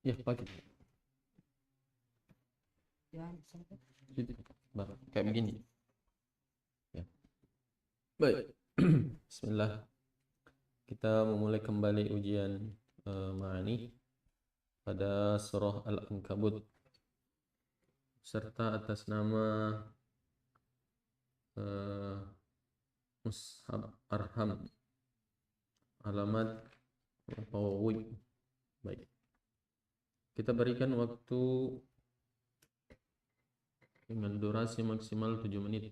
Ya, pakai. Ya, Kayak begini. Ya. Baik. Bismillah. Kita memulai kembali ujian Ma'ani pada surah Al-Ankabut serta atas nama Mushab Arham alamat Tawawi. Baik. Kita berikan waktu dengan durasi maksimal 7 menit.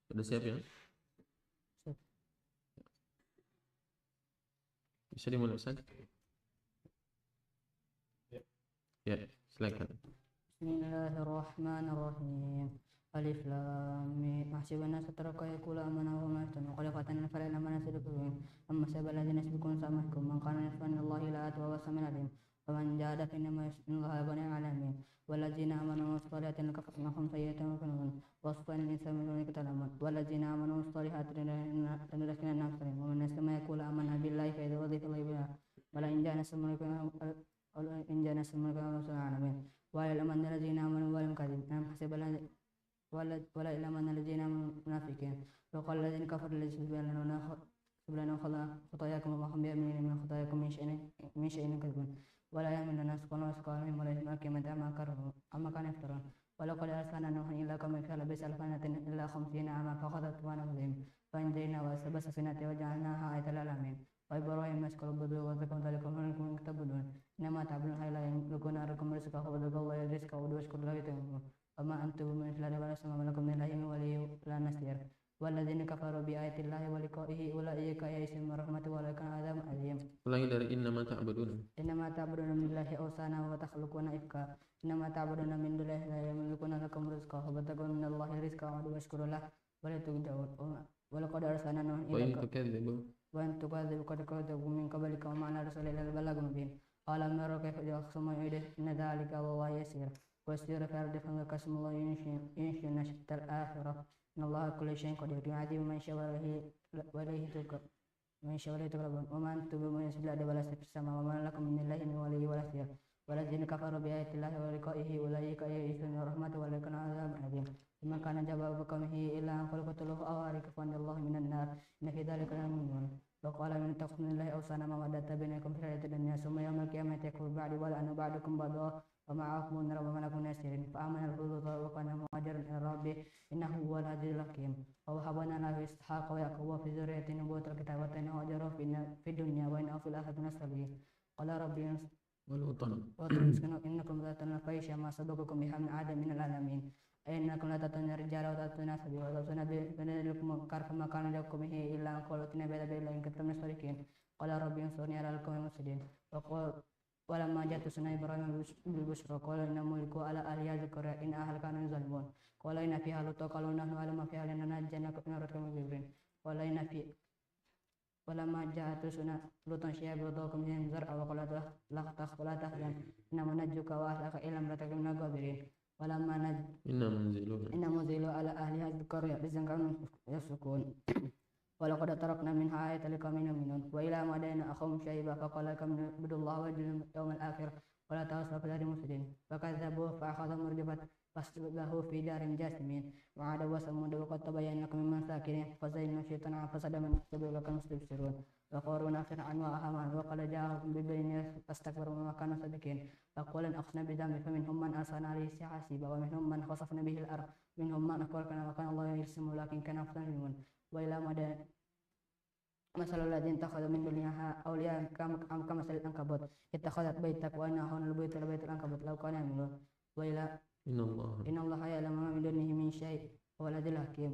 Sudah siap ya? Bisa dimulai saja. Ya, silakan. Bismillahirrahmanirrahim. Alif lam mim. Ahsiban nas atraka yaqulu amanna wa hum la yaftanun. Qad fatana fala lamma nasbiqun. Amma sabal ladzina yasbiqun samahkum man kana yasfanu Allahi la atwa wa samin alim. Faman jahada fa innama yasnullaha bani alamin. Walladzina amanu wassalihati lakafarnahum sayyi'atihim wa kanun. Wasfan insanu min katalamun. Walladzina amanu wassalihati tanadakina nafsarin. Wa man yasma yaqulu amanna billahi fa idza wadhifa Allahi biha. Wala in jana samulika in jana samulika wa alamin. ولا الأمن الذين آمنوا ولم كذب أم حسب ولا الأمن الذين آمنوا منافقين وقال الذين كفروا ليسوا سبلنا خطاياكم وهم بيمين من خطاياكم من شيء كذبون ولا يأمن الناس قالوا سقاهم ولا يسمع كما أما كان يفترون ولقد أرسلنا نوحا إلى قومه فلبث ألف سنة إلا 50 عاما فأخذت طوفان فأنجينا وسبس السفينة وجعلناها آية للعالمين وإبراهيم يشكر البدو وذكر ذلك منكم تعبدون إنما تعبدون لا يملكون لكم رزقا فبدوا الله رزقا واشكروا له تؤمنون وما أنتم من خلال ولا سمع لكم من الله ولي ولا نصير والذين كفروا بآيات الله ولقائه أولئك يئسوا من رحمته ولكن عذاب أليم. Ulangi dari innama ta'budun. إنما تعبدون من الله أوثانا وتخلقون إفكا إنما تعبدون من دون الله لا يملكون لكم رزقا فابتغوا من الله رزقا واشكروا له ولا تجدون ولقد أرسلنا نوحا إلى وإن تكذبوا قد كذبوا من قبلك وما على الرسول إلا البلاغ المبين قال ألم يروا كيف يخصم يعيده إن ذلك على الله يسير ويسير في الأرض فانظر كيف الله ينشئ نشأة الآخرة إن الله كل شيء قدير يعذب من يشاء وإليه تقربون وما أنتم بمؤمنين بالله ولا في السماء وما لكم من الله من ولي ولا نصير والذين كفروا بآيات الله ولقائه أولئك يئسوا من رحمته ولكن عذاب أليم وما كان جواب قومه إلا أن قالوا اقتلوه أو أحرقوه الله من النار إن في ذلك لمؤمنون وقال من تخف من الله أوثانا مودة بينكم في الحياة الدنيا ثم يوم القيامة يكفر بعد ولأن بعضكم بعضا ومعكم النار وما لكم من ناصرين فآمن الحوت وكان مهاجرا إلى ربه إنه هو العزيز الحكيم ووهبنا له إسحاق ويعقوب في ذريته نبوة الكتاب وآتيناه أجره في الدنيا وإنه في الآخرة من الصالحين قال ربي والوطن إنكم لا تأتون الفاحشة ما سبقكم بها من أحد من العالمين إنكم لا تأتون الرجال وتأتون السبيل وتأتون بنادلكم منكر فما كان لكم به إلا أن قالوا ائتنا بعذاب الله إن كنتم من الصادقين قال ربي انصرني على القوم المفسدين ولما جاءت رسلنا إبراهيم بالبشرى قال إن ملكوا على أهل هذه القرية إن أهلها كانوا يظلمون قال إن فيها لوطا قالوا نحن أعلم فيها لننجينكم من القوم الكافرين قال إن في ولما جاءت رسلنا لوطا شيئا وضاقوا منهم زرعا وقال لا تحزن إنما نجوك وأهلك إلا امرأتك من الغابرين ولما إن منزلوا على أهل هذه القرية رزقا كانوا يفسقون ولقد تركنا منها آية لقوم يؤمنون وإلى مدين أخوهم شعيبا فقال لكم اعبدوا الله واجعلوا اليوم الآخر ولا تعصوا في الأرض مفسدين فكذبوه فأخذهم رجفة فاصبحوا في دار جاثمين وعاد وثمود وقد تبين لكم من مساكنهم فزين الشيطان فسد من السبيل وكانوا يستبصرون وقارون فرعون وهامان وقال جاءهم بالبينات فاستكبروا وما كانوا صادقين فقولا أخذنا بذنب فمنهم من أرسلنا عليه حاسبا ومنهم من خسفنا به الأرض منهم من أغرقنا وكان الله يرسم لكن كانوا يظلمون وإلى مدين مثل الذين اتخذوا من دونها أولياء كمثل العنكبوت اتخذت بيتا وإن أهون البيت لبيت العنكبوت لو كانوا يعملون وإلى إن الله يعلم ما من دونه من شيء هو العزيز الحكيم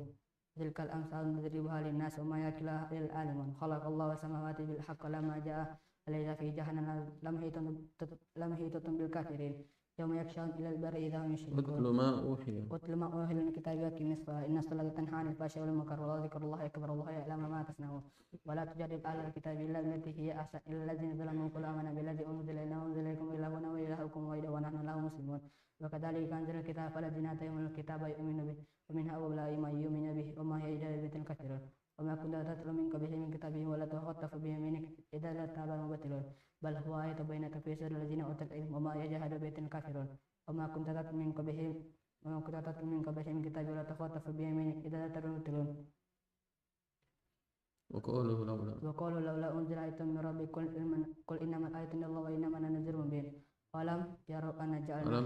تلك الأمثال نضربها للناس وما يأكلها إلا العالمون خلق الله السماوات بالحق لما جاء ليس في جهنم لمحيطة بالكافرين يوم يخشون إلى البر إذا هم يشركون اتل ما أوحي من الكتاب وأقم الصلاة إن الصلاة تنهى عن الفحشاء والمنكر وذكر الله أكبر الله يعلم ما تصنعون ولا تجادل أهل الكتاب إلا بالتي هي أحسن إلا الذين ظلموا قل آمنا بالذي أنزل إلينا وأنزل إليكم إلهنا وإلهكم واحد ونحن له مسلمون وكذلك أنزل الكتاب فالذين آتيهم الكتاب يؤمنون به ومن هؤلاء من يؤمن به وما هي إلا كثيرون وما كنت تتلو من قبله من كتاب ولا تخطف بيمينك إذا لارتاب المبطلون بل هو آية بينك في صدور الذين أوتوا العلم وما يجحد بآياتنا الكافرون وما كنت تتلو من قبله من كتاب ولا تخطف بيمينك إذا لارتاب المبطلون وقالوا لولا أنزل آية من ربك قل إنما الآية عند الله وإنما أنا نذير مبين أولم يروا أن جعلنا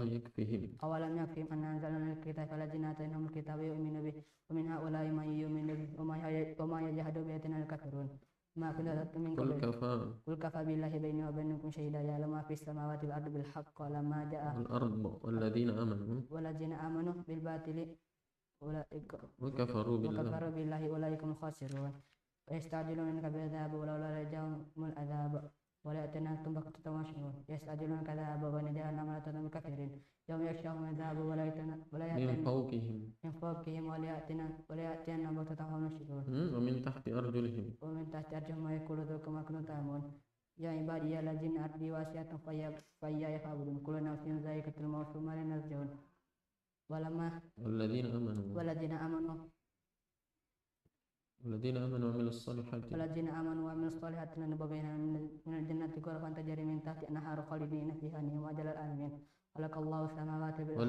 أولم يكفهم أن أنزلنا الكتاب فالذين آتيناهم الكتاب يؤمنون به ومن هؤلاء من يؤمن به وما يجحد بآياتنا الكافرون ما كنت تتلو من قبله قل كفى بالله بيني وبينكم شهيدا يعلم ما في السماوات والأرض بالحق ولما جاء والذين آمنوا بالباطل وكفروا بالله أولئك هم الخاسرون ويستعجلونك بالعذاب ولولا رجعهم العذاب ولا يأتينهم بغتة ويشعرون يستعجلونك العذاب وإن جهنم لتملأ بالكافرين يوم يغشاهم العذاب ولا من فوقهم ولا يأتينهم بغتة وهم يشعرون ومن تحت أرجلهم ويقول ذوقوا ما كنتم تعملون يا عبادي الذين أرضي واسعة فإياي فاعبدون كل نفس ذائقة الموت ثم إلينا يرجعون والذين آمنوا وعملوا الصالحات لنبوئنهم من الجنة غرفا تجري من تحت الأنهار خالدين فيها نعم أجر العالمين خلق الله السماوات بالحق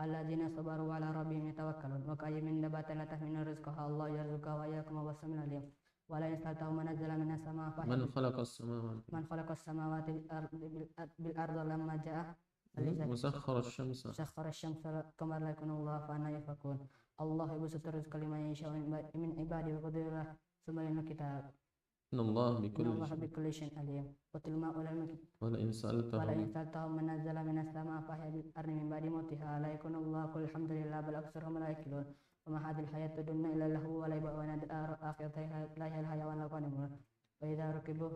الذين صبروا على ربهم يتوكلون وكأي من دابة لا تحمل رزقها الله يرزقها وإياكم وهو السميع العليم ولا يسألته من نزل من السماء من خلق السماوات بالأرض لما جاء مسخر الشمس والقمر لكن الله فأنا يفكون الله يبسط الرزق لمن يشاء من عباده ويقدر له ثم ينزل الكتاب إن الله بكل شيء عليم واتل ما ولئن سألتهم من نزل من السماء فأحيا بالأرض من بعد موتها لا يكون الله قل الحمد لله بل أكثرهم لا يعقلون وما هذه الحياة الدنيا إلا لهو ولعب وإن الآخرة لا هي الحيوان لو كانوا يعلمون وإذا ركبوا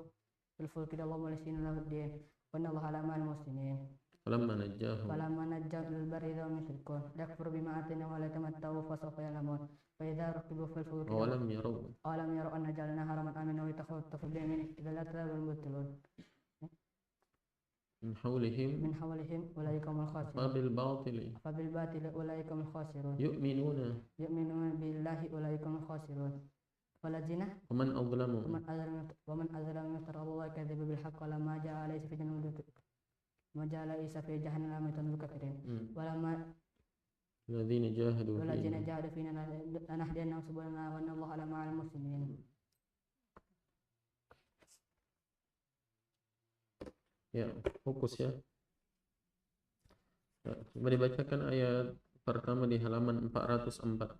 في الفلك دعوا الله مخلصين له الدين وإن الله على مع المحسنين فلما نجاهم إلى البر إذا هم يشركون ليكفروا بما آتيناهم ولا يتمتعوا فسوف يعلمون فإذا ركبوا في الفلك أولم يروا أن جعلنا حرما آمنا ويتخطف بيمينه إذا لا تذهب المبطلون من حولهم أولئك هم الخاسرون فبالباطل أولئك هم الخاسرون يؤمنون بالله أولئك هم الخاسرون والذين ومن أظلم ممن افترى الله كذب بالحق ولما جاء ليس في جنة ما جعل عيسى في جهنم مثل الكافرين ولما الذين جاهدوا فينا لنهدينهم سبلنا وأن الله على مع المحسنين. Ya, fokus ya. Coba dibacakan ayat pertama di halaman 404.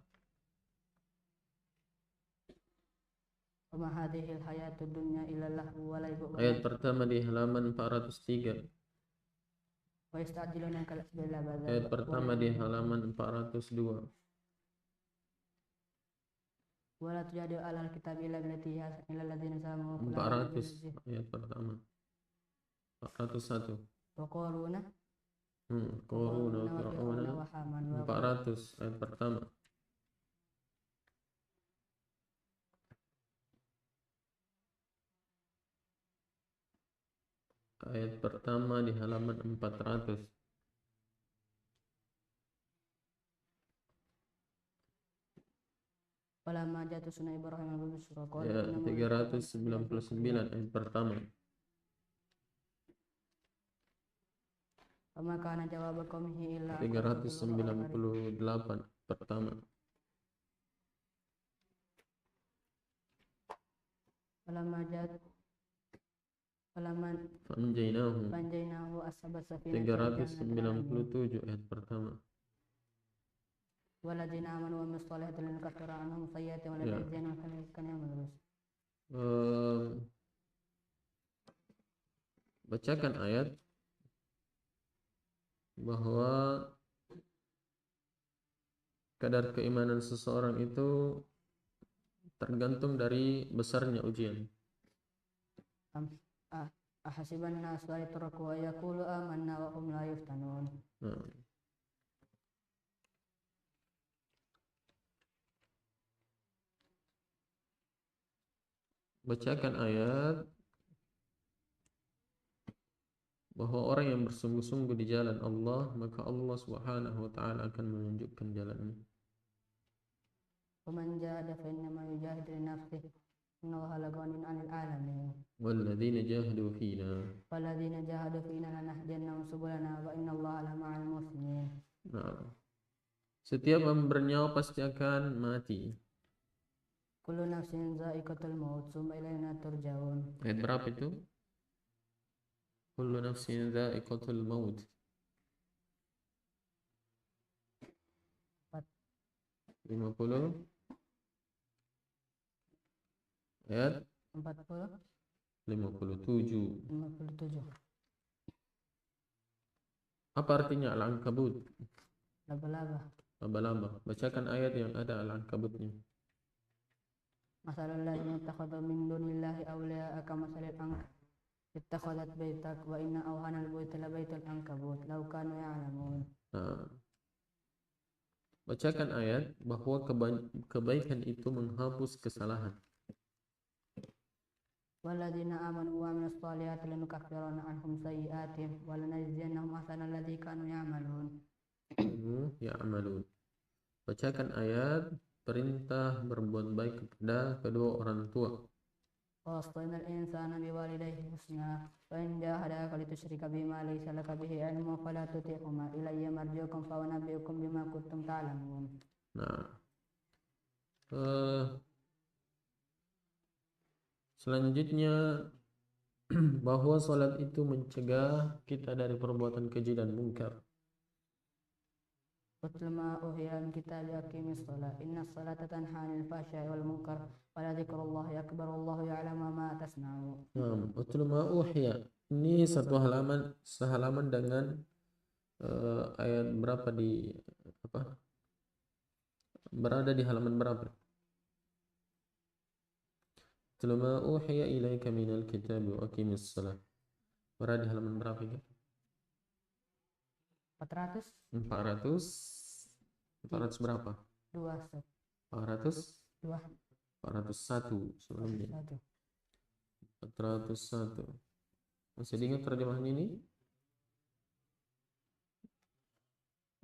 Ayat pertama di halaman 403. Ayat pertama di halaman 402. Wala tujadilu alal kitab illa billati hiya illa alladziina zalamu 400 ayat pertama. 401. Waqaluna Fir'auna 400 ayat pertama. Ayat pertama di halaman 400. Walamma ja'at sunnah Ibrahim al-Busra ya 399 ayat pertama. Maka kana jawab qaumihi illa 398 pertama. Fanjainahu ashabat safinah 397 ayat pertama. Waladzina amanu wa amilus solihati lanukaffiru anhum sayyi'atihim wa lanajziyannahum ahsana ma kanu ya'malun. Bacakan ayat bahwa kadar keimanan seseorang itu tergantung dari besarnya ujian. Ahasiban nasu an yutraku wa yaqulu amanna wa hum la yuftanun. Bacakan ayat bahwa orang yang bersungguh-sungguh di jalan Allah, maka Allah Subhanahu wa taala akan menunjukkan jalannya. ومن جاهد فإنما يجاهد لنفسه إن الله لغني عن العالمين والذين جاهدوا فينا. والذين جاهدوا فينا لنهدينهم سبلنا وإن الله لمع المحسنين. Nah, setiap yang bernyawa pasti akan mati. Kullu nafsin za'iqatul maut summa ilaina turja'un. Ayat berapa itu? Kullu nafsin dha'iqatul maut. 50. Ayat 40 57. 57. Apa artinya Al-Ankabut? Laba-laba. Laba-laba. Bacakan ayat yang ada Al-Ankabutnya. Masalul ladzina ittakhadhu min dunillahi awliya'a kamasalil ankabut ittakhadhat baitak wa inna awhanal bayti labaitul ankabut law kanu ya'lamun. Nah, bacakan ayat bahwa kebaikan itu menghapus kesalahan. Walladzina amanu wa amilus solihati lanukaffiranna anhum sayyi'atihim wa lanajziyannahum ahsanal ladzi kanu ya'malun. Ya'malun. Bacakan ayat perintah berbuat baik kepada kedua orang tua. Wasainal insana biwalidayhi husna wa in jahadaka litusyrika bima laysa laka bihi ilmun fala tuti'huma ilayya marji'ukum fa unabbi'ukum bima kuntum ta'lamun. Nah, selanjutnya bahwa salat itu mencegah kita dari perbuatan keji dan mungkar. Utlu ma uhiya min kitabi aqimis shalah innas salata tanha 'anil fahsya'i wal munkar wa la dzikrullahi akbar wallahu ya'lamu ma tasna'un. Utlu ma uhiya. Ini satu halaman sehalaman dengan ayat berapa di apa? Berada di halaman berapa? Utlu ma uhiya ilaika minal kitabi wa aqimis shalah. Berada di halaman berapa ya? 400 berapa? 401 sebelumnya. 401. Masih diingat terjemahan ini?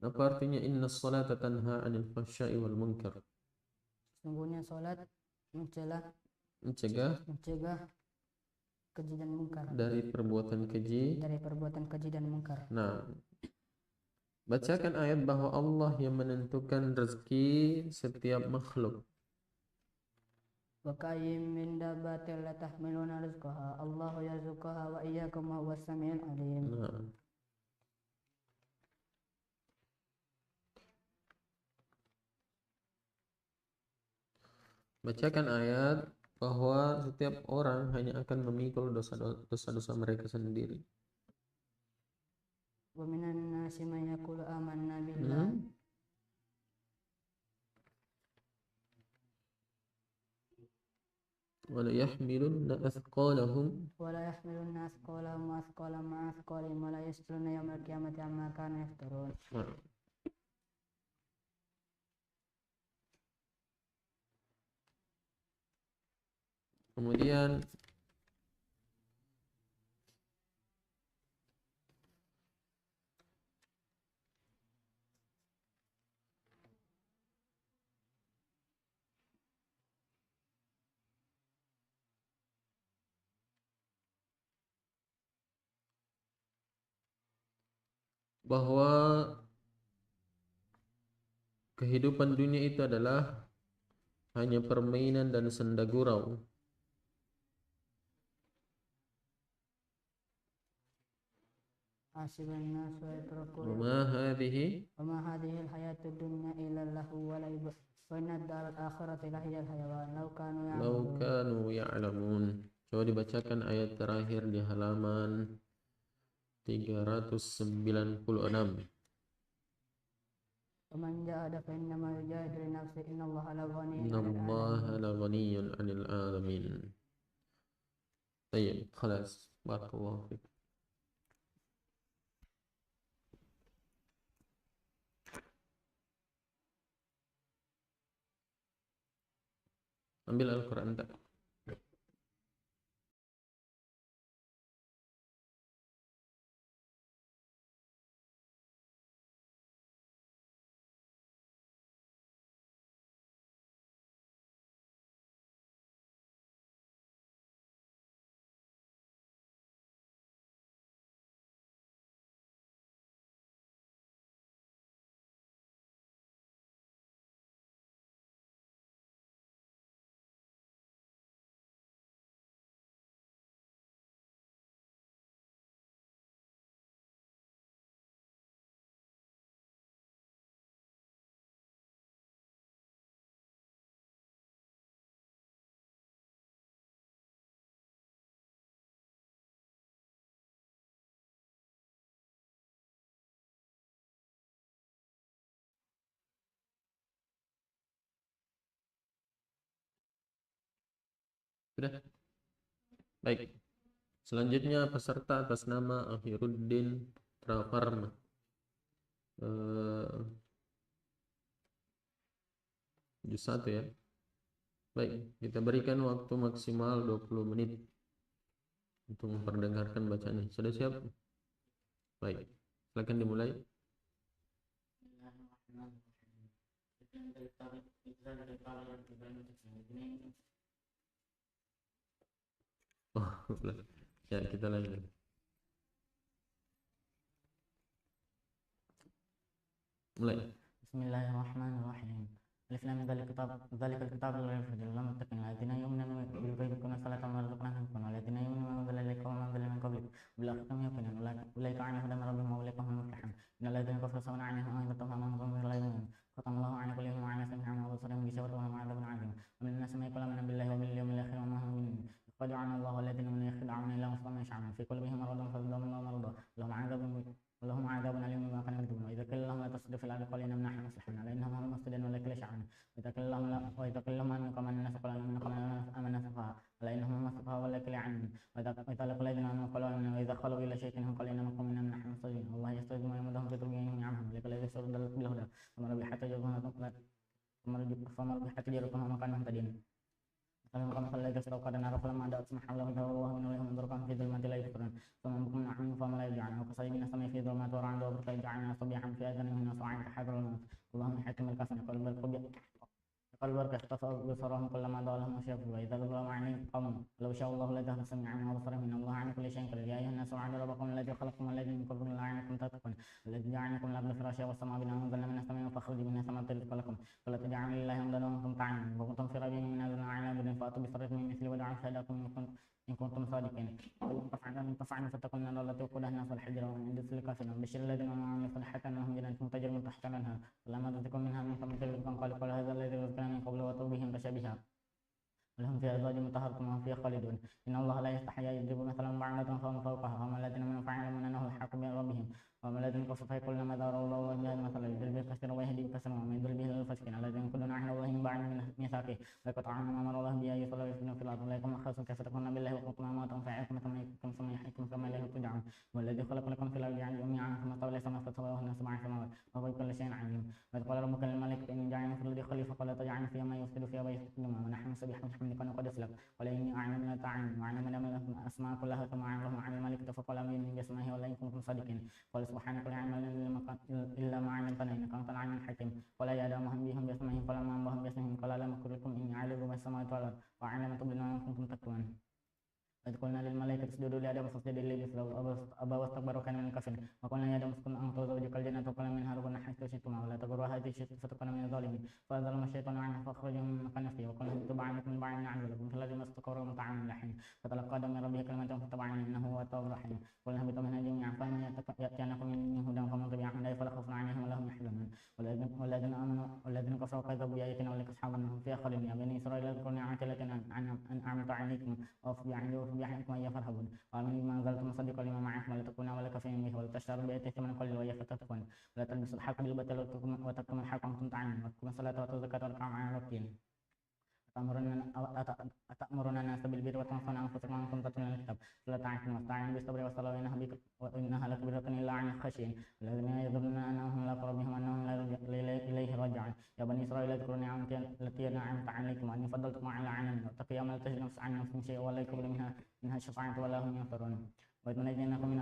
Apa artinya inna salata tanha 'anil fahsya'i wal munkar? Sungguhnya salat mencegah keji dan mungkar. Dari perbuatan keji dan mungkar. Nah, bacakan ayat bahwa Allah yang menentukan rezeki setiap makhluk. Wa kayyim min dabbatin la tahmiluna rizqaha Allahu yarzuquha wa iyyakum wa huwas samiul alim. Nah, bacakan ayat bahwa setiap orang hanya akan memikul dosa-dosa mereka sendiri. Wa minan nasi man yaqulu amanna billahi wala yahmilunna athqalahum wa athqalan ma athqalihim wa la yus'aluna yawmal qiyamati amma kanu yaftarun. Kemudian bahwa kehidupan dunia itu adalah hanya permainan dan senda gurau. Hasiban nas wa yatrukun Wa ma hadhihi al-hayatud dunya illa lahu wa laib wa inna ad-daral akhirati lahiyal hayawan law kanu ya'lamun. Coba dibacakan ayat terakhir di halaman 396. Waman jahada fa innama yujahidu li nafsihi innallaha laghaniyyun 'anil 'alamin. Baik, خلاص. Barakallahu fiik. Ambil Al-Quran tak? Sudah. Baik. Selanjutnya peserta atas nama Akhiruddin Trafarma. Juz 1 ya. Baik, kita berikan waktu maksimal 20 menit untuk memperdengarkan bacaannya. Sudah siap? Baik, silakan dimulai. Oh, ya kita lanjut. Mulai. Bismillahirrahmanirrahim. Alif lam mim dzalikal kitab la raiba fihi hudal muttaqin alladziina yu'minuuna bil ghaibi wa yuqiimuuna as-salaata wa mimmaa razaqnaahum yunfiquun walladziina yu'minuuna bimaa unzila ilayka wa maa unzila min qablik bil aakhirati hum yuuqinuun ulaa'ika 'alaa hudan min rabbihim wa ulaa'ika humul muflihun. Innal ladziina kafaruu sawa'un 'alayhim a anzartahum am lam tunzirhum laa yu'minuun. Khatama Allahu 'alaa quluubihim wa 'alaa sam'ihim wa absaarihim ghishawatun wa lahum 'adhaabun 'adhiim. Wa mina n-naasi man yaqulu aamanna billahi wa bil yawmil aakhiri wa maa hum bimu'miniin. يخادعون الله والذين آمنوا يخدعون إلا أنفسهم وما يشعرون في قلوبهم مرض فزادهم الله مرضا ولهم عذاب أليم بما كانوا يكذبون وإذا قيل لهم لا تفسدوا في الأرض قالوا إنما نحن مصلحون ألا إنهم هم المفسدون ولكن لا يشعرون وإذا قيل لهم أنكم من الناس قالوا إنكم آمنا السفهاء ألا إنهم هم السفهاء ولكن لا يعلمون وإذا لقوا الذين آمنوا قالوا آمنا وإذا خلوا إلى شيطانهم قالوا إنما كنا منا نحن مستهزئون والله يستهزئ بما يمدهم في طغيانهم يعمهون أولئك الذين اشتروا الضلالة بالهدى فما ربحت تجارتهم وما كانوا مهتدين. Kalau kamu kalau lagi sudah pada naruh lama ada semua Allah wa minallah menurutkan fi dzulmati la yusrun sama bukum na'am fa la yaj'al wa qasayyidina sama fi dzulmati wa ra'da wa barka'ana sabihan fi adhan min sa'in hadrul maut Allahumma hakim al-kasan قال اختفوا بصرهم كلما ضلهم وشافوا وإذا ضلوا عني قوم لو شاء الله لذهب سميعا وبصرا إن الله على كل شيء قدير يا أيها الناس اعبدوا ربكم الذي خلقكم والذي من قبلكم لعلكم تتقون الذي جعل لكم الأرض فراشا والسماء بناء وأنزلنا من السماء فأخرج منها ثمرات رزقا لكم فلا تجعلوا لله أندادا وأنتم تعلمون وكنتم في ريب مما نزلنا على عبدنا فأتوا بسورة من مثله ودعوا شهداءكم إن كنتم صادقين فإن تفعلوا فاتقوا النار التي وقودها الناس والحجر وأعدت للكافرين وبشر الذين آمنوا وعملوا الصالحات أنهم جنات تجري من تحتها الأنهار فلما رزقهم منها من ثمرة رزقا قال هذا الذي رزقنا من قبل وأتوا به متشابها ولهم فيها أزواج مطهرة وهم فيها خالدون إن الله لا يستحي يضرب مثلا بعضة فهم فوقها وما الذين آمنوا فيعلمون أنه الحق من ربهم وما الذين كفروا فيقولون ماذا أراد الله بهذا مثلا يضل به كثيرا ويهدي كثيرا وما يضل به إلا الفاسقين الذين ينقضون عهد الله من بعد ميثاقه ويقطعون ما أمر الله به أن يوصل ويفسدون في الأرض أولئك هم الخاسرون كيف تكفرون بالله وكنتم أمواتا فيحييكم ثم يحييكم ثم إليه ترجعون والذي خلق لكم في الأرض جميعا ثم استوى إلى السماء فسواهن سبع سماوات وهو بكل شيء عليم وإذ قال ربك للملائكة إني جاعل في الأرض خليفة قال تجعلني فيها ما يفسد فيها ويسفك ونحن نسبح بحمدك ونقدس لك قال إني أعلم ما تعلمون وأعلم أن الأسماء كلها ثم أعرضهم على الملائكة فقال أمرني بأسمائه ولا إن كنتم صادقين قال سبحانك لا علم لنا إلا ما علمتنا إنك أنت العليم الحكيم قال يا آدم أنبئهم بأسمائهم فلما أنبأهم بأسمائهم قال ألم أقل لكم إني أعلم ما السماوات والأرض وأعلم ما تبدون وما كنتم تكتمون وإذ قلنا للملائكة اسجدوا لآدم فسجدوا إلا أبى واستكبر وكان من الكافرين وقلنا يا آدم اسكن أنت وزوجك الجنة وكلا منها ركونا حيث شئتما ولا تقربا هذه الشجرة فتكونا من الظالمين فأزلهما الشيطان عنها فأخرجهم مما كانوا فيه وقلنا اهبطوا بعضكم من بعض نعمل لكم في الذي استقروا متاعا من الحين فتلقى آدم من ربه كلمة فتاب عليه إنه هو التواب الرحيم قلنا اهبطوا منها جميعا فإما يأتينكم مني هدى فمن تبع هداي فلا خوف عليهم ولا هم يحزنون والذين آمنوا والذين كفروا وكذبوا بآياتنا أولئك أصحاب النار فيها خالدون يا بني إسرائيل اذكروا نعمتي التي أنعمت عليكم وأوفوا بعهدكم وإياي فارهبون وآمنوا بما أنزلت مصدقا لما معكم ولا تكونوا أول كافر به ولا تشتروا بآياتي ثمنا قليلا وإياي فاتقون ولا تلبسوا الحق بالباطل وتكتموا الحق وأنتم تعلمون وأقيموا الصلاة وآتوا الزكاة واركعوا مع الراكعين أتأمرون الناس بالبر وتنسون أنفسكم وأنتم تتلون الكتاب فلا تعجلوا واستعينوا بالصبر والصلاة وإنها لكبيرة إلا على الخاشعين الذين يظنون أنهم لا ربهم وأنهم إليه راجعون يا بني إسرائيل اذكروا نعمتي التي أنعمت عليكم وأني فضلتكم على العالمين واتقوا يوما لا تجزي نفس عن نفس شيئا ولا يقبل منها شفاعة ولا هم ينصرون وإذ نجيناكم من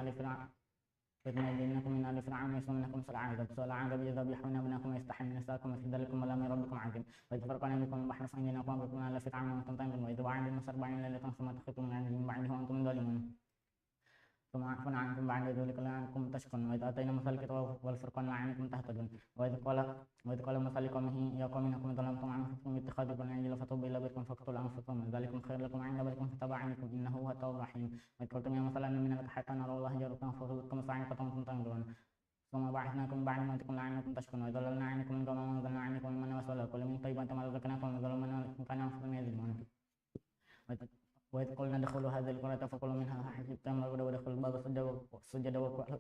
آل فرعون يسومونكم سوء العذاب يذبحون أبناءكم ويستحيون نساءكم وفي ذلكم بلاء من ربكم عظيم وإذ فرقنا بكم البحر فأنجيناكم وبكم آل فرعون وأنتم تنظرون وإذ وعدنا موسى 40 ليلة ثم اتخذتم من من بعده وأنتم ظالمون ثم عفونا عنكم بعد ذلك لعلكم تشكرون وإذ آتينا موسى الكتاب والفرقان لعلكم تهتدون وإذ قال موسى لقومه يا قوم إنكم ظلمتم أنفسكم باتخاذكم العجل فتوبوا إلى بارئكم فاقتلوا أنفسكم ذلكم خير لكم عند بارئكم فتاب عليكم إنه هو التواب الرحيم وإذ قلتم يا موسى لن نؤمن لك حتى نرى الله جهرة فخذتكم الصاعقة وأنتم تنظرون ثم بعثناكم بعد موتكم لعلكم تشكرون وظللنا عنكم من قوم وأنزلنا عنكم المن والسلوى كل من طيبات ما رزقناكم وظلمنا كان أنفسهم يظلمون وإذ قلنا ادخلوا هذه القرية فكلوا منها حيث تمروا وادخلوا الباب سجدا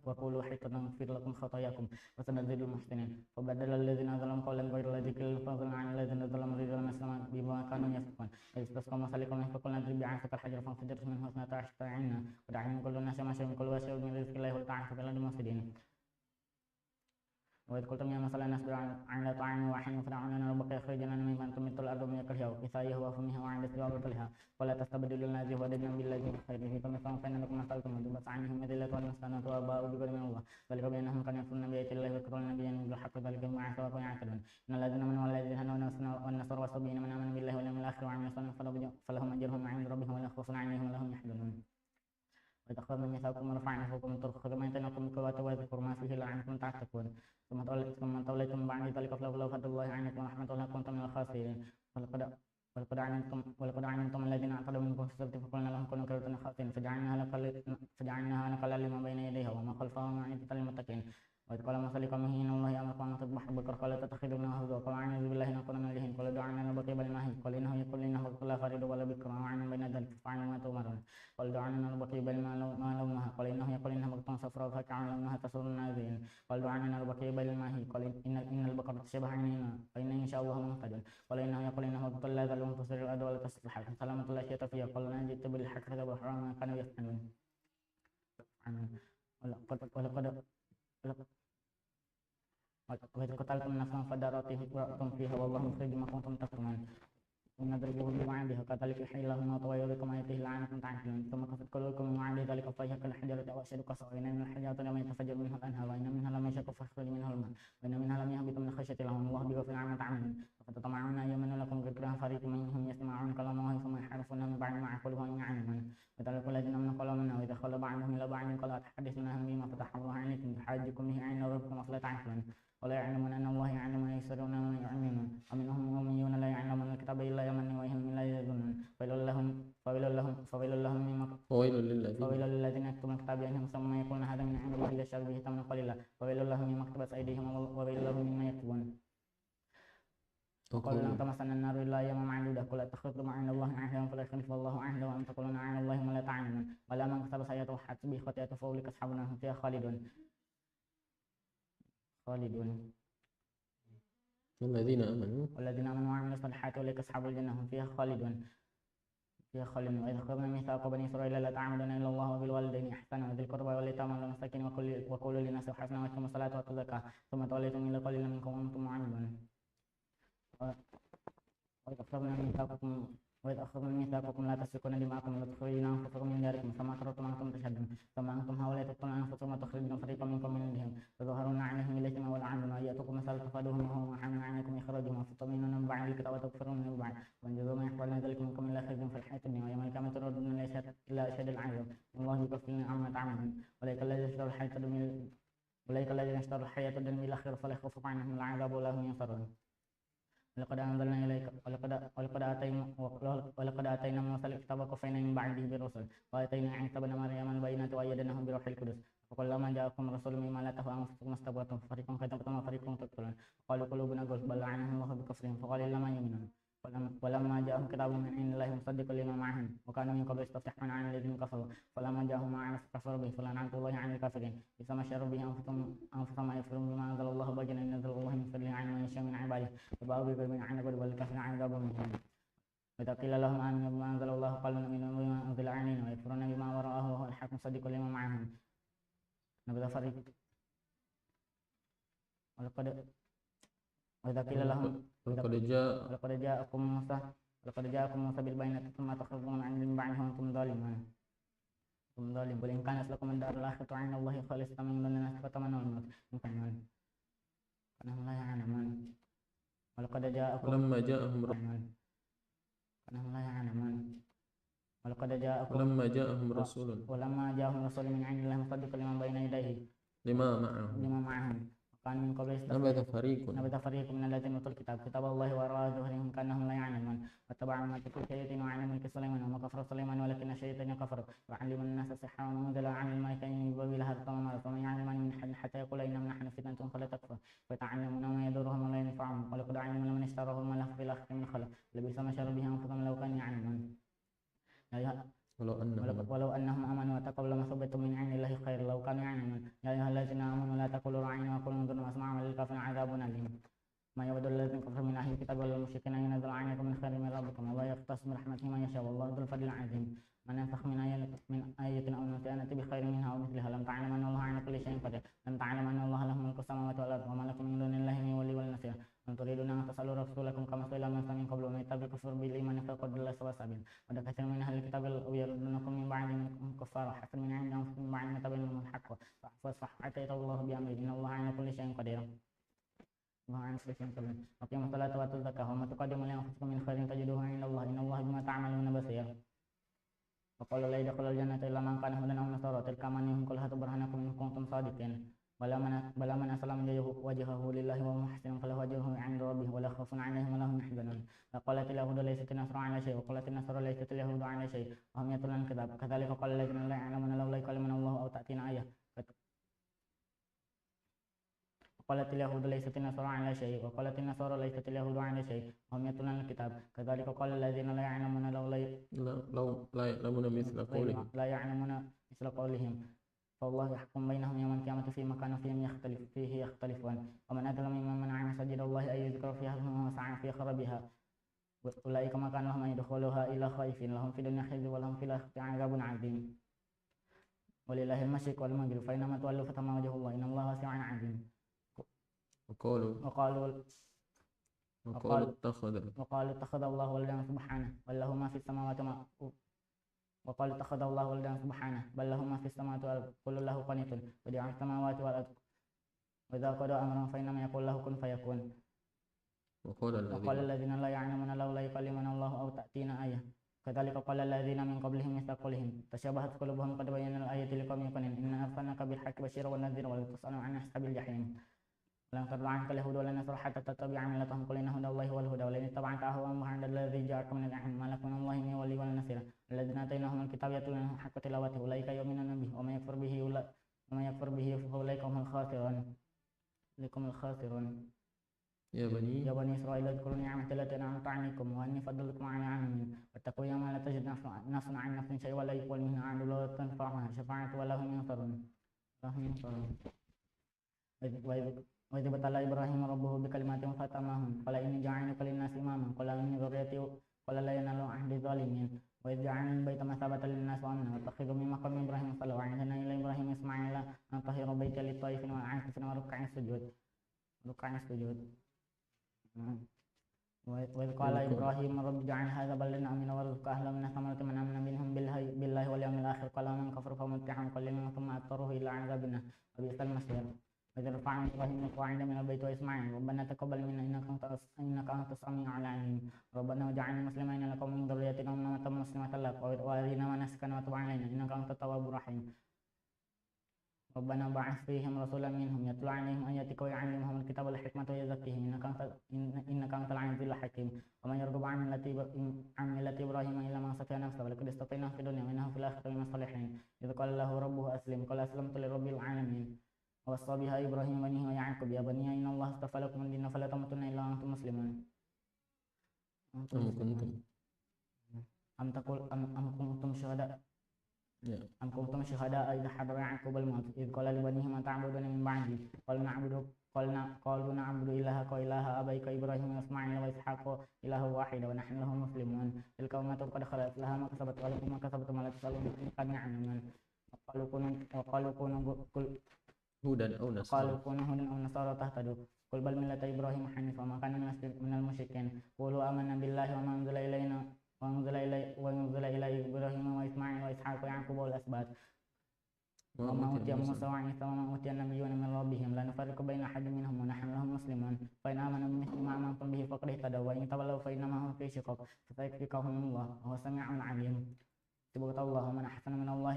وقولوا حطة نغفر لكم خطاياكم وسنزيد المحسنين فبدل الذين ظلموا قولا غير الذي قيل فانزلنا عن الذين ظلموا رجلا مثل بما كانوا يفسقون إذ استسقوا موسى لقومه فقلنا اضرب بعصاك الحجر فانفجرت منه اثنتا عشرة عينا ودعا كل الناس ما شاء كل واشربوا من رزق الله وتعالى في الأرض مفسدين وإذ قلتم يا موسى لا نصبر على طعام واحد فدع لنا ربك يخرج لنا مما تنبت الأرض من يكلها وكفايه وفمها وعند سوى بطلها ولا تستبدلوا الذي هو أدنى بالذي هو خير فمثلهم فإن لكم ما سألتم وضربت عنهم الذلة والمسكنة وباءوا بغضب من الله ذلك بأنهم كانوا يكفرون بآيات الله ويقتلون النبيين بالحق ذلك بما عصوا وكانوا يعتدون إن الذين آمنوا والذين هدوا والنصارى والصابئين من آمن بالله واليوم الآخر وعملوا صالحا فلهم أجرهم عند ربهم ولا خوف عليهم ولا هم يحزنون وإذ أخذنا ميثاقكم ورفعنا فوقكم الطور خذوا ما آتيناكم بقوة واذكروا ما فيه لعلكم تتقون ثم توليتم بعد ذلك فلولا فضل الله عنكم ورحمته لكنتم من الخاسرين ولقد علمتم الذين اعتدوا منكم في السبت فقلنا لهم كونوا قردة خاسئين فجعلناها نكالا لما بين يديها وما خلفها وموعظة للمتقين وإذ قال موسى لقومه إن الله يأمركم أن تذبحوا بقرة قال تتخذونها هزوا قالوا أعوذ بالله أن نكون من الجاهلين قال ادعوا لنا ربك بالماء قال إنه يقول إنه لا فريد ولا بكر وعنا بين ذلك فافعلوا ما تؤمرون قال ادعوا لنا ربك بالماء ما لونها قال إنه يقول إنها بقرة صفراء فاقع لونها تسر الناظرين قال ادعوا لنا ربك بالماء قال إن البقرة تشبه عنينا فإن إن شاء الله مهتد قال إنه يقول إنه بقرة لا ذلول تسر الأرض ولا تسر الحرث سلامة لا شيء فيها قال أنا جئت بالحق فذبحوا ما كانوا يفعلون وإذ قتلتم نفسا فادارأتم فيها والله مخرج ما كنتم تكتمون ثم نضربه بوعدها كذلك يحيي الله الموت ويريكم آياته لعلكم تعقلون ثم قست قلوبكم من وعد ذلك فهي كالحجارة أو أشد قسوة وإن من الحجارة لما يتفجر منها الأنهار وإن منها لما يشق فيخرج منه الماء وإن منها لم يهبط من خشية الله والله بغفور عما تعملون فتطمعون أن يؤمنوا لكم ذكرها فريق منهم يسمعون كلام الله ثم يحرفونه من بعد ما عقلوه وهم يعلمون وذلك الذين آمنوا قالوا آمنا وإذا خلى بعضهم إلى بعض قال أتحدثونهم بما فتح الله عليكم تحاجكم به عند ربكم أفلا تعقلون ولا يعلمون أن الله يعلم ما يسرون وما يعلنون ومنهم أميون لا يعلمون الكتاب إلا يمنون وهم لا يظنون فويل للذين يكتبون الكتاب بأنهم ثم يقولون هذا من عند الله ليشتروا به ثمنا قليلا وويل لهم مما كتبت أيديهم وويل لهم مما يكتبون وقالوا لن تمسنا النار إلا أياما معدودة قل اتخذتم عند الله عهدا فلا يخلف الله عهده وأن تقولون على الله ما لا تعلمون ولا من كسب سيئة حسبه خطيئة فأولئك أصحاب النار هم فيها خالدون والذين آمنوا وعملوا الصالحات أولئك أصحاب الجنة هم فيها خالدون وإذ أخذنا ميثاق بني إسرائيل لا تعبدون إلا الله وبالوالدين إحسانا وذي القربى واليتامى والمساكين وقولوا للناس حسنا وأقيموا الصلاة وآتوا الزكاة ثم توليتم إلا قليلا منكم وأنتم معرضون وإذ أخذنا ميثاقكم لا تسفكون دماءكم ولا تخرجون أنفسكم من دياركم ثم أقررتم وأنتم تشهدون ثم أنتم هؤلاء تقتلون أنفسكم وتخرجون فريقا منكم من دينهم تظاهرون عليهم بالإثم والعدوان ويأتوكم مثل تفادوهم وهو محرم عليكم إخراجهم وتطمئنون من بعد الكتاب وتكفرون من بعد وإن جزاء ما يفعلون ذلك منكم إلا خزي في الحياة الدنيا ويوم القيامة تردون إلى أشد العذاب والله يكفر عما تعملون أولئك الذين اشتروا الحياة الدنيا بالآخرة فلا يخفف عنهم العذاب ولا هم ينصرون ولقد أنزلنا إليك ولقد آتينا موسى الكتاب وكفينا من بعده بالرسل وآتينا عيسى ابن مريم البينات وأيدناه بروح القدس وكلما جاءكم رسول مما لا تهوى أنفسكم استكبرتم ففريقا كذبتم وفريقا تقتلون وقالوا قلوبنا غلف بل لعنهم الله بكفرهم فقليلا ما يؤمنون ولما جاءهم كتاب من عند الله مصدق لما معهم وكانوا من قبل يستفتحون على الذين كفروا فلما جاءهم ما عرفوا كفروا به فلعنة الله على الكافرين بئس ما شروا به أنفسهم يكفرون بما أنزل الله بغيا أن ينزل الله من فضله على من يشاء من عباده وباءوا بغضب على غضب وللكافرين عذاب مهين وإذا قيل لهم آمنوا بما أنزل الله قالوا نؤمن بما أنزل علينا ويكفرون بما وراءه وهو الحق مصدق لما معهم نبذ فريق وإذا قيل لهم لقد جاءكم موسى بالبينات ثم تخرجون عن من بعده وأنتم ظالمون قل إن كانت لكم الدار الآخرة عند الله خالصة من دون الناس فتمنوا الموت إن كانوا لا يعلمون ولقد جاءكم ولما جاءهم رسول من عند الله مصدق لما بين يديه لما معهم كان من قبل نبذ فريق من الذين أوتوا الكتاب كتاب الله وراء ظهورهم كأنهم لا يعلمون واتبعوا ما تتلو الشياطين على ملك سليمان وما كفر سليمان ولكن الشياطين كفروا وعلم الناس السحر وما أنزل على الملكين ببابل هذا وما يعلمان من أحد حتى يقول إنما نحن فتنة فلا تكفر فيتعلمون ما يضرهم ولا ينفعهم ولقد علموا لمن اشتراه ما له في الآخرة من خلاق لبئس ما شروا به أنفسهم لو كانوا يعلمون walau annahum ولو أنهم آمنوا واتقوا لمثوبة من عند الله خير لو كانوا يعلمون يا أيها الذين آمنوا لا تقولوا راعينا وقولوا انظرنا واسمعوا وللكافرين عذاب أليم ما يود الذين كفروا من أهل الكتاب والمشركين أن ينزل عليكم من خير من ربكم والله يختص برحمته من يشاء والله ذو الفضل العظيم من ينفخ من آية أو ننسها نأتي بخير منها أو مثلها لم تعلم أن الله على كل شيء قدير لم تعلم أن الله له ملك السماوات والأرض وما لكم من دون الله من ولي ولا نصير أن تريدون أن تسألوا رسولكم كما سئل موسى من قبل ومن يتبع الكفر بالإيمان فقد ضل سواء السبيل ود كثير من أهل الكتاب لو يردونكم من بعد من كفار حسب من عند أنفسهم من بعد ما تبين لهم الحق فاعفوا واصفحوا حتى يأتي الله بأمره إن الله على كل شيء قدير أقيموا الصلاة وآتوا الزكاة وما تقدموا لأنفسكم من خير تجدوه عند الله إن الله بما تعملون بصير وقالوا لا يدخل الجنة إلا من كان هودا أو نصارى تلك أمانيهم قل هاتوا برهانكم إن كنتم صادقين بلى من أسلم وجهه لله وهو محسن فله أجره عند ربه ولا خوف عليهم ولا هم يحزنون وقالت اليهود ليست النصارى على شيء وقالت النصارى ليست اليهود على شيء وهم يتلون الكتاب كذلك قال الذين لا يعلمون لولا يكلمنا الله أو تأتينا آية وقالت اليهود ليست النصارى على شيء وقالت النصارى ليست اليهود على شيء وهم يتلون الكتاب كذلك قال الذين لا يعلمون لا يعلمون مثل قولهم لا يعلمون مثل قولهم فالله يحكم بينهم يوم القيامة فيما كانوا فيه يختلفون ومن أظلم ممن منع مساجد الله أن يذكر فيها اسمه وسعى في خرابها أولئك ما كان لهم أن يدخلوها إلا خائفين لهم في الدنيا خزي ولهم في الآخرة عذاب عظيم ولله المشرق والمغرب فأينما تولوا فثم وجه الله إن الله واسع عليم وقالوا اتخذ الله ولدا سبحانه بل له ما في السماوات وقالوا اتخذ الله ولدا سبحانه بل له ما في السماوات والأرض كل له قانت بديع السماوات والأرض وإذا قضى أمرا فإنما يقول له كن فيكون وقال الذين لا يعلمون لولا يكلمنا الله أو تأتينا آية كذلك قال الذين من قبلهم مثل قولهم تشابهت قلوبهم قد بينا الآية لقوم يقولون إنا أرسلناك بالحق بشيرا ونذيرا ولتسأل عن أصحاب الجحيم ولن ترضى عنك اليهود ولا النصارى حتى تتبع ملتهم قل إن هدى الله هو الهدى ولئن اتبعت أهواءهم بعد الذي جاءك من العلم ما لك من الله من ولي ولا نصير الذين آتيناهم الكتاب يتلونه حق تلاوته أولئك يؤمنون به ومن يكفر به فأولئك هم الخاسرون يا بني إسرائيل اذكروا نعمتي التي أنعمت عليكم وأني فضلتكم على العالمين واتقوا يوما لا تجد نفس عن نفس شيئا ولا يقبل منها عدل ولا تنفعها شفاعة ولا هم ينصرون وإذ ابتلى إبراهيم ربه بكلمات فأتمهن قال إني جاعلك للناس إماما قال من ذريتي قال لا ينال عهد الظالمين وإذ جعلنا البيت مثابة للناس وأمنا واتخذوا من مقام إبراهيم صلوا وعهدنا إلى إبراهيم إسماعيل أن طهر بيتي للطائفين والعاكفين وركع السجود وإذ قال إبراهيم رب اجعل هذا بلدا آمنا وارزق أهله من الثمرات من آمن منهم بالله واليوم الآخر قال ومن كفر فمتعهم قليلا ثم أضطره إلى عذاب النار وبئس المصير وإذ رفعنا إبراهيم القواعد من البيت وإسماعيل ربنا تقبل منا إنك أنت السميع العليم ربنا واجعلنا مسلمين لك ومن ذريتنا أمة مسلمة لك وأرنا مناسكنا وتب علينا إنك أنت التواب الرحيم ربنا بعث فيهم رسولا منهم يتلو عليهم آياتك ويعلمهم الكتاب والحكمة ويزكيهم إنك أنت العزيز الحكيم ومن يرغب عن ملة إبراهيم إلا من سفه نفسه ولقد اصطفيناه في الدنيا وإنه في الآخرة من الصالحين إذ قال له ربه أسلم قال أسلمت لرب العالمين ووصى بها إبراهيم بنيه ويعقوب يا بني إن الله اصطفى لكم الدين فلا تموتن إلا وأنتم مسلمون أم كنتم شهداء إذ حضر يعقوب الموت إذ قال لبنيه ما تعبدون من بعدي قالوا نعبد إلهك وإله آبائك إبراهيم وإسماعيل وإسحاق إله واحد ونحن له مسلمون تلك أمة قد خلت لها ما كسبت ولكم ما كسبتم ولا تسألون عما يعملون وقالوا كونوا هودا أو نصارى تهتدوا قل بل ملة إبراهيم حنيفا وما كان من المشركين قولوا آمنا بالله وما أنزل إلينا وأنزل إلى إبراهيم وإسماعيل وإسحاق ويعقوب والأسباط وما أوتي موسى وعيسى وما أوتي النبيون من ربهم لا نفرق بين أحد منهم ونحن له مسلمون فإن آمنوا بمثل ما آمنتم به فقد اهتدوا وإن تولوا فإنما هم في شقاق فسيكفيكهم الله وهو سميع عليم صبغة الله ومن أحسن من الله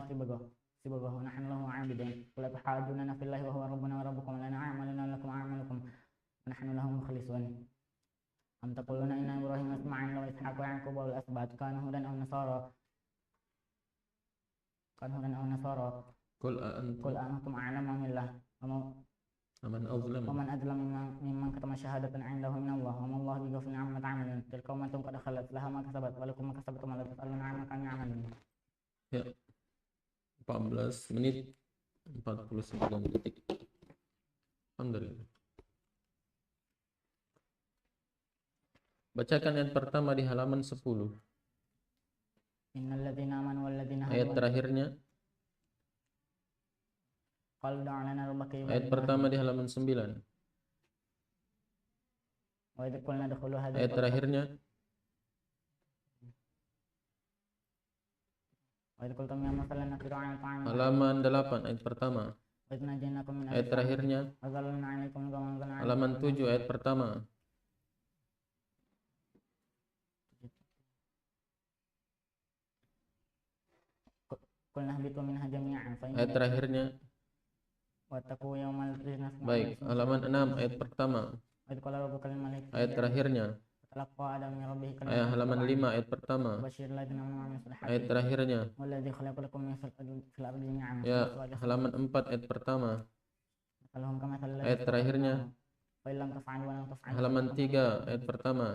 صبغة ونحن له عابدون ولا تحاجوننا في الله وهو ربنا وربكم لنا أعمالنا لكم أعمالكم ونحن له مخلصون أم تقولون إن إبراهيم وإسماعيل وإسحاق ويعقوب والأسباط كانوا هودا أو نصارى قل أنتم أعلم أم الله ومن أظلم ممن كتم شهادة عنده من الله وما الله بغفل عما تعملون تلك أمة قد خلت لها ما كسبت ولكم ما كسبتم ولا تسألون عما كانوا يعملون Ya, 14 menit 49 detik. Alhamdulillah. Bacakan ayat pertama di halaman 10. Innal ladzina amanu wal ladzina Ayat terakhirnya. qalu da'na rabbaka Ayat pertama di halaman 9. wa idh qulna dkhulu hadhihi Ayat terakhirnya. wa idh qultum ya Musa lan nasiru 'ala ta'amin Halaman 8 ayat pertama. wa idh najaynakum min Ayat terakhirnya. wa zallalna 'alaikum ghamam Halaman 7 ayat pertama. qulna habitu minha jami'an fa Ayat terakhirnya. wattaqu yawmal turja'una Baik, halaman 6 ayat pertama. wa idh qala rabbuka lil malaikati Ayat terakhirnya. talaqa adam min rabbih Ayat halaman 5 ayat pertama. bashir ladzina amanu wa 'amilus solihati Ayat terakhirnya. walladzi khalaqa lakum min fil ardi jami'an Ya, halaman 4 ayat pertama. Allahum kama sallallahu Ayat terakhirnya. fa illam taf'alu wa lam taf'alu Halaman 3 ayat pertama.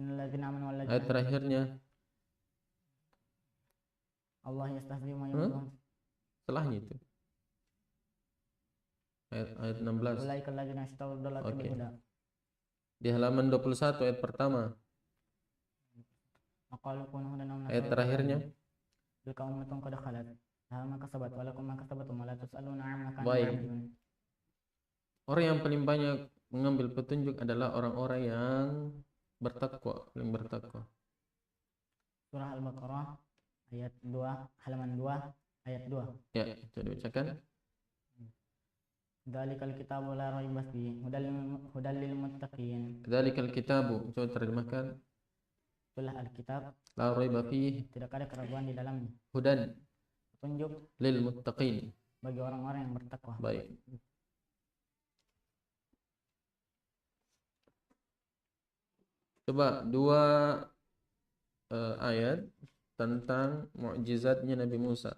innal ladzina amanu wal Ayat ladzina terakhirnya. Allah yastahzi ma yaqulun Setelahnya itu. Ayat 16. ulaika alladzina ishtaraw ad-dalalata Oke. bil huda Di halaman 21 ayat pertama. aqalu kunu hudan aw Ayat terakhirnya. tilka ummatun qad khalat laha ma kasabat wa lakum ma kasabatum wa la tus'aluna 'amma kanu Baik. ya'malun. Orang yang paling banyak mengambil petunjuk adalah orang-orang yang bertakwa, paling bertakwa. Surah Al-Baqarah ayat 2 halaman 2 ayat 2. Ya, coba dibacakan. Dzalikal kitabu la raiba fihi hudal lil muttaqin. Kedzalikal kitabu, coba terjemahkan. Itulah Alkitab, La raiba fihi tidak ada keraguan di dalamnya. hudan Petunjuk lil muttaqin. bagi orang-orang yang bertakwa. Baik. Coba dua ayat tentang mukjizatnya Nabi Musa.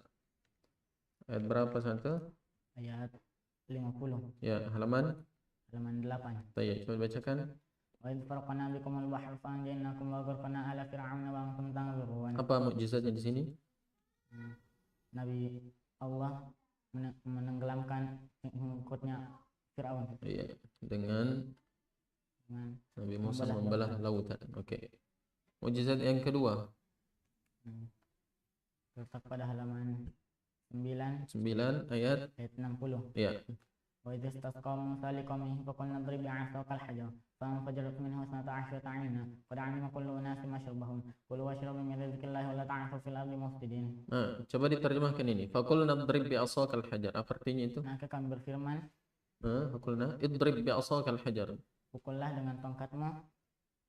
Ayat berapa satu? Ayat 50 Ya, halaman. halaman 8. Baik, coba bacakan. Wa idh faraqna bikumul bahra fa anjaynakum wa aghraqna ala fir'auna wa antum tanzurun. Apa mukjizatnya di sini? Nabi Allah menenggelamkan pengikutnya Fir'aun Iya, dengan dengan Nabi Musa Membelah membelah lautan. Oke. Mukjizat yang kedua, terletak pada halaman 9 9 ayat. ayat 60. Ya. Wa idh istasqa Musa liqaumihi faqulna idrib bi'asaka al-hajar fanfajarat minhu ithnata 'ashrata 'ayna qad 'alima kullu unasin mashrabahum kulu washrabu min rizqillahi wa la ta'thaw fil ardi mufsidin. Nah, coba diterjemahkan ini. Faqulna idrib bi asakal hajar. Apa artinya itu? Maka kami berfirman, Faqulna idrib bi asakal hajar. pukullah dengan tongkatmu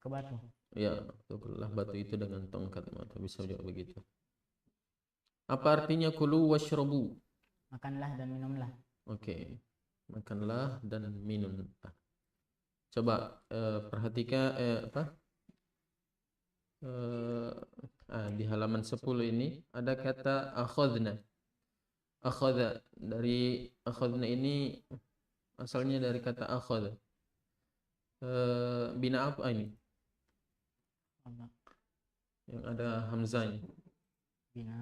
ke batu. Ya, pukullah batu itu dengan tongkat, atau bisa juga begitu. Apa artinya kulu washrabu? Makanlah dan minumlah. Oke. Makanlah dan minumlah. Coba perhatikan di halaman 10 ini ada kata akhadna. Akhadha, dari akhadna ini asalnya dari kata akhadha. Bina apa ini? Allah. Yang ada hamzahnya. Bina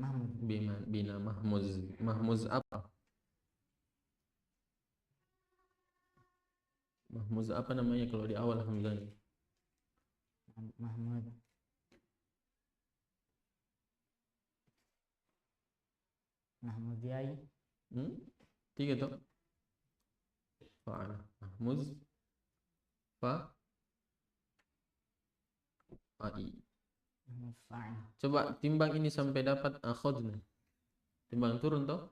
mahmud. Bina mahmuz. Mahmuz apa? Mahmuz apa namanya kalau di awal hamzahnya? Mahmud. Mahmudiyai. 3 tuh. Fa'ala. Mahmuz. Fa'i. Fa'il. Coba timbang ini sampai dapat akhadna. Timbang turun toh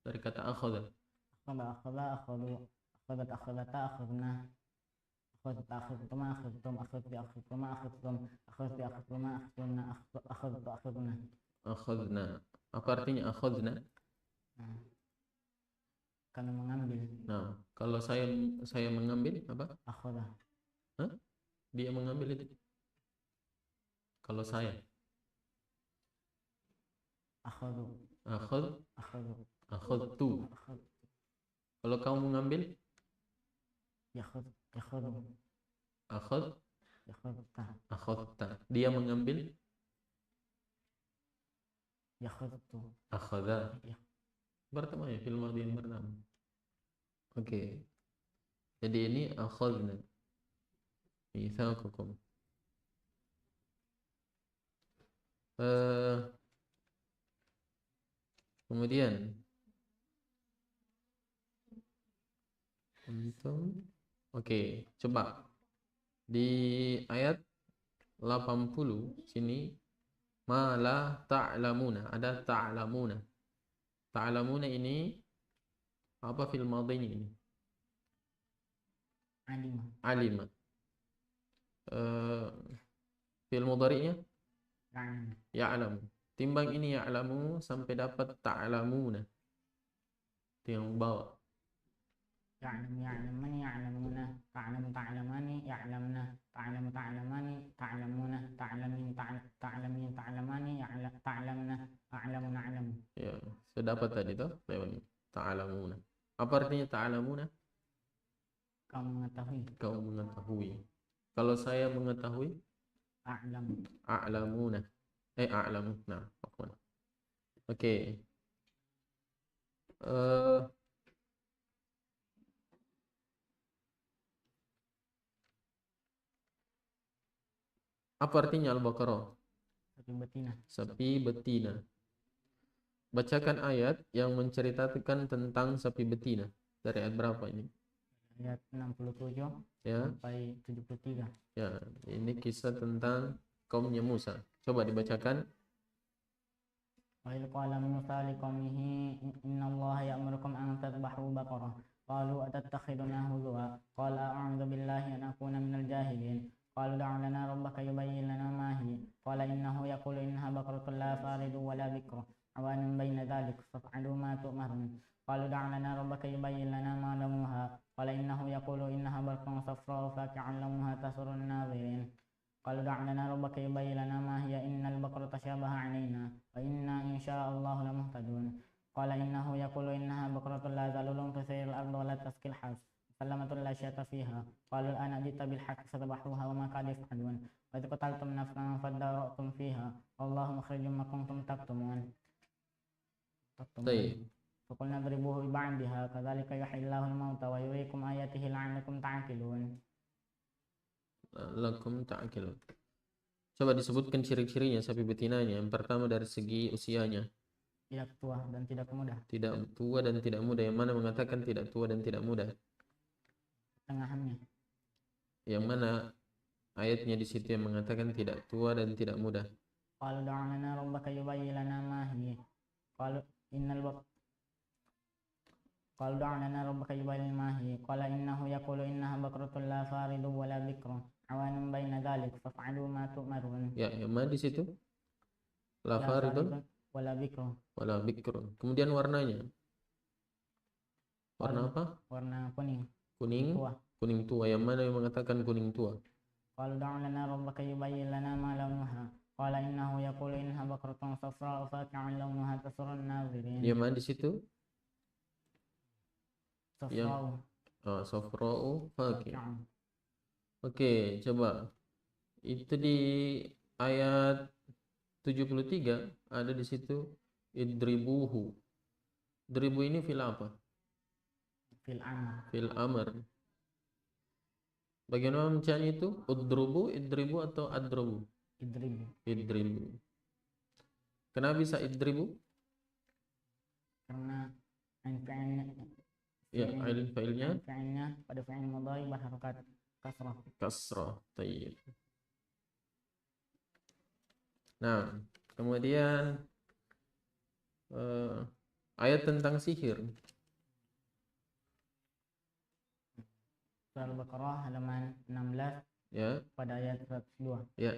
dari kata akhadha. Akhadata, akhadna. Akhadta, akhadtuma, akhadtum, akhadti, akhadtuma, akhadtum, akhadti, akhadtuma, akhadtumna, akhadtu, akhadna. Akhadna. Apa artinya akhadna? Kami mengambil. Nah, kalau saya mengambil apa? Akhadha. Dia mengambil itu. Kalau saya Akhadhu. akhadtu. Kalau kamu mengambil Yakhudhu. akhad Yakhudta. Akhadta. Dia mengambil. Yakhudtu. Akhadha. Ya. Pertama ya, fil madhi yang pertama. Oke. Jadi ini akhadna. Mitsaqakum. Kemudian antum. Oke, coba di ayat 80 sini ma la ta'lamuna, ada ta'lamuna. Ta'lamuna ini apa fil madhinya ini? Alima. Alima. Fil mudhari'nya Ya'lam. ya'lamu. Timbang ini ya'lamu sampai dapat ta'lamuna. Itu yang bawah. Ya'lam ya'lamani ya'lamuna. Ta'lamu ta'lamani ya'lamna. Ta'lamu ta'lamani ta'lamuna. Ta'lamin ta'lamin ta'lamani ta'lamna. A'lamu na'lamu. Ya, sudah dapat tadi toh lewat ta'lamuna. Apa artinya ta'lamuna? Kau mengetahui. Kau mengetahui. Kalau saya mengetahui, A'lam. a'lamuna. A'lamu. Nah, afwan. Oke. Apa artinya Al-Baqarah? Sapi betina. Sapi betina. Bacakan ayat yang menceritakan tentang sapi betina. Dari ayat berapa ini? Ayat 67 Ya, sampai 73. ya. Ini kisah tentang kaumnya Musa. Coba dibacakan. Wa idh qala Musa liqaumihi innallaha ya'murukum an tadhbahu baqarah. Qalu atattakhiduna huzwa. Qala a'udzu billahi an akuna minal jahilin. Qalu da'u lana rabbaka yubayyin lana ma hi. Qala innahu yaqulu innaha baqaratun la faridun wa la bikru. Awanun bayna dhalik faf'alu ma tu'marun. Qalu da'u lana rabbaka yubayyin lana ma lamuha. Qala innahu yaqulu innaha baqaratun safra'u faqi'un lamuha tasurrun nadhirin. Qalu da'u lana rabbaka yubayyin lana ma hiya innal baqarata tashabaha 'alaina wa inna insya'allahu lamuhtadun. Qala innahu yaqulu innaha baqaratun la zalulun tusirul arda wa la taskil has. Salamatul la syata fiha. Qalu al-ana jita bil haqqi fadhabahuha wa ma kanu yaf'alun. Wa idh qataltum nafsan fadara'tum fiha. Wallahu mukhrijum ma kuntum taktumun. Baik. Faqulna dribuhu bi ba'diha kadzalika yuhyillahu al-mauta wa yuriikum ayatihi la'allakum ta'qilun. Lakum ta'qilun. Coba disebutkan ciri-cirinya sapi betinanya. Yang pertama dari segi usianya. Tidak tua dan tidak muda. Tidak tua dan tidak muda. Yang mana mengatakan tidak tua dan tidak muda? Tengahannya. Yang mana ayatnya di situ yang mengatakan tidak tua dan tidak muda? Qalu da'u lana rabbaka yubayyin lana ma hi. Qalu da'u lana rabbaka yubayyin ma hi. Qala innahu yaqulu innaha baqaratun la faridun wa la bikru. Awanun bayna dhalik faf'alu ma tu'marun. Ya, yang mana di situ? La faridun wa la bikru. wala bikrun. Kemudian warnanya. Warna apa? Warna kuning. Kuning. Tua. Kuning tua. Yang mana yang mengatakan kuning tua? Qalu da'u lana rabbaka yubayyin lana ma lamuha. Qala innahu yaqulu innaha baqaratun safra'u faqi'un lamuha tasurrun nadhirin. Yang mana di situ? Safra'u. Safra'u faqih. Faqi'un. Oke, coba. Itu di ayat 73 ada di situ idribuhu. Dribu ini fil apa? Fil amr. Fil amr. Bagaimana bacanya itu? Udrubu, idribu atau adrubu? Idrib. Idribu. Kenapa bisa idribu? Karena fi'ilnya Ya, ail failnya fi'ilnya pada fi'il mudhari berharokat kasrah. kasrah. Tayyib. Nah, kemudian ayat tentang sihir. Surah Al-Baqarah halaman 16 Ya, pada ayat 102. ya.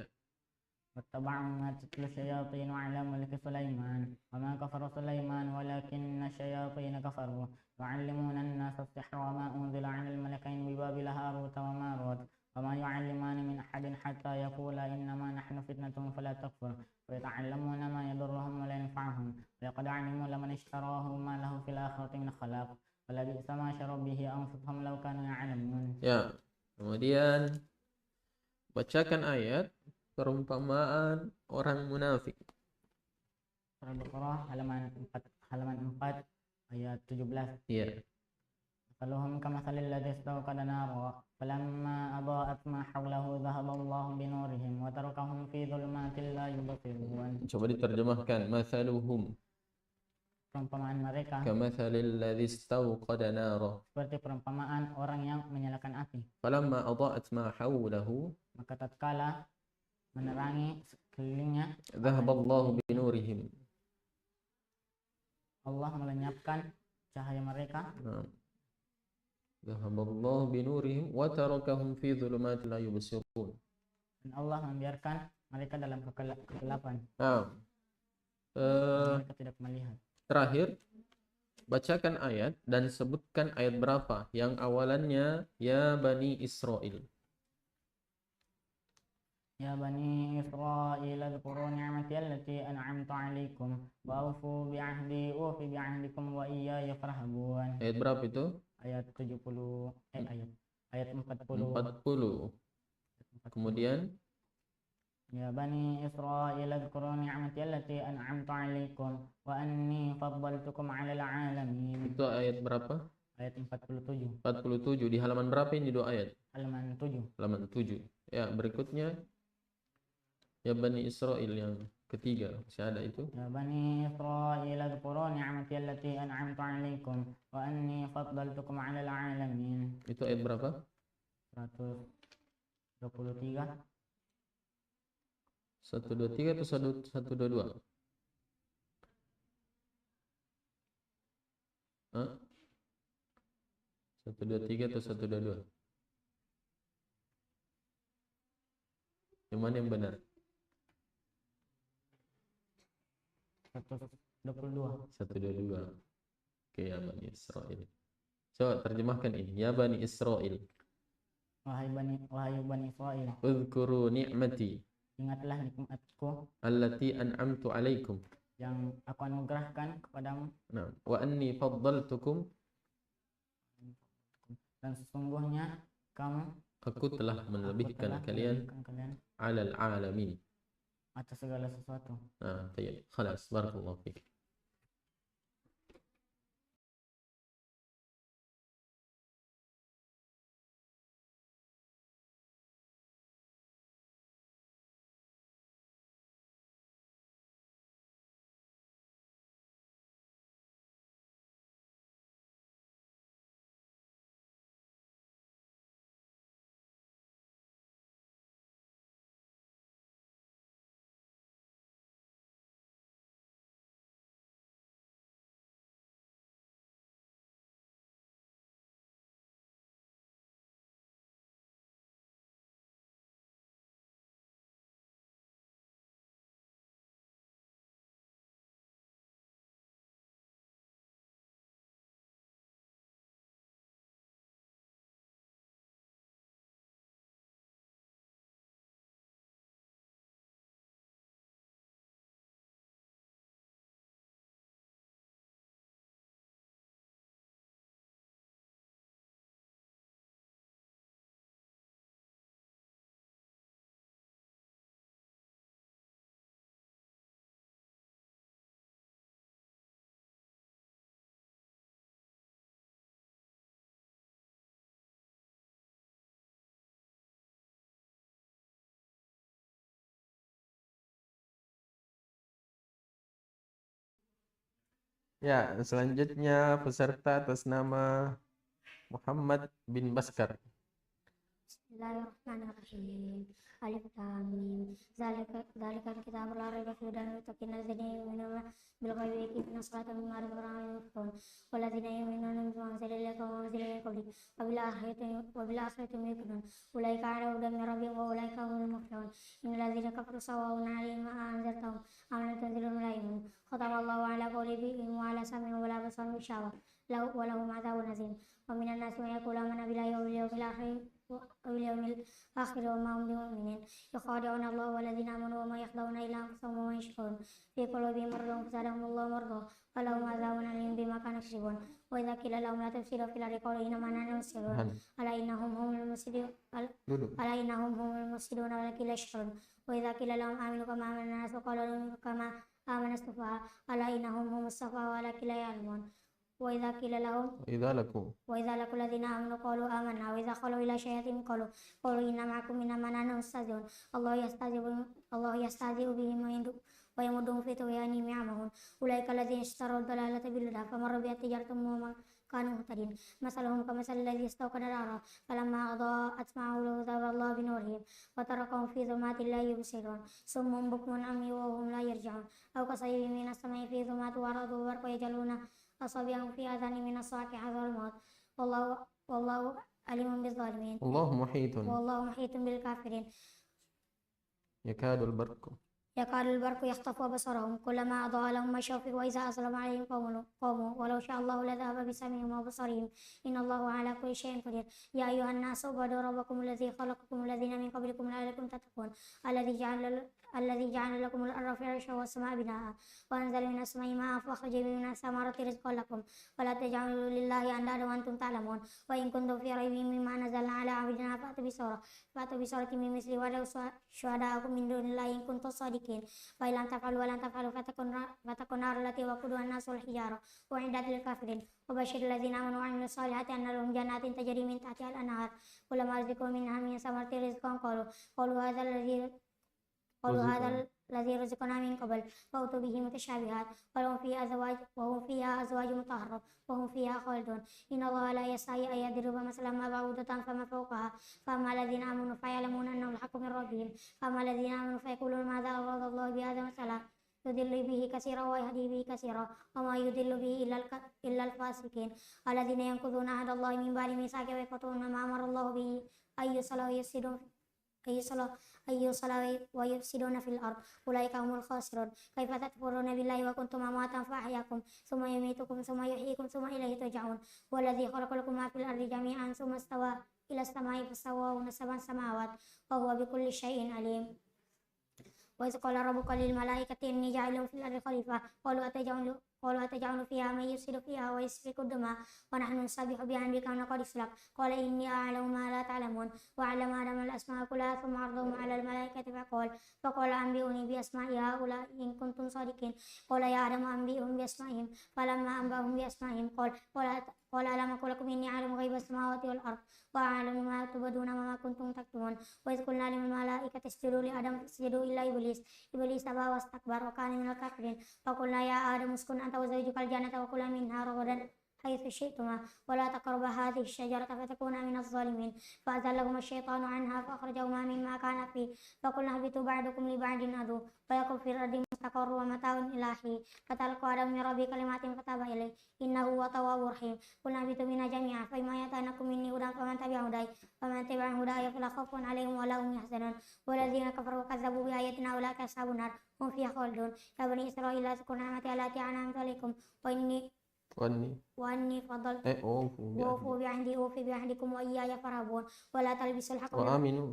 واتبعوا ما تتلو الشياطين على ملك سليمان وما كفر سليمان ولكن الشياطين كفروا يعلمون الناس السحر وما أنزل على الملكين ببابل هاروت وماروت وما يعلمان من أحد حتى يقولا إنما نحن فتنة فلا تكفر ويتعلمون ما يضرهم ولا ينفعهم ولقد علموا لمن اشتراه ما له في الآخرة من خلاق ولبئس ما شروا به أنفسهم لو كانوا يعلمون. Ya. Kemudian Bacakan ayat perumpamaan orang munafik. Surah Al-Baqarah halaman 4 ayat 17. Iya. مثلهم كمثل الذي استوقد نارا فلما أضاءت ما حوله ذهب الله بنورهم وتركهم في ظلمات لا يبصرون. Coba diterjemahkan. Mathaluhum Perumpamaan mereka kamathalil ladzi istawqada nara. seperti perumpamaan orang yang menyalakan api, Falamma adaa'at ma hawlahu maka tatkala menerangi sekelilingnya, dhahaballahu binurihim. Allah melenyapkan cahaya mereka. Dhahaballahu binurihim wa tarakahum fi dhulumatin la yubsirun. Dan Allah membiarkan mereka dalam kegelapan. Mereka tidak melihat. Terakhir, bacakan ayat dan sebutkan ayat berapa yang awalannya ya Bani Israel. Ya Bani Israil adhkuru ni'mati allati an'amtu 'alaikum wa awfu bi'ahdi ufi bi'ahdikum wa iyaya farhabun. Ayat berapa itu? Ayat 40 ayat 40. Kemudian Ya Bani Israil adhkuru ni'mati allati an'amtu 'alaikum wa anni faddaltukum 'alal 'alamin. itu ayat berapa? Ayat 47. 47. Di halaman berapa ini dua ayat? Halaman 7. Halaman 7. Ya, berikutnya ya Bani Israel yang ketiga, masih ada itu. Ya Bani Israil adhkuru ni'mati allati an'amtu 'alaikum wa anni faddaltukum 'alal 'alamin. Itu ayat berapa? 123. 123 atau 122? Hah? 123 atau 122? Yang mana yang benar? 122. 122. Oke, ya Bani Israel. Coba terjemahkan ini. Ya Bani Israel. Wahai Bani Israil, Udhkuru ni'mati ingatlah nikmatku allati an'amtu alaikum. yang aku anugerahkan kepadamu, Nah, wa anni faddaltukum, dan sesungguhnya aku telah melebihkan kalian alal alamin, atas segala sesuatu. Nah, tayyib. Khalas, barakallahu fiik. Ya, selanjutnya peserta atas nama Muhammad bin Baskar. Bismillahirrahmanirrahim. Alif Lam Mim. Zalikal kitabul la raiba fihi hudan lil muttaqin alladzina yu'minuna bil ghaibi wa yuqimuna as-salata wa mimma razaqnahum yunfiqun walladzina yu'minuna bima unzila ilayka wa unzila min qablik wa bil akhirati hum yuqinun ulaika 'ala hudan min rabbihim wa ulaika humul muflihun. Innal ladzina kafaru sawa'un 'alaihim a anzartahum am lam tunzirhum la yu'minun. Khatamallahu 'ala qulubihim wa 'ala sam'ihim wa 'ala absarihim ghishawa wa lahum 'adzabun 'adzim. Wa minan nasi man yaqulu amanna billahi wa bil yawmil akhir وباليوم الآخر وما هم بمؤمنين يخادعون الله والذين آمنوا وما يخدعون إلا أنفسهم وما يشعرون في قلوبهم مرض فزادهم الله مرضا ولهم عذاب أليم بما كانوا يكسبون وإذا قيل لهم لا تفسدوا في الأرض قالوا إنما نحن مفسدون ألا إنهم هم المفسدون ولكن لا يشعرون وإذا قيل لهم آمنوا كما آمن الناس قالوا نؤمن كما آمن السفهاء ألا إنهم هم السفهاء ولكن لا يعلمون وإذا قيل لهم وإذا لقوا الذين آمنوا قالوا آمنا وإذا خلوا إلى شياطين قالوا إنا معكم إنما نحن مستهزئون الله يستهزئ بهم ويمدهم في طغيانهم يعمهون أولئك الذين اشتروا الضلالة بالهدى فمروا بها تجارتهم وما كانوا مهتدين مثلهم كمثل الذي استوقد نارا فلما أضاءت معه ذهب الله بنورهم وتركهم في ظلمات لا يبصرون صم بكم عمي وهم لا يرجعون أو كصيب من السماء في ظلمات ورعد وبرق يجعلون أصابعهم في آذانهم من الصواعق حذر الموت والله عليم بالظالمين والله محيط بالكافرين يكاد البرق يخطف أبصارهم كلما أضاء لهم مشوا فيه وإذا أظلم عليهم قوموا ولو شاء الله لذهب بسمعهم وبصرهم إن الله على كل شيء قدير يا أيها الناس اعبدوا ربكم الذي خلقكم الذين من قبلكم لعلكم تتقون الذي جعل لكم الأرض فراشا والسماء بناء وأنزل من السماء ماء فأخرج به من الثمرات رزقا لكم ولا تجعلوا لله أندادا وأنتم تعلمون وإن كنتم في ريب مما نزلنا على عبدنا فأتوا بسورة من مثله ودعوا شهداءكم من دون الله إن كنتم صادقين فإن لم تفعلوا ولن تفعلوا فتكن نار التي وقودها الناس والحجارة وأعدت للكافرين وبشر الذين آمنوا وعملوا الصالحات أن لهم جنات تجري من تحتها الأنهار كلما رزقوا منها من ثمرة رزقا قالوا هذا الذي رزقنا من قبل فأتوا به متشابهات وهم فيها أزواج مطهرة وهم فيها خالدون إن الله لا يستحي أن يضرب مثلا ما بعوضة فما فوقها فأما الذين آمنوا فيعلمون أنه الحق من ربهم فأما الذين آمنوا فيقولون ماذا أراد الله بهذا مثلا يضل به كثيرا ويهدي به كثيرا وما يضل به إلا الفاسقين الذين ينقضون عهد الله من بعد ميثاقه ويقطعون ما أمر الله به أن يصلى ويفسدون في الأرض أولئك هم الخاسرون كيف تكفرون بالله وكنتم أمواتا فأحياكم ثم يميتكم ثم يحييكم ثم إليه ترجعون والذي خلق لكم ما في الأرض جميعا ثم استوى إلى السماء فسواهن 7 سماوات وهو بكل شيء عليم وإذ قال ربك للملائكة إني جاعل في الأرض خليفة قالوا أتجعل فيها من يفسد فيها ويسفك الدماء ونحن نسبح بحمدك ونقدس لك قال إني أعلم ما لا تعلمون وعلم آدم الأسماء كلها ثم عرضهم على الملائكة فقال أنبئوني بأسماء هؤلاء إن كنتم صادقين قال يا آدم أنبئهم بأسمائهم فلما أنبأهم بأسمائهم قال ألم أقل لكم إني أعلم غيب السماوات والأرض وأعلم ما تبدون وما كنتم تكتمون وإذ قلنا للملائكة اسجدوا لآدم فسجدوا إلا إبليس أبى واستكبر وكان من الكافرين فقلنا يا آدم اسكن أنت وزوجك الجنة وكلا منها رغدا حيث شئتما ولا تقربا هذه الشجرة فتكونا من الظالمين فأزلهما الشيطان عنها فأخرجهما مما كان فيه فقلنا اهبطوا بعضكم لبعض عدو ولكم في الأرض مستقر ومتاع إلى حين فتلقى آدم من ربه كلمات فتاب إليه إنه هو التواب الرحيم قلنا اهبطوا منها جميعا فإما يأتينكم مني هدى فمن تبع هداي فلا خوف عليهم ولا هم يحزنون والذين كفروا وكذبوا بآياتنا أولئك أصحاب النار هم فيها خالدون يا بني إسرائيل اذكروا نعمتي التي أنعمت عليكم وأني فضلت وأوفوا بعهدي أوفي بعهدكم وإياي فارهبون ولا تلبسوا الحق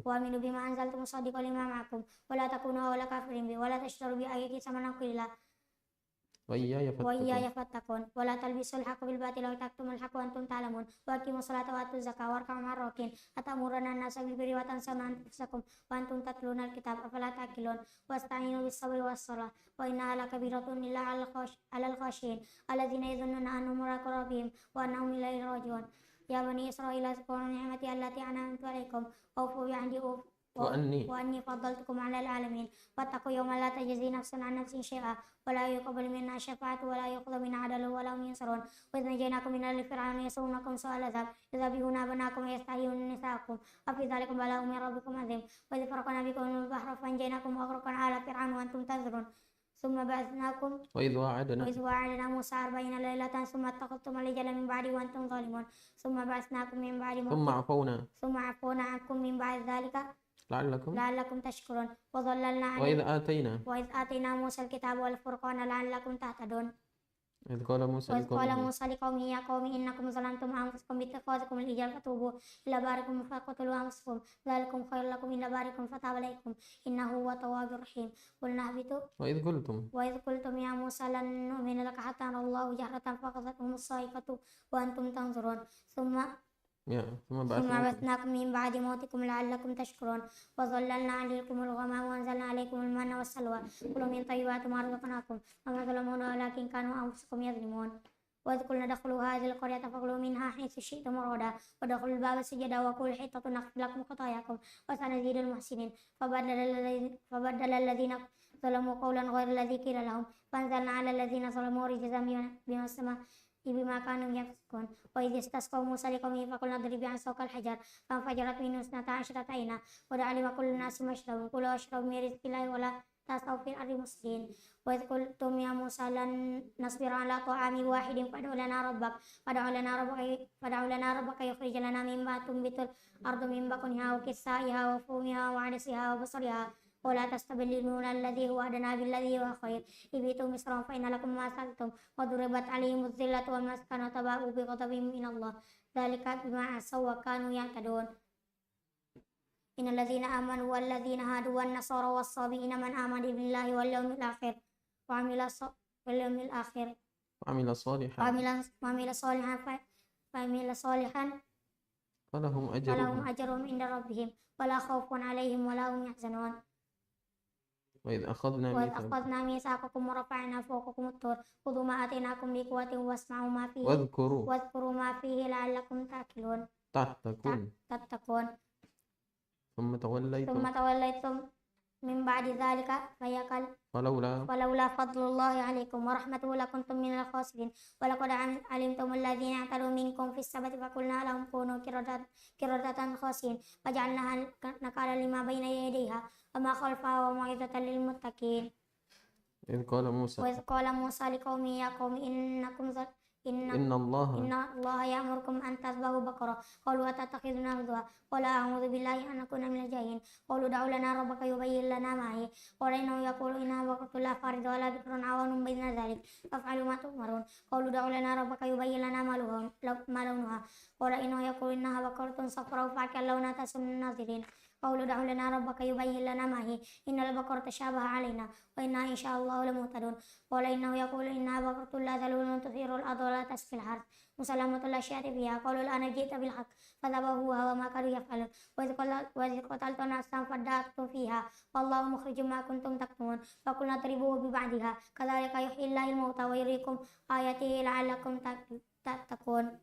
وآمنوا بما أنزلت مصدقا لما معكم ولا تكونوا أول كافر به ولا تشتروا بآياتي ثمنا قليلا وإياي فاتقون ولا تلبسوا الحق بالباطل وتكتموا الحق وأنتم تعلمون وأقيموا الصلاة وآتوا الزكاة واركعوا مع الراكعين أتأمرون الناس بالبر وتنسون أنفسكم وأنتم تتلون الكتاب أفلا تعقلون واستعينوا بالصبر والصلاة وإنها لكبيرة إلا على الخاشعين الذين يظنون أنهم ملاقو ربهم وأنهم إليه راجعون يا بني إسرائيل اذكروا نعمتي التي أنعمت عليكم أوفوا بعهدي وأني فضلتكم على العالمين واتقوا يوما لا تجزي نفس عن نفس شيئا ولا يقبل منا شفاعة ولا يأخذ منا عدل ولا هم ينصرون وإذ نجيناكم من آل فرعون يسومونكم سوء العذاب يذبحون أبناءكم ويستحيون نساءكم وفي ذلك بلاء من ربكم عظيم وإذ فرقنا بكم البحر فأنجيناكم وأغرقنا آل فرعون وأنتم تنظرون ثم بعثناكم وإذ واعدنا موسى 40 ليلة ثم اتخذتم العجل من بعد وأنتم ظالمون ثم بعثناكم من بعد ثم عفونا عنكم من بعد ذلك لعلكم تشكرون وظللنا وإذ آتينا موسى الكتاب والفرقان لعلكم تهتدون إذ قال موسى وإذ قال لقومه موسى لقومه يا قوم إنكم ظلمتم أنفسكم باتخاذكم العجل فتوبوا إلى بارئكم فاقتلوا أنفسكم ذلكم خير لكم عند بارئكم فتاب عليكم إنه هو التواب الرحيم قلنا اهبطوا وإذ قلتم يا موسى لن نؤمن لك حتى نرى الله جهرة فأخذتهم الصاعقة وأنتم تنظرون ثم ثم بعثناكم من بعد موتكم لعلكم تشكرون وظللنا عليكم الغمام وأنزلنا عليكم المن والسلوى كلوا من طيبات ما رزقناكم وما ظلمونا ولكن كانوا أنفسكم يظلمون وإذ قلنا ادخلوا هذه القرية فكلوا منها حيث شئتم رغدا وادخلوا الباب سجدا وقولوا حطة نغفر لكم خطاياكم وسنزيد المحسنين فبدل الذين ظلموا قولا غير الذي قيل لهم فأنزلنا على الذين ظلموا رجزا بما كانوا يفسقون وإذ استسقى موسى لقومه فقلنا اضرب بعصاك الحجر فانفجرت منه 12 عينا قد علم كل الناس مشربهم كلوا واشربوا من رزق الله ولا تعثوا في الأرض مفسدين وإذ قلتم يا موسى لن نصبر على طعام واحد فادع لنا ربك يخرج لنا مما تنبت الأرض من بقلها وكسائها وفومها وعدسها وبصلها ولا تستبدلون الذي هو أدنى بالذي هو خير اهبطوا مصرا فإن لكم ما سألتم وضربت عليهم الذلة والمسكنة وباءوا بغضب من الله ذلك بما عصوا وكانوا يعتدون إن الذين آمنوا والذين هادوا والنصارى والصابئين من آمن بالله واليوم الآخر وعمل صالحا فلهم أجرهم عند ربهم ولا خوف عليهم ولا هم يحزنون وإذ أخذنا ميثاقكم ورفعنا فوقكم الطور خذوا ما آتيناكم بقوة واسمعوا ما فيه واذكروا ما فيه لعلكم تتقون ثم توليتم من بعد ذلك فلولا فضل الله عليكم ورحمته لكنتم من الخاسرين ولقد علمتم الذين اعتدوا منكم في السبت فقلنا لهم كونوا قردة خاسئين وجعلناها نكالا لما بين يديها وما خلفها وموعظة للمتقين وإذ قال موسى لقومه يا قوم إن الله يأمركم أن تذبحوا بقرة قالوا أتتخذنا هزوا قال أعوذ بالله أن أكون من الجاهلين قالوا ادع لنا ربك يبين لنا ما هي قال إنه يقول إنها بقرة لا فارض ولا بكر عوان بين ذلك فافعلوا ما تؤمرون قالوا ادع لنا ربك يبين لنا ما لونها قال إنه يقول إنها بقرة صفراء فاقع لونها تسر الناظرين قالوا ادع لنا ربك يبين لنا ما هي إن البقرة تشابه علينا وإنا إن شاء الله لمهتدون قال إنه يقول إنها بقرة لا ذلول تثير الأرض ولا تسقي الحرث مسلمة لا شيء فيها قالوا الآن جئت بالحق فذبحوها وما كانوا يفعلون وإذ قتلتم نفسا فادارأتم فيها والله مخرج ما كنتم تكتمون فقلنا اضربوه ببعضها كذلك يحيي الله الموتى ويريكم آياته لعلكم تتقون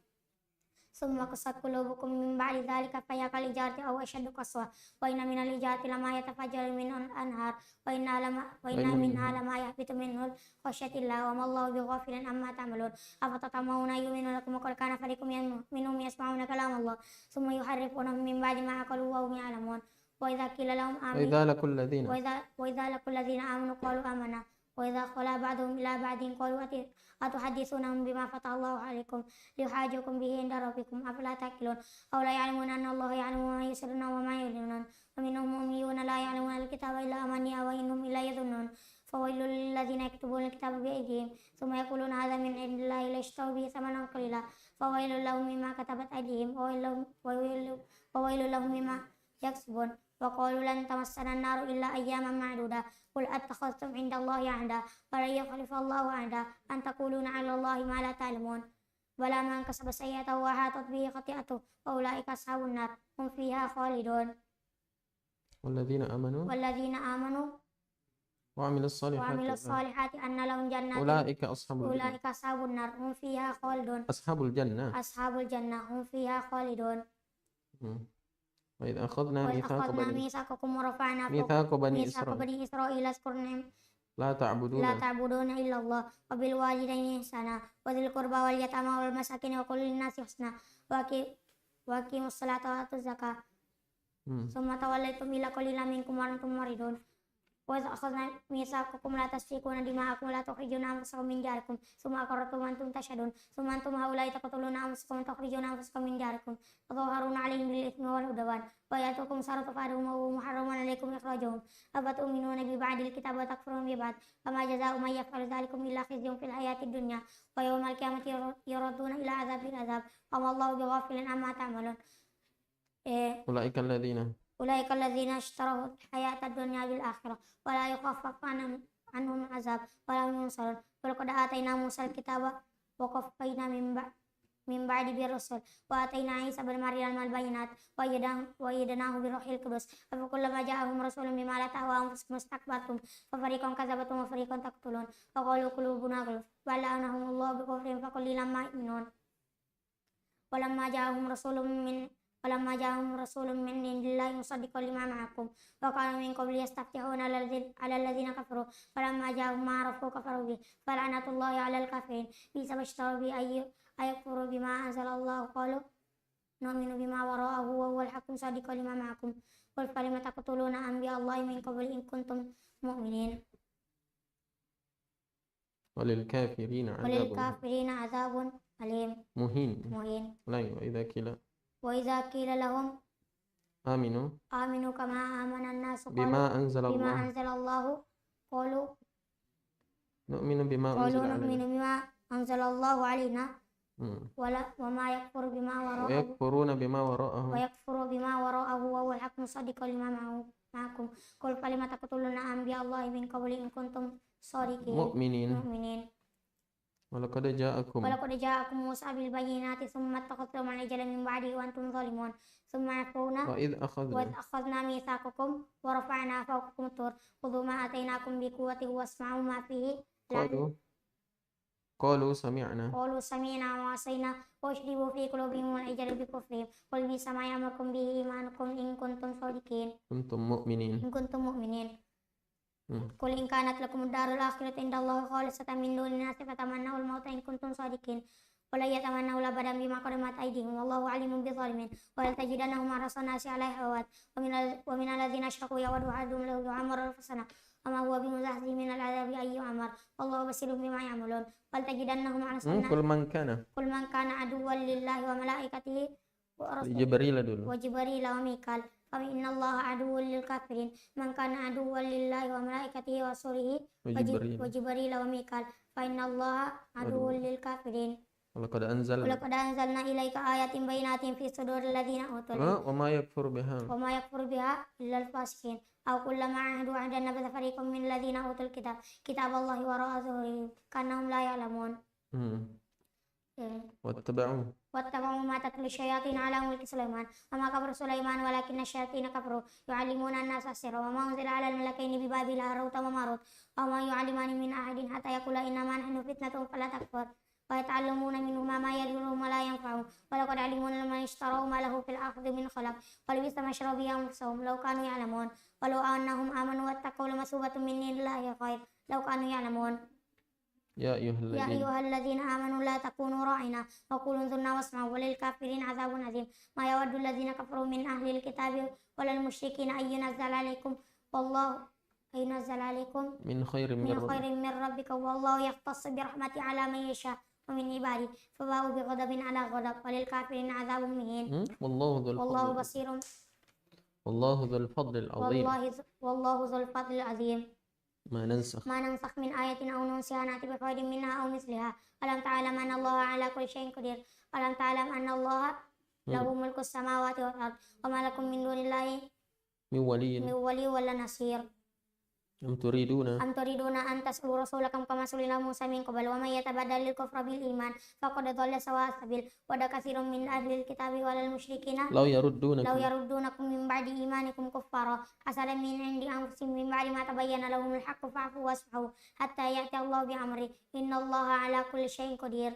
ثم قست قلوبكم من بعد ذلك فهي كالحجارة أو أشد قسوة وإن من الحجارة لما يتفجر منه الأنهار وإن منها لما يهبط منه خشية الله وما الله بغافل عما تعملون أفتطمعون أن يؤمنوا لكم وقد كان فريق منهم يسمعون كلام الله ثم يحرفونه من بعد ما عقلوه وهم يعلمون وإذا قيل لهم آمنوا وإذا لقوا الذين آمنوا قالوا آمنا وإذا خلا بعضهم إلى بعض قالوا أتحدثونهم بما فتح الله عليكم ليحاجوكم به عند ربكم أفلا تأكلون أو لا يعلمون أن الله يعلم ما يسرون وما يعلنون ومنهم أميون لا يعلمون الكتاب إلا أماني وإنهم إلا يظنون فويل للذين يكتبون الكتاب بأيديهم ثم يقولون هذا من عند الله ليشتروا به ثمنا قليلا فويل لهم مما كتبت أيديهم وويل لهم مما يكسبون وقالوا لن تمسنا النار إلا أياما معدودة قل أتخذتم عند الله عهدا ولن يخلف الله عهدا أن تقولون على الله ما لا تعلمون بلى من كسب سيئة وأحاطت به خطيئته فأولئك أصحاب النار هم فيها خالدون والذين آمنوا وعملوا الصالحات أن لهم جنات أولئك أصحاب النار هم فيها خالدون أصحاب الجنة هم فيها خالدون وإذ أخذنا ميثاقكم ورفعنا ميثاق بني إسرائيل اذكروا لا تعبدون إلا الله وبالوالدين إحسانا وذي القربى واليتامى والمساكين وقل للناس حسنا وأقيموا الصلاة وآتوا الزكاة ثم توليتم إلا قليلا منكم وأنتم معرضون وإذ أخذنا ميثاقكم لا تسفكون دماءكم ولا تخرجون أنفسكم من دياركم ثم أقررتم وأنتم تشهدون ثم أنتم هؤلاء تقتلون أنفسكم وتخرجون أنفسكم من دياركم تظاهرون عليهم بالإثم والعدوان ويأتوكم سارة فادهم وهو محرم عليكم إخراجهم أفتؤمنون ببعض الكتاب وتكفرون ببعض فما جزاء من يفعل ذلكم إلا خزي في الحياة الدنيا ويوم القيامة يردون إلى عذاب العذاب وما الله بغافل عما تعملون. أولئك الذين اشتروا الحياة الدنيا بالآخرة ولا يخفف عنهم العذاب ولا هم ينصرون ولقد آتينا موسى الكتاب وقفينا من بعد بالرسل وآتينا عيسى بن مريم البينات وأيدناه بروح القدس أفكلما جاءهم رسول بما لا تهوى أنفسكم استكبرتم ففريقا كذبتم وفريقا تقتلون وقالوا قلوبنا غلف بل لعنهم الله بكفرهم فقليلا ما يؤمنون ولما جاءهم رسول من عند الله مصدق لما معكم وكانوا من قبل يستفتحون على الذين كفروا فلما جاءهم ما عرفوا كفروا به فلعنة الله على الكافرين بئس ما اشتروا به أن يكفروا بما أنزل الله قالوا نؤمن بما وراءه وهو الحق مصدق لما معكم قل فلم تقتلون أنبياء الله من قبل إن كنتم مؤمنين وللكافرين عذاب أليم مهين. وإذا قيل لهم آمنوا كما آمن الناس بما أنزل الله قالوا نؤمن بما أنزل الله علينا وما يكفر بما وراءه ويكفر بما وراءه وهو الحق مصدقا لما معكم قل فلم تقتلون أنبياء الله من قبل إن كنتم صادقين مؤمنين. ولقد جاءكم موسى بالبينات ثم اتخذتم العجل من بعده وأنتم ظالمون ثم عفونا وإذ أخذنا ميثاقكم ورفعنا فوقكم الطور خذوا ما آتيناكم بقوة واسمعوا ما فيه قالوا سمعنا وعصينا وأشربوا في قلوبهم العجل بكفرهم قل بئس ما يأمركم به إيمانكم إن كنتم صادقين كنتم مؤمنين. قل إن كانت لكم الدار الآخرة عند الله خالصة من دون الناس فتمنوا الموت إن كنتم صادقين ولا يتمنوا أبدا بما قدمت أيديهم والله عليم بالظالمين ولتجدنهم أحرص الناس على شهوات ومن الذين أشركوا يود أحدهم لو يعمر ألف سنة وما هو بمزحزحه من العذاب أن يعمر والله بصير بما يعملون ولتجدنهم أحرص الناس قل من كان عدوا لله وملائكته وجبريل وميكال فإن الله عدو للكافرين من كان عدوا لله وملائكته ورسوله وجبريل وميكال فإن الله عدو للكافرين ولقد أنزلنا إليك آيات بينات في صدور الذين أوتوا العلم وما يكفر بها إلا الفاسقين أو كلما عاهدوا عهدا نبذ فريق من الذين أوتوا كتاب الله وراء ظهورهم كأنهم لا يعلمون. واتبعوا ما تتلو الشياطين على ملك سليمان وما كفر سليمان ولكن الشياطين كفروا يعلمون الناس السر وما أنزل على الملكين ببابل هاروت وماروت وما يعلمان من أحد حتى يقولا إنما نحن فتنة فلا تكفر ويتعلمون منهما ما يضرهم ولا ينفعهم ولقد علموا لمن اشتروا ما له في الآخرة من خلاق ولبئس ما شروا به أنفسهم لو كانوا يعلمون ولو أنهم آمنوا واتقوا لمثوبة من عند الله خير لو كانوا يعلمون. يا أيها الذين آمنوا لا تكونوا راعنا وقولوا انظرنا واسمعوا وللكافرين عذاب عظيم ما يود الذين كفروا من أهل الكتاب ولا المشركين أن ينزل عليكم من خير من ربك والله يختص برحمته على من يشاء ومن عباده فباءوا بغضب على غضب وللكافرين عذاب مهين. والله بصير والله ذو الفضل العظيم. ما ننسخ من آية أو ننسها نأتي بخير منها أو مثلها ألم تعلم أن الله على كل شيء قدير ألم تعلم أن الله له ملك السماوات والأرض وما لكم من دون الله من ولي ولا نصير. أم تريدون أن تسألوا رسولكم كما سئل موسى من قبل ومن يتبدل الكفر بالإيمان فقد ضل سواء السبيل ود كثير من أهل الكتاب ولا المشركين لو يردونكم من بعد إيمانكم كفارا حسدا من عند أنفسهم من بعد ما تبين لهم الحق فاعفوا واصفحوا حتى يأتي الله بأمره إن الله على كل شيء قدير.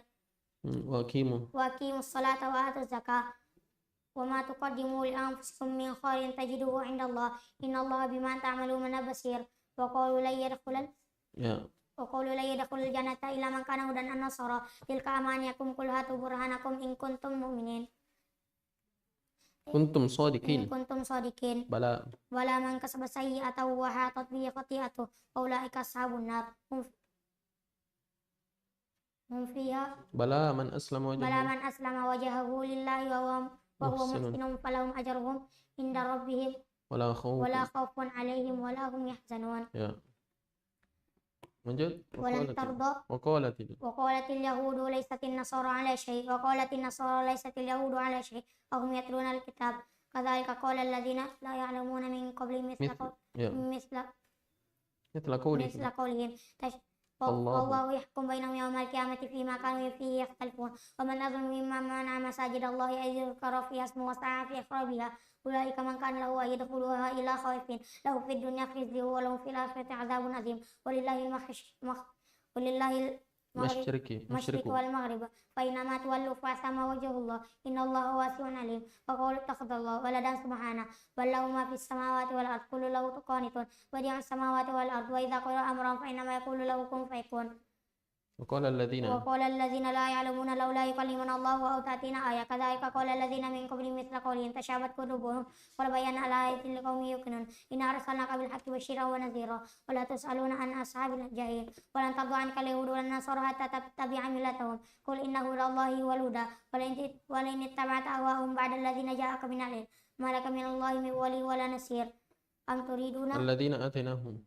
وأقيموا الصلاة وآتوا الزكاة وما تقدموا لأنفسكم من خير تجدوه عند الله إن الله بما تعملون بصير. وقالوا لا يدخل الجنة إلا من كان هودا النصارى تلك أمانيكم قل هاتوا برهانكم إن كنتم مؤمنين. kuntum إن shadiqin. كنتم صادقين Bala. ولا من كسب سيئة وحاطت به خطيئته فأولئك أصحاب النار هم فيها Bala man aslama بلى wajhahu من أسلم وجهه لله وهو محسن محسن فلهم أجرهم عند ربهم wala khawf. ولا خوف عليهم ولا هم يحزنون Ya. Lanjut. ولن ترضى وقالت اليهود ليست النصارى على شيء وقالت النصارى ليست اليهود على شيء وهم يتلون الكتاب كذلك قال الذين لا يعلمون من قبل مثل قوله مثل قولهم الله. والله يحكم بينهم يوم القيامة فيما كانوا فيه يختلفون ومن أظلم ممن منع مساجد الله أن يذكر فيها اسمه وسعى في إخرابها أولئك من كان له أن يدخلوها إلى خوف له في الدنيا خزي ولهم في الآخرة عذاب عظيم ولله المشرق والمغرب فإنما تولوا فثم وجه الله إن الله واسع عليم وقالوا اتخذ الله ولدا سبحانه بل له ما في السماوات والأرض كل له قانتون بديع السماوات والأرض وإذا قضى أمرا فإنما يقول له كن فيكون وقال الذين لا يعلمون لولا يكلمنا الله أو تأتينا آية كذلك قال الذين من قبلهم مثل قولهم تشابهت قلوبهم قل بينا الآيات لقوم يوقنون إنا أرسلناك بالحق بشيرا ونذيرا ولا تسألون عن أصحاب الجحيم ولن ترضى عنك اليهود ولا النصارى حتى تتبع ملتهم قل إن هدى الله هو الهدى ولئن اتبعت أهواءهم بعد الذين جاءك من العلم ما لك من الله من ولي ولا نصير أم تريدون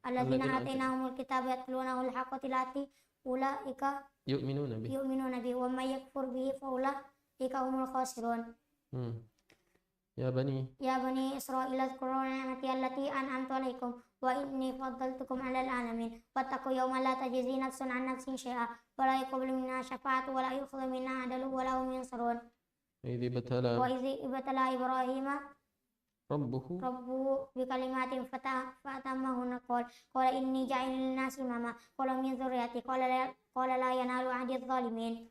الذين آتيناهم الكتاب يتلونه الحق تلاوته أولئك يؤمنون به ومن يكفر به فأولئك هم الخاسرون يا بني إسرائيل اذكروا نعمتي التي أنعمت عليكم وإني فضلتكم على العالمين واتقوا يوما لا تجزي نفس عن نفس شيئا ولا يقبل منها شفاعة ولا يؤخذ منها عدل ولا هم ينصرون وإذ ابتلى إبراهيم ربه بكلمات فأتمهن قال إني جاعل للناس إماما قال من ذريتي قال لا ينال عهد الظالمين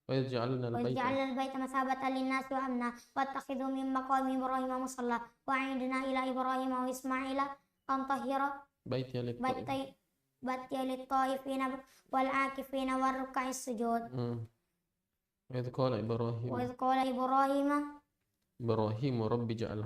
وإذ جعلنا البيت مثابة للناس وأمنا واتخذوا من مقام إبراهيم مصلى وعيدنا إلى إبراهيم وإسماعيل أن طهر بيتي للطائفين والعاكفين والركع السجود وإذ قال إبراهيم رب اجعل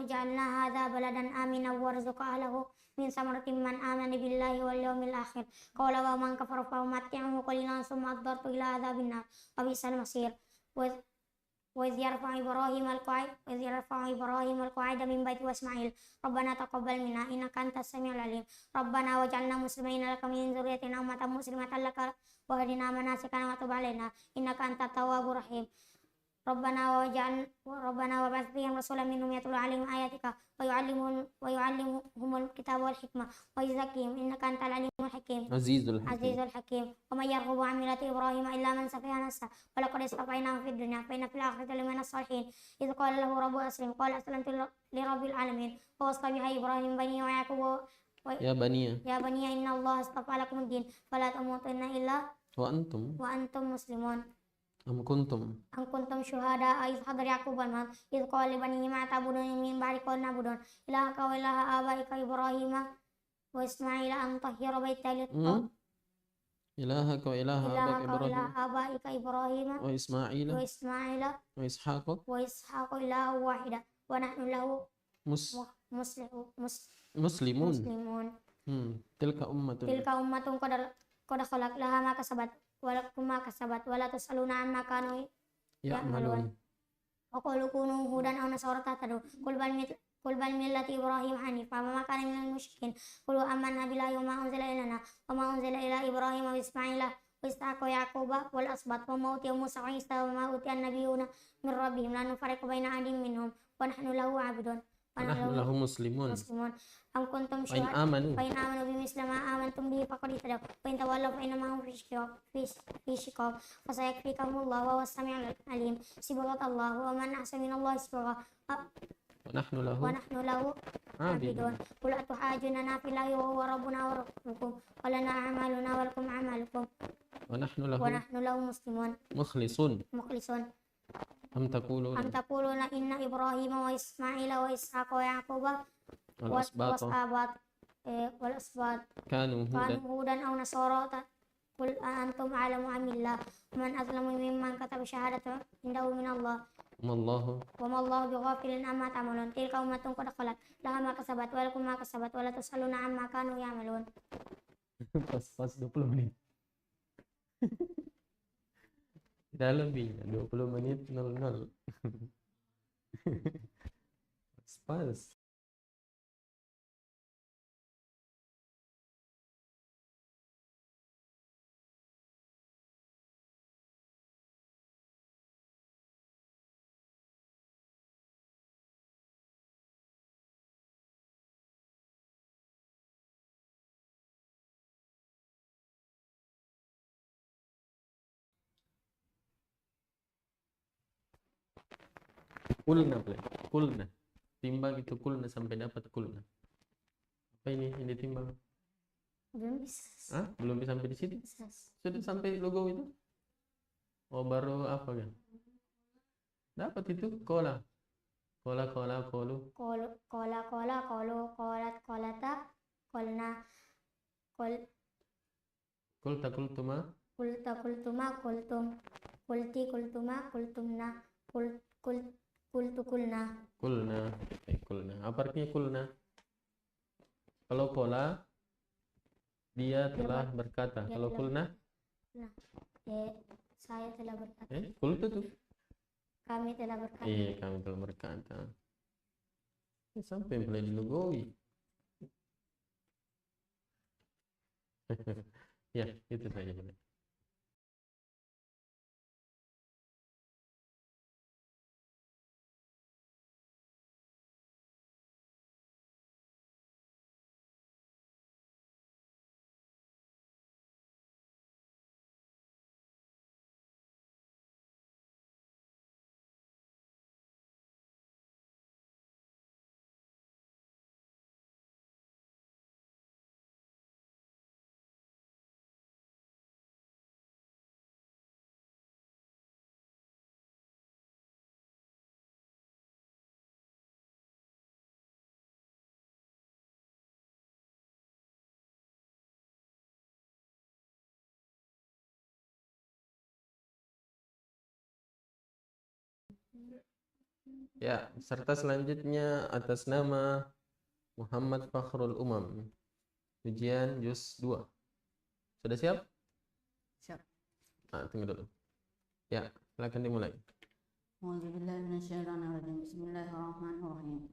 جعلنا هذا بلدا آمنا وارزق أهله من ثمرة من آمن بالله واليوم الآخر قال ومن كفر فأمتعه قليلا ثم أضطرت إلى عذاب النار وبئس المصير وإذ يرفع إبراهيم القواعد من بيت وإسماعيل ربنا تقبل منا إنك أنت السميع العليم ربنا واجعلنا مسلمين لك من ذريتنا أمة مسلمة لك وأرنا مناسكنا وتب علينا إنك أنت التواب الرحيم ربنا وابعث فيهم رسولا منهم يتلو عليهم آياتك ويعلمهم الكتاب والحكمة ويزكيهم إنك أنت العليم الحكيم عزيز الحكيم ومن يرغب عن ملة إبراهيم إلا من سفه نفسه ولقد اصطفيناه في الدنيا فإن في الآخرة لمن الصالحين إذ قال له ربه أسلم قال أسلمت لرب العالمين ووصى بها إبراهيم بنيه ويعقوب يا بني إن الله اصطفى لكم الدين فلا تموتن إلا وأنتم مسلمون أم كنتم شهداء إذ حضر يعقوب الموت إذ قال لبنيه ما تعبدون من بعد قال نعبدون إلهك وإله آبائك إبراهيم وإسماعيل أن طهر بيتي إلهك وإله آبائك إبراهيم وإسماعيل وإسحاق إله واحدة ونحن له مسلمون تلك أمة قد خلق لها ما كسبت ولكم ما كسبت ولا تسألون عما كانوا يعملون وقالوا كونوا هودا أو نصارى تهتدوا قل بل ملة إبراهيم حنيفا وما كان من المشركين قولوا آمنا بالله وما أنزل إلينا وما أنزل إلى إبراهيم وإسماعيل وإسحاق ويعقوب والأسباط وما أوتي موسى وعيسى وما أوتي النبيون من ربهم لا نفرق بين أحد منهم ونحن له عابدون ونحن له مسلمون أم كنتم شهداء فإن آمنوا بمثل ما آمنتم به فقد اهتدوا وإن تولوا فإنما هم في شقاق فسيكفيكهم الله وهو السميع العليم صبغة الله ومن أحسن من الله صبغة ونحن له عابدون قل أتحاجوننا في الله وهو ربنا وربكم ولنا أعمالنا ولكم أعمالكم ونحن له مسلمون مخلصون أم تقولون إن إبراهيم وإسماعيل وإسحاق ويعقوب والأسباط كانوا هودا أو نصارى قل أنتم أعلم أم الله ومن أظلم ممن كتب شهادة عنده من الله Wallahu وما الله بغافل عما تعملون تلك أمة قد خلت لها ما كسبت ولكم ما كسبت ولا تسألون عما كانوا يعملون. pas 20 menit. Tidak lebih 20 menit 00. Pas. Kulna play. Kulna. Timbang itu kulna sampai dapat kulna. Apa ini yang ditimbang? Belum bisa. Hah? Belum sampai di situ? Sudah sampai logo itu? Oh, baru apa kan? Dapat itu kola. Kola kolu. Kola kolu kolat kolata kolna kol Kulta kultuma. kulta kultuma kultum kulti kultuma kultumna kultu kulna. Kulna. Kulna. Apa artinya kulna? Kalau kola dia telah berkata. Dia Kalau telah- kulna, Saya telah berkata. kultu tuh. Kami telah berkata. Iya, kami telah berkata. Sampai mulai dilogoi. Ya, itu saja. Ya, serta selanjutnya atas nama Muhammad Fakhrul Umam. Ujian juz 2. Sudah siap? Siap. Tunggu dulu. Ya, silakan dimulai. A'udzubillahi minasyaitonirrajim. Bismillahirrahmanirrahim.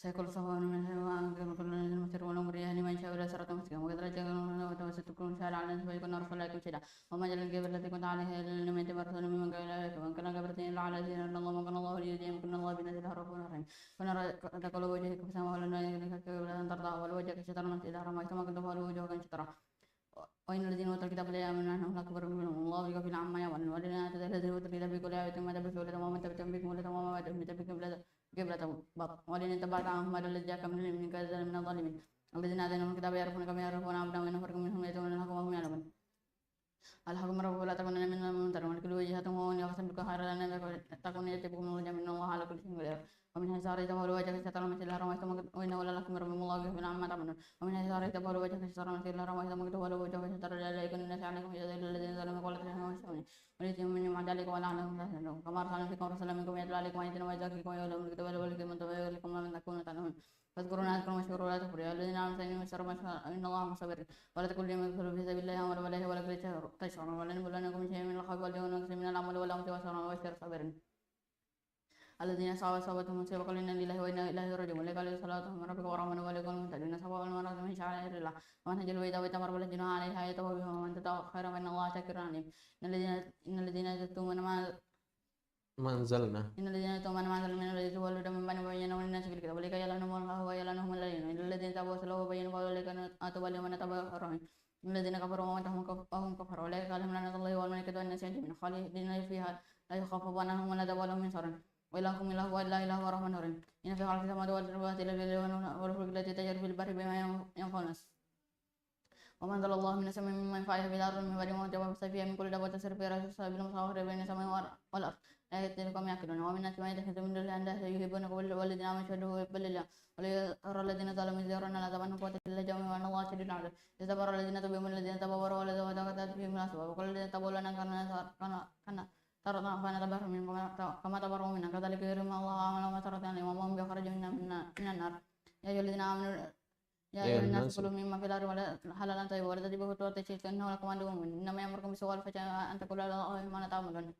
Sayaqulu sawa'un min al-anbiya'i kullu al-mutir wa al-amri yahdi man sha'a ila siratin mustaqim. Wa idza ja'alna wa tawassatukum sha'ala 'ala an yakuna rasulakum shida. Wa ma ja'alna al-qibla allati kunta 'alayha illa liman tabarra'na mimman kana ilayka wa kana qiblatan illa 'ala dinin Allah wa kana Allahu liyudhim kunna Allah bi nadhil harfun rahim. Wa nara taqallu wajhika fi samawati wa lana ilaika qiblatan tardaha wa wajhaka shatran masjidil haram wa kama kunta fa'alu wujuhakum shatra. وإن الذين أوتوا الكتاب لا يؤمنون أنهم أكبر منهم الله بغافل عما يعملون والذين آتوا الذين أوتوا الكتاب بكل آية ما تبعوا قبلتهم ومن تبعهم بقبلتهم وما تبعوا قبلتهم والذين تبعت عنهم هذا الذي جاءك من العلم من كذا من الظالمين الذين آتيناهم الكتاب يعرفون كما يعرفون أبناءهم وإن فرق منهم يتبعون الحق وهم يعلمون الحكم ربك ولا تكونن من الممترين ولكل وجهة هو يقسم بك خيرا لأن تكون يتبعكم من الجميع إن الله على كل شيء قدير ومن حيث أريد فولوا وجهك شطر المسجد الحرام وإنه لكم رب الله بغافل عما تعملون ومن حيث أريد فولوا وجهك شطر المسجد الحرام وإنه وجهك شطر لا يكون الناس عليكم إذا الذين ظلموا قولة لهم ويشتمون وليتم من يوم ذلك ولعنهم تهزمون كما أرسلنا فيكم رسلا منكم يتلو عليكم آياتنا ويزكيكم ويعلمكم الكتاب والحكمة ويعلمكم ما لم تكونوا تعلمون فاذكرون أذكركم واشكروا ولا تكفروا الذين آمنوا سيئين وشروا إن الله مصبر ولا تقولوا لمن يدخلوا في سبيل الله أمر ولا ولا تشعرون ولنبلونكم شيئا من الخوف والجوع ونقص من الأموال والأنفس والثمرات وبشر الصابرين الذين أصابتهم مصيبة قالوا إنا لله وإنا إليه راجعون ولك عليه الصلاة ربك ورحمة ولك المهتدون سواء المرأة من شعائر الله ومن هجر البيت ويتمر ولا جناح عليها يتوب بها ومن تتأخر فإن الله شاكر عليم إن الذين يكتمون ما Manzalna. إن الذين يكتمون ما أنزل من الذي تولوا من بني وبينهم للناس في الكتاب ولك يعلمهم الله ويعلمهم الذين إن الذين تابوا وصلوا وبينوا فأولئك أتوب اليوم نتوب الرحيم الذين كفروا وهم كفروا أولئك عليهم لعنة الله والملائكة والناس أجمعين خالدين فيها لا يخفف عنهم ولا عذاب لهم من صار وإلهكم إله واحد لا إله إلا هو الرحمن الرحيم إن في خلق السماوات والأرض لآيات والفلك التي تجري في البحر بما ينفع الناس وما أنزل الله من السماء من منفعه في الأرض من بعد موته وبث فيها من كل دابة تسير في رأس السبيل المسخرة بين السماء والأرض آيات لقوم يعقلون ومن الناس من يتخذ من دون الله أندادا يحبونهم والذين آمنوا يشهدوا بل الله وليرى الذين ظلموا إذ يرون العذاب أنهم قوة إلا جميعا وأن الله شديد العذاب إذ تبرأ الذين تبعوا من الذين تبرأوا والذين تبعوا الأسباب وقال الذين تبعوا لنا كان ترى فنتبرأ منهم كما تبرؤوا منا كذلك يريهم الله أعمالهم حسرات عليهم وما هم بخارجين من النار يا أيها الذين آمنوا يا أيها الناس كلوا مما في الأرض حلالا طيبا ولا تتبعوا خطوات الشيطان إنه لكم عدو مبين إنما يأمركم بالسوء والفحشاء أن تقولوا على الله ما لا تعملون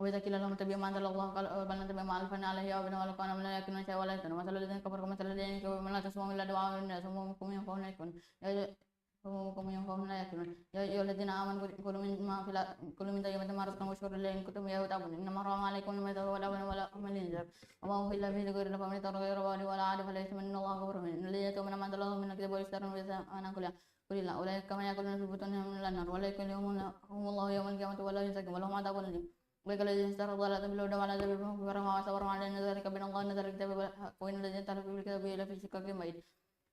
وإذا قيل لهم اتبعوا ما أنزل الله قالوا بل نتبع ما ألفنا عليه آباءنا ولو كانوا لا يأكلون شيئا ولا يهتدون مثل الذين كفروا كمثل الذين يكفرون لا تسمعوا إلا دعاء الناس وهم ينفعون لا يكون وهم ينفعون لا يأكلون يا أيها الذين آمنوا كلوا من طيبات ما رزقناكم واشكروا لله إن كنتم إياه تعبدون إنما حرم عليكم الميتة والدم ولحم الخنزير وما أهل به لغير الله فمن اضطر غير باغ ولا عاد فليس من الله غفور رحيم إن الذين يأتون ما أنزل الله من الكتاب ويشترون بثمنا قليلا أولئك كما يأكلون في بطونهم من النار أولئك هم الله يوم القيامة ولا يزكيهم ولهم عذاب أليم وقال الذين اشتروا الضلالة بالهدى وعلى ذلك فكفروا وصبروا على أن ذلك بين الله أن ذلك كتاب وإن الذين اختلفوا في الكتاب لفي شقاق بعيد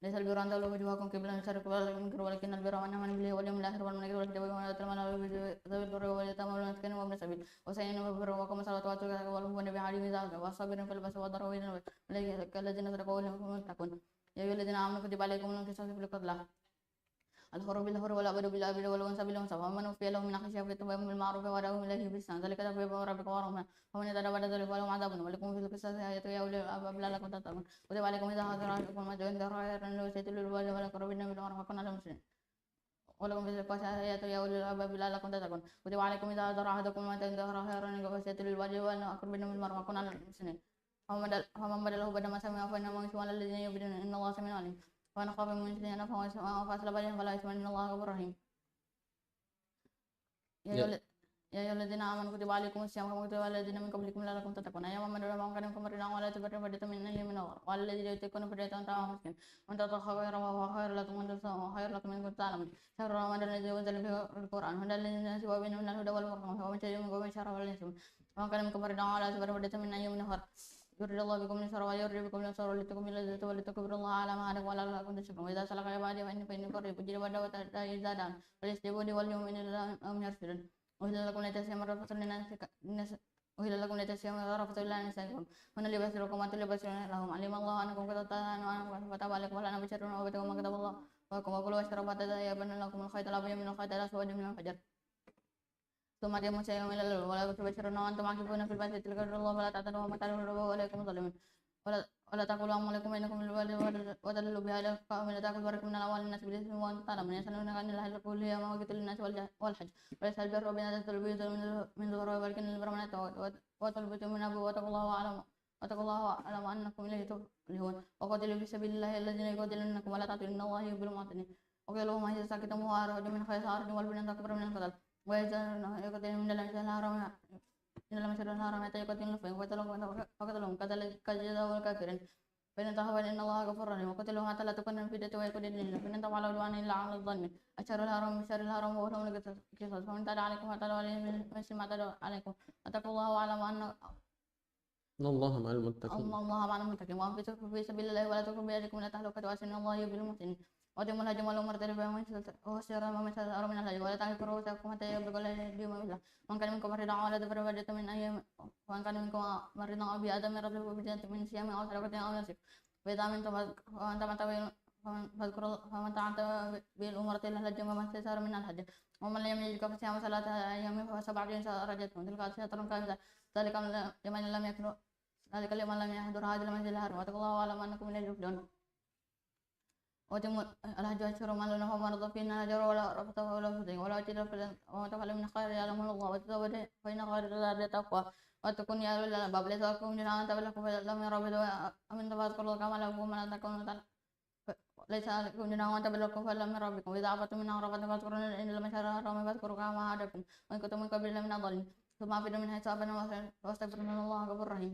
ليس البر أن تولوا وجوهكم قبل المشرق والمغرب ولكن البر من آمن بالله واليوم الآخر والملائكة والكتاب وما يتلى ما ذوي البر واليتامى والمساكين وابن السبيل وسيئن البر وقام الصلاة وآتوا الزكاة والمؤمنون بحاله ذلك والصابرين في البأس والضراء أولئك الذين صدقوا ولهم يتقون يا أيها الذين آمنوا كتب عليكم القصاص في القتلى الحر بالحر والعبد بالعبد والأنثى بالأنثى ومن أوفي له من أخيه شيء فليتبع بالمعروف ويدعو إليه بإحسان ذلك تخفيف من ربك ورحمة ومن يتبع بعد ذلك فله عذاب ولكم في القصاص حياة يا أولي الألباب لعلكم تتقون كتب عليكم إذا حضر أحدكم الموت إن ذكر خيرا لوصية للوالدين والأقربين بالمعروف وكنا للمسلمين ولكم في القصاص حياة يا أولي الألباب لعلكم تتقون كتب عليكم إذا حضر أحدكم الموت إن ذكر خيرا لوصية للوالدين والأقربين بالمعروف وكنا للمسلمين فمن بدله بعد ما سمع فإنما إثم على الذين يبدون إن الله سميع عليم وأنا خاف من المسلمين فأصل بينهم فلا إثم إن الله غفور رحيم يا أيها الذين آمنوا كتب عليكم الصيام كما كتب على الذين من قبلكم لعلكم تتقون أياما معدودة فمن كان منكم مريضا ولا تبرئ فدية من أهله من الله وعلى الذين يطيقون فدية طعام مسكين وأن تطبخوا خيرا وهو خير لكم وأن تصوموا خير لكم إن كنتم تعلمون شهر رمضان الذي أنزل فيه القرآن هدى للناس وبينه من الهدى والفرقان ومن شر من شهر ولا يسلم ومن كان منكم مريضا ولا تبرئ فدية من أيام أخرى يريد الله بكم اليسر ويريد بكم اليسر ولتكم اللذة ولتكبروا الله على ما هداكم ولعلكم تشكرون وإذا سلك عبادي فإني قريب أجيب دعوة الداعي إذا دعان فليستجيبوا لي وليؤمنوا لهم يرشدون أهل لكم ليلة الصيام الرفث للناس أهل لكم ليلة الصيام الرفث لنسائكم هن لباس لكم وأنتم لباس لهم علم الله أنكم قد تطهرون فتاب عليكم ولا نبشرون وبتقوا ما كتب الله لكم وكلوا واشربوا حتى يتبين لكم الخيط الأبيض من الخيط الأسود من الفجر ثم أتموا الصيام إلى الليل ولا تبشرون وأنتم عاكفون في البيت تلك الله فلا تعتدوا وما تعلمون الربا وإليكم ظالمون ولا تأكلوا أموالكم بينكم بالباطل وتدلوا بها إلى القوم لا تأكلوا بارك من الأموال الناس بالإثم وأنتم تعلمون يسألونك عن الأهل قل هي مواقيت للناس والحج وليس البر بأن تأتوا البيوت من ظهورها ولكن البر من وأتوا البيوت من أبوه واتقوا الله واعلم أنكم إليه تفلحون وقاتلوا في سبيل الله الذين يقاتلونكم ولا تعتدوا إن الله يحب المعتدين وقالوا ما إذا سكتم وأراد من خير أرض والبنات أكبر من القتل وإذا يقاتلون من المسجد الحرام إن المسجد الحرام يقاتلون فيه وقتلهم كجزاء الكافرين فإن تهون إن الله غفور رحيم وقتلوا حتى لا تكون فتنة ويكون الدين فإن تفعلوا عدوان إلا على الظالمين الشهر الحرام بشهر الحرام وهو القصاص فمن اعتدى عليكم فاعتدوا عليه بمثل ما اعتدى عليكم واتقوا الله واعلموا أن الله مع المتقين الله مع المتقين وأنفقوا في سبيل الله ولا تلقوا بأيديكم إلى التهلكة وأحسنوا إن الله يحب المحسنين وأتموا الحج والعمرة لله واشتروا ما استيسر من الهدي ولا تحلقوا رؤوسكم حتى يبلغ الهدي مثله ومن كان منكم مريضا ولا تبرئ فدية من أيام ومن كان منكم مريضا أو بأذى من ربه فدية من صيام أو صدقة أو نسك فإذا أمنتم فمن تمتع بالعمرة إلى الحج وما استيسر من الحج ومن لم يجد فصيام 3 أيام و7 رجتهم تلك 10 كاملة ذلك لمن لم يحضر هذا المسجد الحرام واتقوا الله واعلموا أنكم إليه تحشرون وأتموا الحج أشهر معلومات فمن رضي فيهن الأجر ولا رفث ولا فسوق ولا جدال وما تفعلوا من خير يعلمه الله وتزودوا فإن خير الزاد التقوى واتقون يا أولي الألباب ليس لكم جناح أن تبلغوا فلم يربوا أمن تفاذكروا كما لكم من تكونوا ليس لكم جناح أن تبلغوا فلم يربكم وإذا عفتم من عرفة فاذكروا إن المشهر الحرام فاذكروا كما هداكم وإن كنتم من قبل من الضالين ثم أفيدوا من حيث أفيدوا واستغفروا إن الله غفور رحيم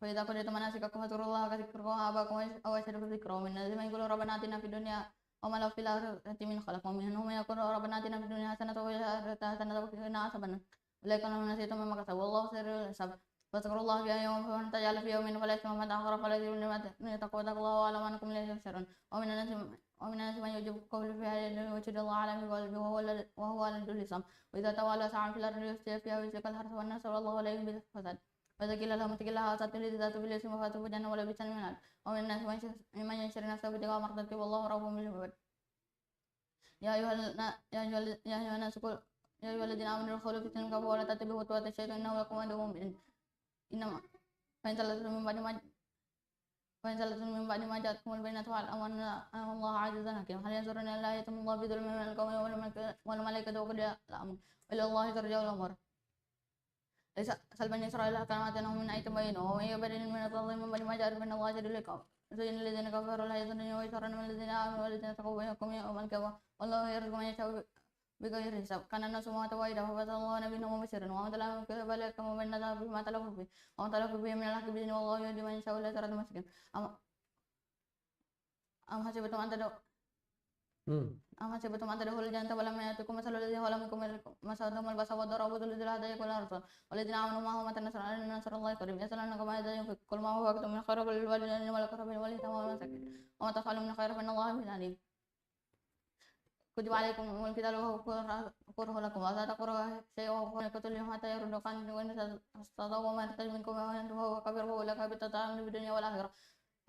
فإذا قضيتم مناسككم فاذكروا الله كذكركم آباءكم أو أشد ذكرا ومن الذين يقولون ربنا آتنا في الدنيا وما له في الآخرة من خلق ومنهم من يقول ربنا آتنا في الدنيا حسنة وفي الآخرة حسنة وقنا عذاب النار أولئك الذين نسيتم مما كسبوا والله سريع الحساب فاذكروا الله في يوم فمن تجعل في يوم فلا إثم ومن تأخر فلا إثم لمن تقوى الله وأعلم أنكم إليه تحشرون ومن الناس من يجب قول في هذه ويشهد الله على في قلبه وهو على اللسان وإذا تولى سعى في الأرض يفسد فيها ويسلك الحرث والناس والله لا يحب الفساد وإذا قيل لهم اتقوا الله وأطيعوا ذات بالاسم فاتوا جهنم ولا بئس المهاد ومن الناس من يشري نفسه ابتغاء مرضات والله رؤوف بالعباد يا أيها الناس يا أيها الذين آمنوا ادخلوا في السلم كافة ولا تتبعوا خطوات الشيطان إنه لكم عدو مبين إنما فإن زللتم من بعد ما جاءتكم البينات فاعلموا أن الله عزيز حكيم هل ينظرون إلا أن يأتيهم الله بظلم من القوم والملائكة وقضي الأمر وإلى الله ترجع الأمور ليس سل بني إسرائيل كما آتيناهم من آية بينة ومن يبدل من الظالم من بعد ما جاء فإن الله شديد العقاب زين الذين كفروا لا يظنون ويسرون من الذين آمنوا والذين تقوا بينكم يوم القيامة والله يرزق من يشاء بغير حساب كان الناس أمة واحدة فبعث الله نبيا مبشرا وأنزل لهم كتابا يحكم بين الناس بما اختلفوا فيه وما اختلفوا فيه من الحق بإذنه والله يهدي من يشاء إلى صراط مستقيم أم حسبتم أن تدخلوا الجنة ولما يأتكم مثل الذين خلوا منكم مستهم البأس والضراء وزلزلوا حتى يقول الرسول والذين آمنوا معه متى نصر الله قريب يسألونك ماذا ينفق قل ما هو أكثر من خير فللوالدين والأقربين واليتامى والمساكين وما تفعلوا من خير فإن الله به عليم كتب عليكم القتال وهو كره لكم ولا تكرهوا شيئا وهو يقتلهم حتى يردوكم عن دينكم استطاعوا وما يرتد منكم وهو كبير فأولئك بالتطاعن في الدنيا والآخرة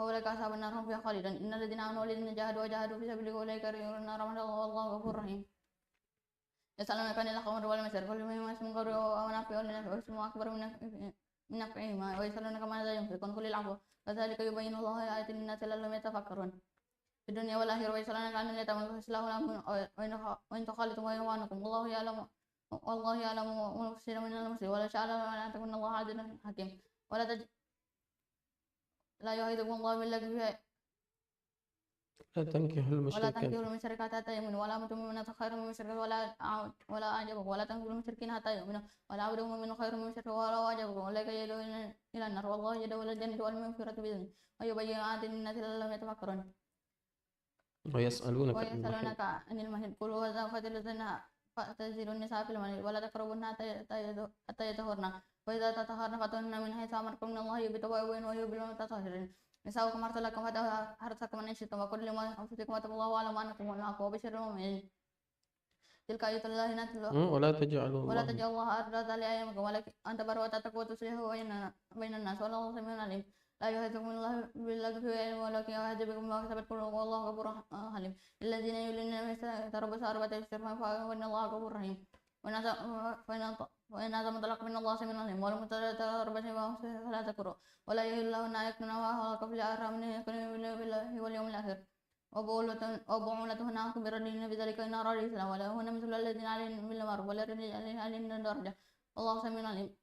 أولئك أصحاب النار هم فيها خالدون إن الذين آمنوا والذين جاهدوا وجاهدوا في سبيله أولئك يرجون النار والله غفور رحيم يسألونك عن الخمر والميسر قل فيهما اسم كبير ومنافع للناس واسم أكبر من نفعهما ويسألونك ماذا ينفقون قل العفو كذلك يبين الله آيات للناس لعلهم يتفكرون في الدنيا والآخرة ويسألونك عن اليتامى فإصلاح لهم وإن تخالطوا وإخوانكم والله يعلم المفسد من المفسد ولا شاء أن تكون الله عزيزا حكيم لا يعيذكم الله باللغو لا تنكحوا ولا تنكحوا المشركات المشركات حتى يؤمنوا ولا أمة مؤمنة خير من مشركة ولا أعجبكم ولا تنكحوا المشركين حتى يؤمنوا ولا عبد مؤمن خير من مشرك ولا أعجبكم أولئك يدعو إلى النار والله يدعو إلى الجنة والمغفرة بإذنه ويبين آيات للناس لعلهم يتفكرون ويسألونك ويسألونك عن المحيض قل هو أذى فاعتزلوا النساء في المحيض ولا تقربوهن حتى يطهرن وإذا تطهرن فأتوهن من حيث أمركم من الله بتوابين ويحب المتطهرين نساؤكم حرث لكم فأتوا حرثكم من شئتم وكل لأنفسكم واتقوا الله واعلموا أنكم ملاقوه وبشر المؤمنين تلك آيات الله نتلوها ولا تجعلوا ولا الله تجعلوا الله أرضا لأيامكم ولكن أن تبروا وتتقوا وتصلحوا بين الناس والله سميع عليم لا يؤاخذكم الله باللغو في أيمانكم ولكن يؤاخذكم بما كسبت قلوبكم والله غفور حليم الذين يولون يتربصوا 4 أشهر فإن الله غفور رحيم وإن عزم طلاق من الله سميع عليم والمتربص فلا تكرهوا ولا يحل لهن أن يكتمن ما خلق في أرحامهن يكن بالله واليوم الآخر وبعولتهن أحكم بردهن بذلك إن أراد الإسلام ولهن مثل الذين عليهن بالمعروف وللرجال عليهن درجة والله سميع عليم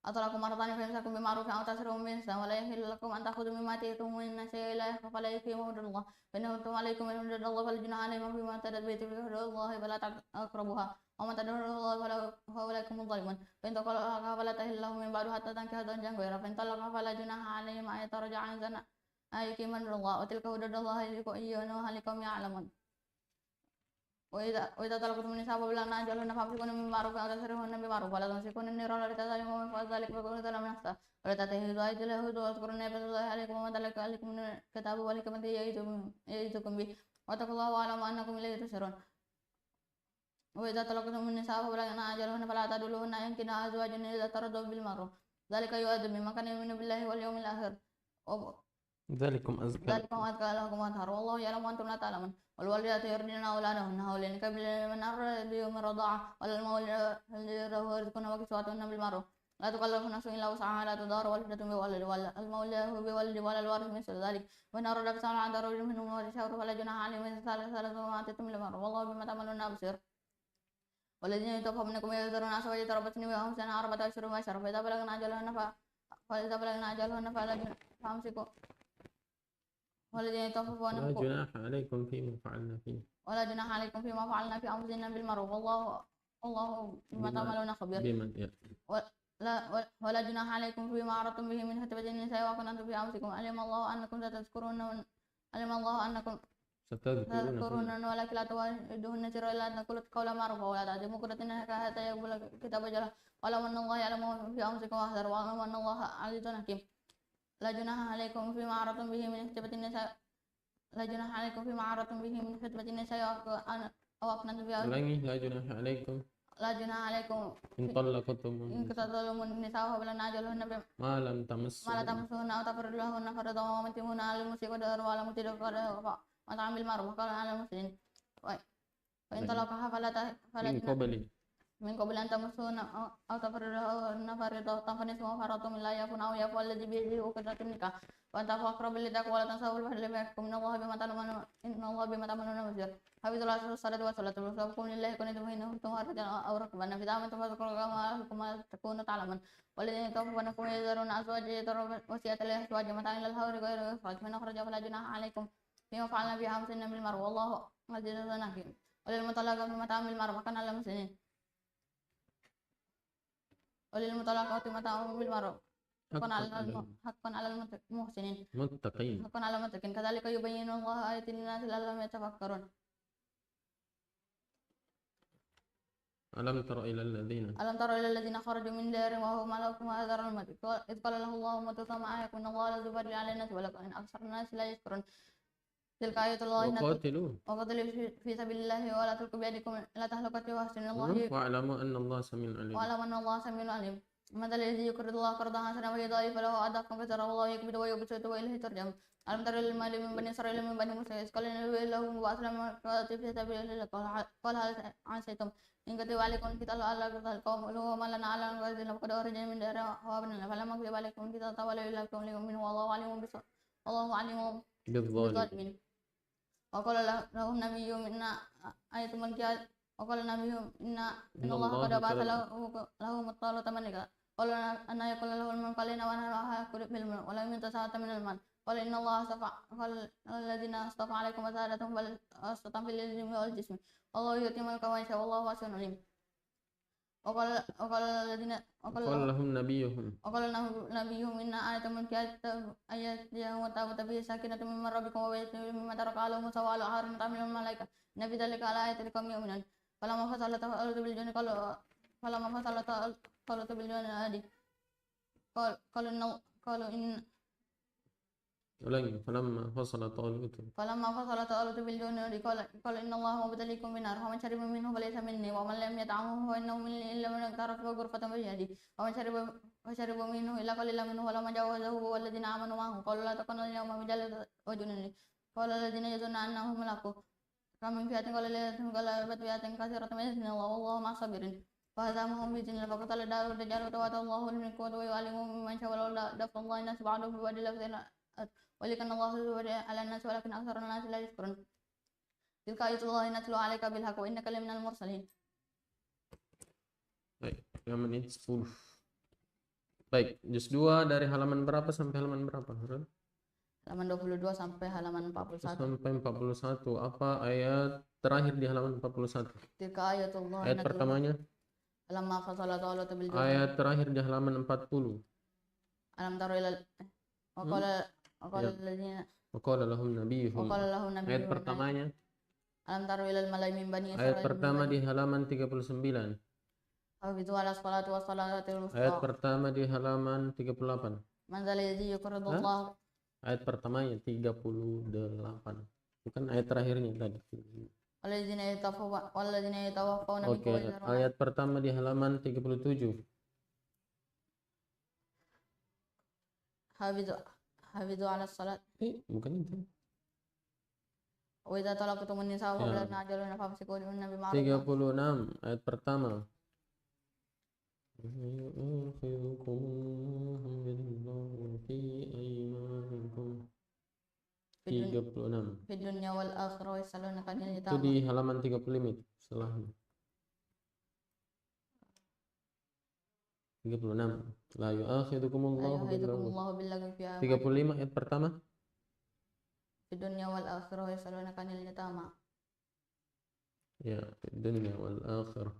أطلقوا مرتان فإمساكم بمعروف أو تسرهم بإحسان ولا يحل لكم أن تأخذوا مما آتيتموهن شيئا إلا فلا يقيموا حدود الله فإن كنتم عليكم من حدود الله فلا جناح عليكم فيما اعتدت به تلك حدود الله فلا تقربوها ومن تعتدى حدود الله فأولئك هم الظالمون فإن طلقها فلا تحل له من بعد حتى تنكح زوجا غيره فإن طلقها فلا جناح عليهما أن يتراجعا عن زنا أن يقيما حدود الله وتلك حدود الله يبينها لقوم يعلمون وإذا طلقتم النساء فبلغن أجلهن فأمسكوهن بمعروف أو تسرحوهن بمعروف ولا تمسكوهن النيران لتعتدوا ومن فعل ذلك فقد ظلم نفسه ولا تتخذوا آيات الله هزوا واذكروا نعمة الله عليكم وما أنزل عليكم من الكتاب والحكمة يعظكم به واتقوا الله واعلموا أنكم إليه تحشرون وإذا طلقتم النساء فبلغن أجلهن فلا تعضلوهن أن ينكحن أزواجهن إذا ترضوا بالمعروف ذلك يؤدب بمن كان يؤمن بالله واليوم الآخر ذلكم أزكى أزكى لكم وأطهر والله يعلم وأنتم لا تعلمون والوالدات يرضعن أولادهن حولين كاملين من أراد يوم الرضاعة وللمولود له رزقهن وكسوتهن بالمعروف لا تكلف نفس إلا وسعها لا تضار والدة بولد المولود بولد ولا الوارث مثل ذلك وإن أراد فسالا عن رجل منهم ورثه فلا جناح عليهم إذا ثالث ما آتيتم بالمعروف والله بما تعملون بصير والذين يتوفون منكم يذرون أزواجا يتربصن بأنفسهن 4 أشهر وعشرا فإذا بلغن أجلهن فأمسكوا والذين يتوفون لا جناح عليكم فيما فعلنا فيه ولا جناح عليكم فيما فعلنا في أنفسنا بالمعروف والله بما تعملون خبير ولا جناح عليكم فيما عرضتم به من خطبة النساء وكنتم في أنفسكم علم الله أنكم ستذكرون ولكن لا تواعدوهن سرا إلا أن تقولوا قولا معروفا ولا تعزموا عقدة حتى يبلغ الكتاب أجله واعلموا أن الله يعلم في أنفسكم واحذر واعلموا أن الله عزيز حكيم لا جناح عليكم فيما عرضتم به من خطبة النساء أو أكنتم في لا جناح عليكم إن طلقتم النساء فبلغن أجلهن ما لم تمسوهن أو تفرضوا لهن فرضا ومتعوهن على المسيء قدره وعلى المقتدر قدره مطعم بالمعروف وقال على المسلمين فإن طلقها فلا min qabli من قبل أن تمسون أو تفرضون فريضة فنصف ما فرضتم إلا يكون أو يفعل الذي بيده عقدة النكاح وأن تفوا أقرب للتقوى ولا تنسوا الفضل بينكم إن الله بما تعملون بصير حفظ الله الصلاة والصلاة وصومكم لله كنتم حين كنتم رجالا أو ركبانا في دعوة فاذكروا كما تكونوا تعلمون والذين يتوفونكم يذرون أزواجا يذرون وصية لأزواجهم متاعا إلى الحول غير إخراج فإن أخرج فلا جناح عليكم فيما فعلنا في أنفسنا بالمعروف والله عزيز حكيم وللمطلقات متاع بالمعروف حقا على المسلمين وللمطلقات متاع بالمعروف حقا على المحسنين muttaqin. حقا على المتقين كذلك يبين الله آيات للناس لعلهم يتفكرون Alam tara ilal ladzina ألم تروا إلى الذين خرجوا من ديارهم وهم ملك وحذر الموت إذ قال له الله موت ثم أحياكم إن الله لذو فضل على الناس ولكن أكثر الناس لا يشكرون تلك آية الله waqatilu وقتلوا في سبيل الله ولا تلقوا بيدكم إلى تهلكة وأحسنوا الله wa'lamu anna Allah samiun alim. واعلم أن الله سميع عليم مثل الذي يقرض الله قرضا حسنا ويضاعف له أضعافا كثيرا والله يقبض ويبسط وإليه ترجعون ألم تر إلى المال من بني إسرائيل من بني موسى إذ قال النبي لهم وأسلم في سبيل الله قال هل عسيتم إن كتب عليكم القتال ألا تقاتلوا قالوا وما لنا على نقاتل فقد أخرجنا من ديارنا وأبنائنا فلما كتب عليكم القتال تولوا إلا قوم منه والله عليم بالظالمين وقال لهم نبي إن آية الجهاد وقال النبي إن الله قد بعث له مطالة ملكا قال أن يكون له الملك علينا ونحن أحق بالملك ولم يؤت سعة من المال قال إن الله اصطفى الذين اصطفى عليكم وزادهم بل أسطة في العلم والجسم والله يؤتي ملكه من يشاء والله واسع عليم وقال lahum nabiyuhum وقال نبيهم إن آية الملك أن يأتيهم التابوت فيه سكينة من ربكم وبيت مما ترك على موسى وعلى هارون تعمل الملائكة إن في ذلك لآية لقوم يؤمنون فلما فصل طالوت بالجن قالوا إن ulangi falamma fasala talut بالجنود قال إن الله مبتليكم بنار ومن شرب منه فليس مني ومن لم يطعمه فإنه مني إلا من اغترف غرفة بيده ومن شرب منه إلا قليلا منه ولما جاوزه والذين آمنوا معه قالوا لا تكونوا اليوم بجلد وجنوني قال الذين يظنون أنهم ملاقوه كم من فئة قليلة غلبت فئة كثيرة بإذن الله والله مع الصابرين فهزمهم بإذن الله فقتل داود جالوت وآتى الله الملك ويعلمه ممن شاء ولولا دفع الله الناس بعضهم ببعض ولكن الله ذو فضل على الناس ولكن أكثر الناس لا يشكرون تلك آيات الله نتلو عليك بالحق وإنك لمن المرسلين. Baik, menit 10. Baik, juz 2 dari halaman berapa sampai halaman berapa? Halaman 22 sampai halaman 41. Sampai 41. Apa ayat terakhir di halaman 41? Tilka ayatullah. Ayat pertamanya? Lamma fasala talut bil jannah. Ayat terakhir di halaman 40. Alam taro ilal Waqala alladziina Waqala lahum nabiyuhum. Ayat pertamanya? Alam taro ilal mala'i min bani Israil. Ayat pertama di halaman 39. Hafizu ala salati was salatil wusta. Ayat pertama di halaman 38. Man zalladzi yuqridullah. Ayat pertamanya 38. Bukan ayat terakhirnya tadi. Walladzina yatawaffawna Oke, ayat pertama di halaman 37. Hafizu ala salat. Bukan itu. Wa idza talaqtumun nisaa fa la ta'jaluna famsikuhunna bima'ruf. 36 ayat pertama. 36. Fid dunya wal akhirah yasalunaka anil Itu yatama. di halaman 35 itu setelahnya. 36. La yu'akhidukumullahu billaghwi fi 35 ayat pertama. Fid dunya wal akhirah yasalunaka anil yatama. Ya, fid dunya wal akhirah.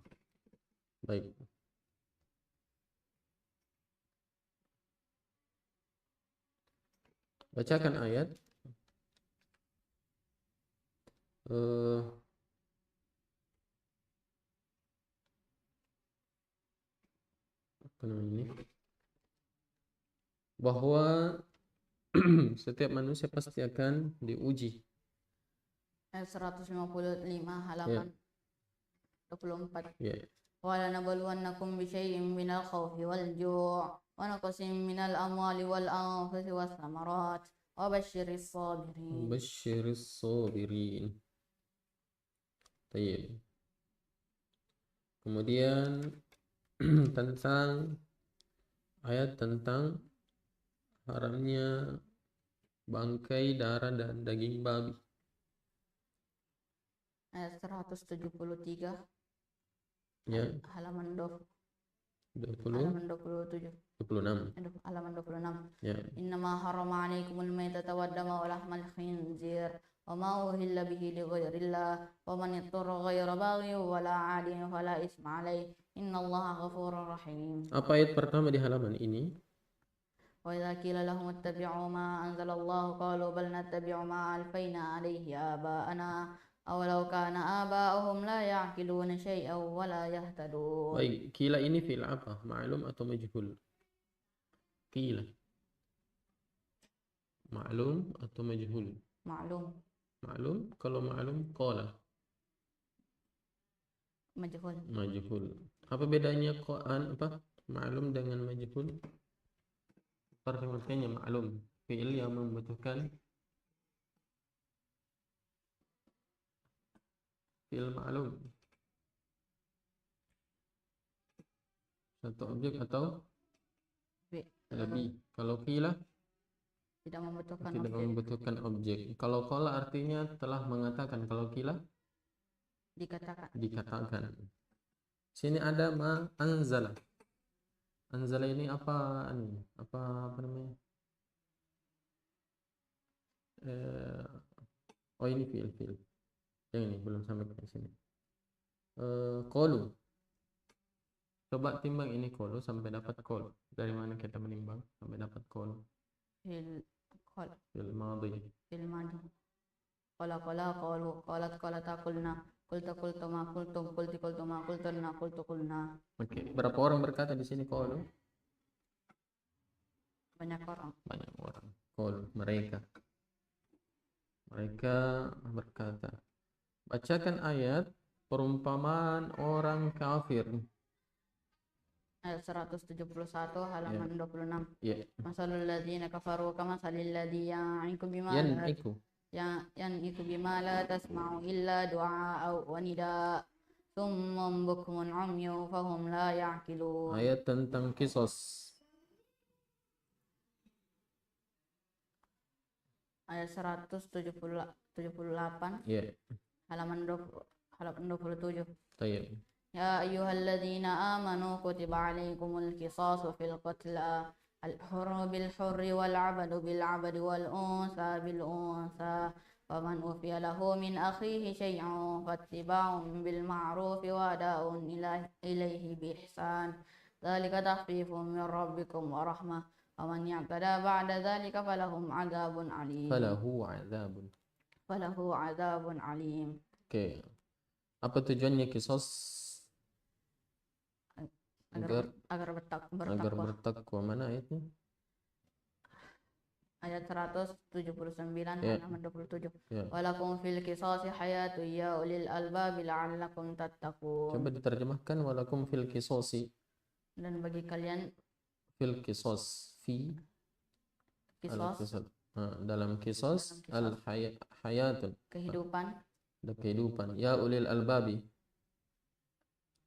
Baik. Bacakan ayat. Apa namanya ini? Bahwa setiap manusia pasti akan diuji. Ayat 155 halaman 24. Ya. Wala nabluwannakum bi syai'in minal khawfi wal ju' wa naqsin minal amwali wal anfusi was samarat wa basyiris sabirin. Basyiris sabirin. Tayyib. Kemudian tentang ayat tentang haramnya bangkai, darah dan daging babi. Ayat 173 Ya, halaman 20, halaman 27. 26. Aduh, halaman 26. Ya. Innama harrama alaikumul maitata waddama wa lahmal khinzir wa ma uhilla bihi li ghairillah wa man ittara ghaira baghin wala 'adin fala isma alaih innallaha ghafurur rahim. Apa ayat pertama di halaman ini? Wa idza qila lahum ittabi'u ma anzalallahu qalu bal nattabi'u ma alfayna alayhi aba'ana awalau kana aba'uhum la ya'qiluna syai'an wa la yahtadun. Baik, kila ini fi'il apa? Ma'lum atau majhul? Kila. Ma'lum atau majhul? Ma'lum. Ma'lum, kalau ma'lum qala. Majhul. Majhul. Apa bedanya apa? Ma'lum dengan majhul? Pengertiannya ma'lum, fi'il yang membutuhkan fi'il ma'lum. Satu objek atau lebih. Kalau qila Tidak membutuhkan tidak objek. membutuhkan objek. Kalau qala artinya telah mengatakan. Kalau qila dikatakan. Sini ada ma anzala. Anzala ini apa namanya? Oh ini fi'il. Yang ini belum sampai ke sini. Qalu. Coba timbang ini qalu sampai dapat qalu. Dari mana kita menimbang sampai dapat qalu? Fil Madhi. Qala qalu qalat qulna qultu ma qultum qultu ma qultunna qultu qulna. Oke, berapa orang berkata di sini qalu? Banyak orang. Qalu, mereka berkata. Bacakan ayat perumpamaan orang kafir. Ayat 171 halaman 26. Ya. Masalul ladzina kafaru kamasalil ladzi yan'iku bima la tasma'u illa du'a wa nida summun bukmun umyu fahum la ya'qilun. Ayat tentang kisos. Ayat 178 Ya. halaman 27. Tayyib. Ya ayyuhalladzina amanu kutiba alaikumul qisasu fil qatla al-hurru bil hurri wal 'abdu bil 'abdi wal unsa bil unsa faman ufiya lahu min akhihi syai'un fattiba'un bil ma'rufi wa ada'un ilaihi bi ihsan dzalika takhfifun min rabbikum wa rahmah wa man ya'tada ba'da dzalika falahu 'adzabun alim. Oke. Apa tujuannya kisos? Agar bertakwa. Bertakwa. Mana ayatnya? Ayat 179 Ya. halaman 27. Ya. Walakum fil qisasi hayatu ya ulil albabi la'allakum tattaqun. Coba diterjemahkan walakum fil kisosi. Dan bagi kalian Fil kisos. kisos Dalam kisos al hayatun. kehidupan Ya ulil albabi.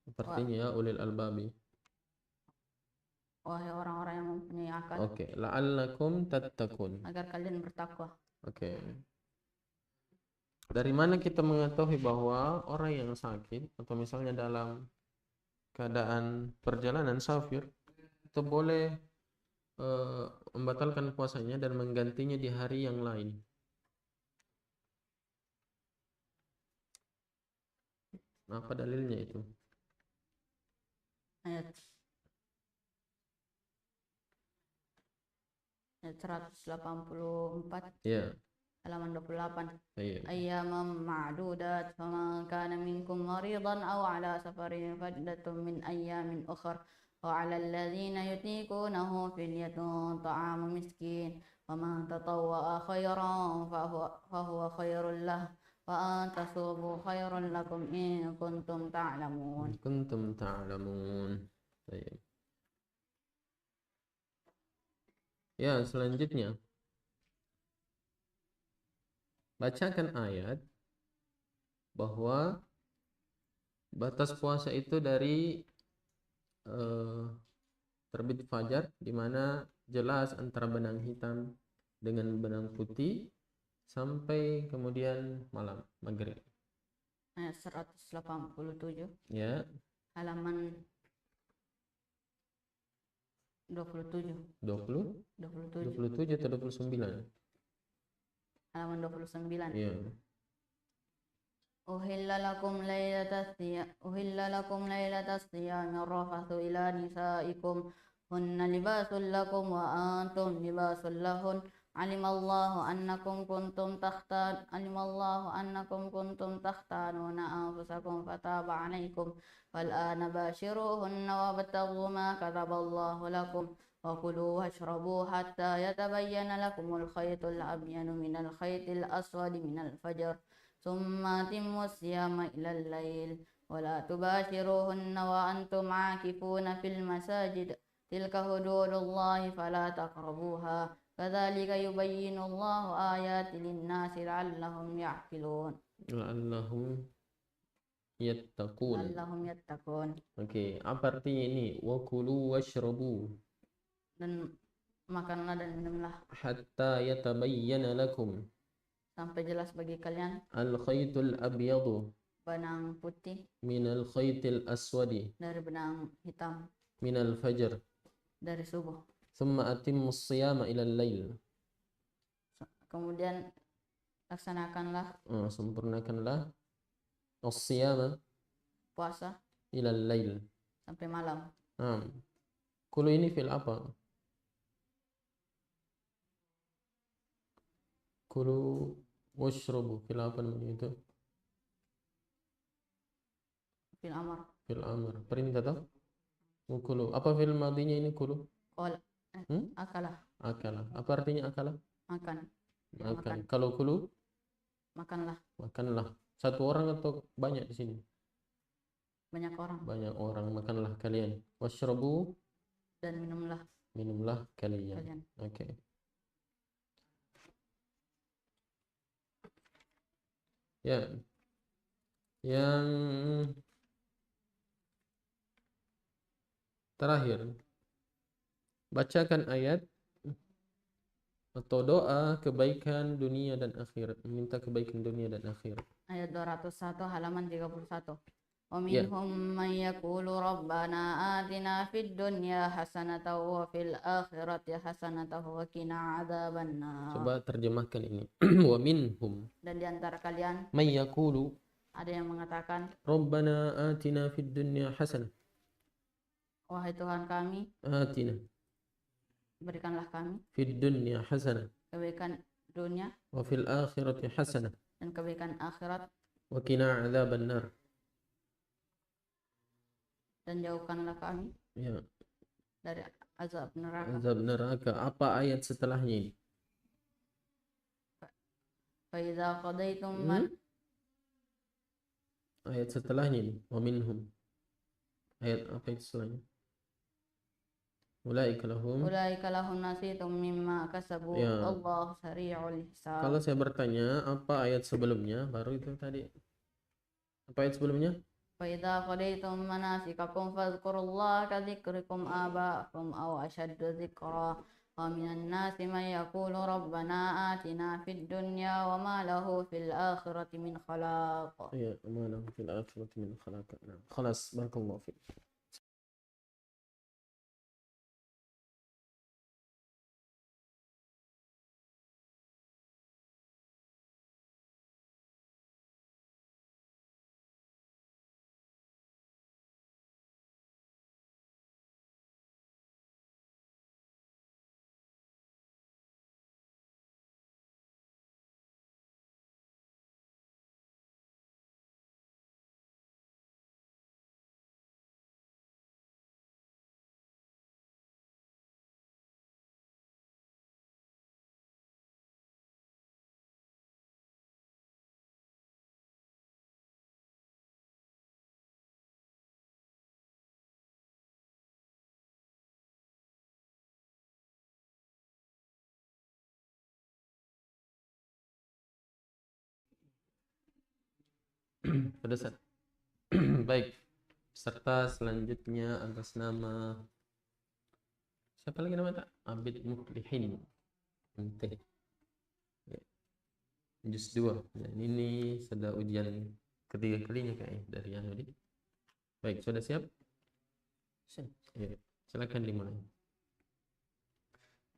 Sepertinya ya ulil albabi. wahai orang-orang yang mempunyai akal. Oke, la'allakum tattaqun. Agar kalian bertakwa. Oke. Dari mana kita mengetahui bahwa orang yang sakit atau misalnya dalam keadaan perjalanan safir itu boleh membatalkan puasanya dan menggantinya di hari yang lain? Apa dalilnya itu? Ayat 184 Ya. halaman 28. Iya. Ayyaman ma'dudat faman kana minkum maridan aw ala safarin faddatun min ayyamin ukhra wa 'alal ladzina yutiqunahu fidyatun ta'amu miskin wa man tatawwa'a khairan fahuwa khairul lah wa an tasubu khairun lakum in kuntum ta'lamun. Baik. Ya, selanjutnya bacakan ayat bahwa Batas puasa itu dari terbit fajar, di mana jelas antara benang hitam dengan benang putih, sampai kemudian malam maghrib. Ayat 187 Ya, halaman 27 20, 27 27 atau 29. halaman 29. Ya. أهل لكم ليلة الصيام الرفث إلى نسائكم هن لباس لكم وأنتم لباس لهن علم الله أنكم كنتم تختانون أنفسكم فتاب عليكم فالآن باشروهن وابتغوا ما كتب الله لكم وكلوا واشربوا حتى يتبين لكم الخيط الأبيض من الخيط الأسود من الفجر ثم أتموا الصيام إلى الليل ولا تباشروهن وأنتم عاكفون في المساجد تلك حدود الله فلا تقربوها كذلك يبين الله آيات للناس لعلهم يعقلون La'allahum yattaqun. Oke, apa artinya ini? Wa kulu washrabu Dan makanlah dan minumlah hatta yatabayyana lakum sampai jelas bagi kalian al-khaytul abyadu benang putih min al-khaytil aswadi dari benang hitam min al-fajr dari subuh. thumma atimmu as-siyama ila al-lail. Kemudian laksanakanlah Sempurnakanlah as-siyama puasa ila al-lail. sampai malam. Kulu ini fil apa? Kulu washrabu fil apa namanya itu? Fil amar. Fil amr. Perintah toh? Kulu. Apa fil madinya ini kulu? Akalah. Akala. Apa artinya akala? Makan. Makan. Kalau kulu? Makanlah. Makanlah. Satu orang atau banyak di sini? Banyak orang. Banyak orang. Makanlah kalian. Washrabu. Dan minumlah. Minumlah kalian. Oke. Ya. Yang terakhir, bacakan ayat atau doa kebaikan dunia dan akhirat, meminta kebaikan dunia dan akhirat. Ayat 201 halaman 31. ومنهم من يقول ربنا آتنا في الدنيا حسنة وفي الآخرة حسنة وقنا عذاب النار. Coba terjemahkan ini. Wa minhum. Dan di antara kalian may yaqulu, ada yang mengatakan, Rabbana atina fid dunya hasanah. wahai Tuhan kami, Atina. berikanlah kami Fid dunya hasanah. kebaikan dunia Wa fil akhirati hasanah. dan kebaikan akhirat, Wa qina adzaban nar. dan jauhkanlah kami dari azab neraka. Azab neraka. Apa ayat setelahnya ini? Faiza qadaitum Ayat setelahnya ini. Wa minhum. Ayat apa itu setelahnya? Ulaika lahum nasibum mimma kasabu Allah sari'ul hisab. Kalau saya bertanya apa ayat sebelumnya, baru itu tadi. Apa ayat sebelumnya? فإذا قضيتم مناسككم فاذكروا الله كذكركم آباءكم أو أشد ذكرا ومن الناس من يقول ربنا آتنا في الدنيا وما له في الآخرة من خلاق. وما له في الآخرة من خلاق. خلاص بارك الله فيك. Pada saat Baik, serta selanjutnya atas nama siapa lagi namanya? Abid Muflihin. Ente. Ya, juz 2. Dan ini sudah ujian ketiga kalinya kayaknya dari Yanudi. Baik, sudah siap? Ya, silakan dimulai.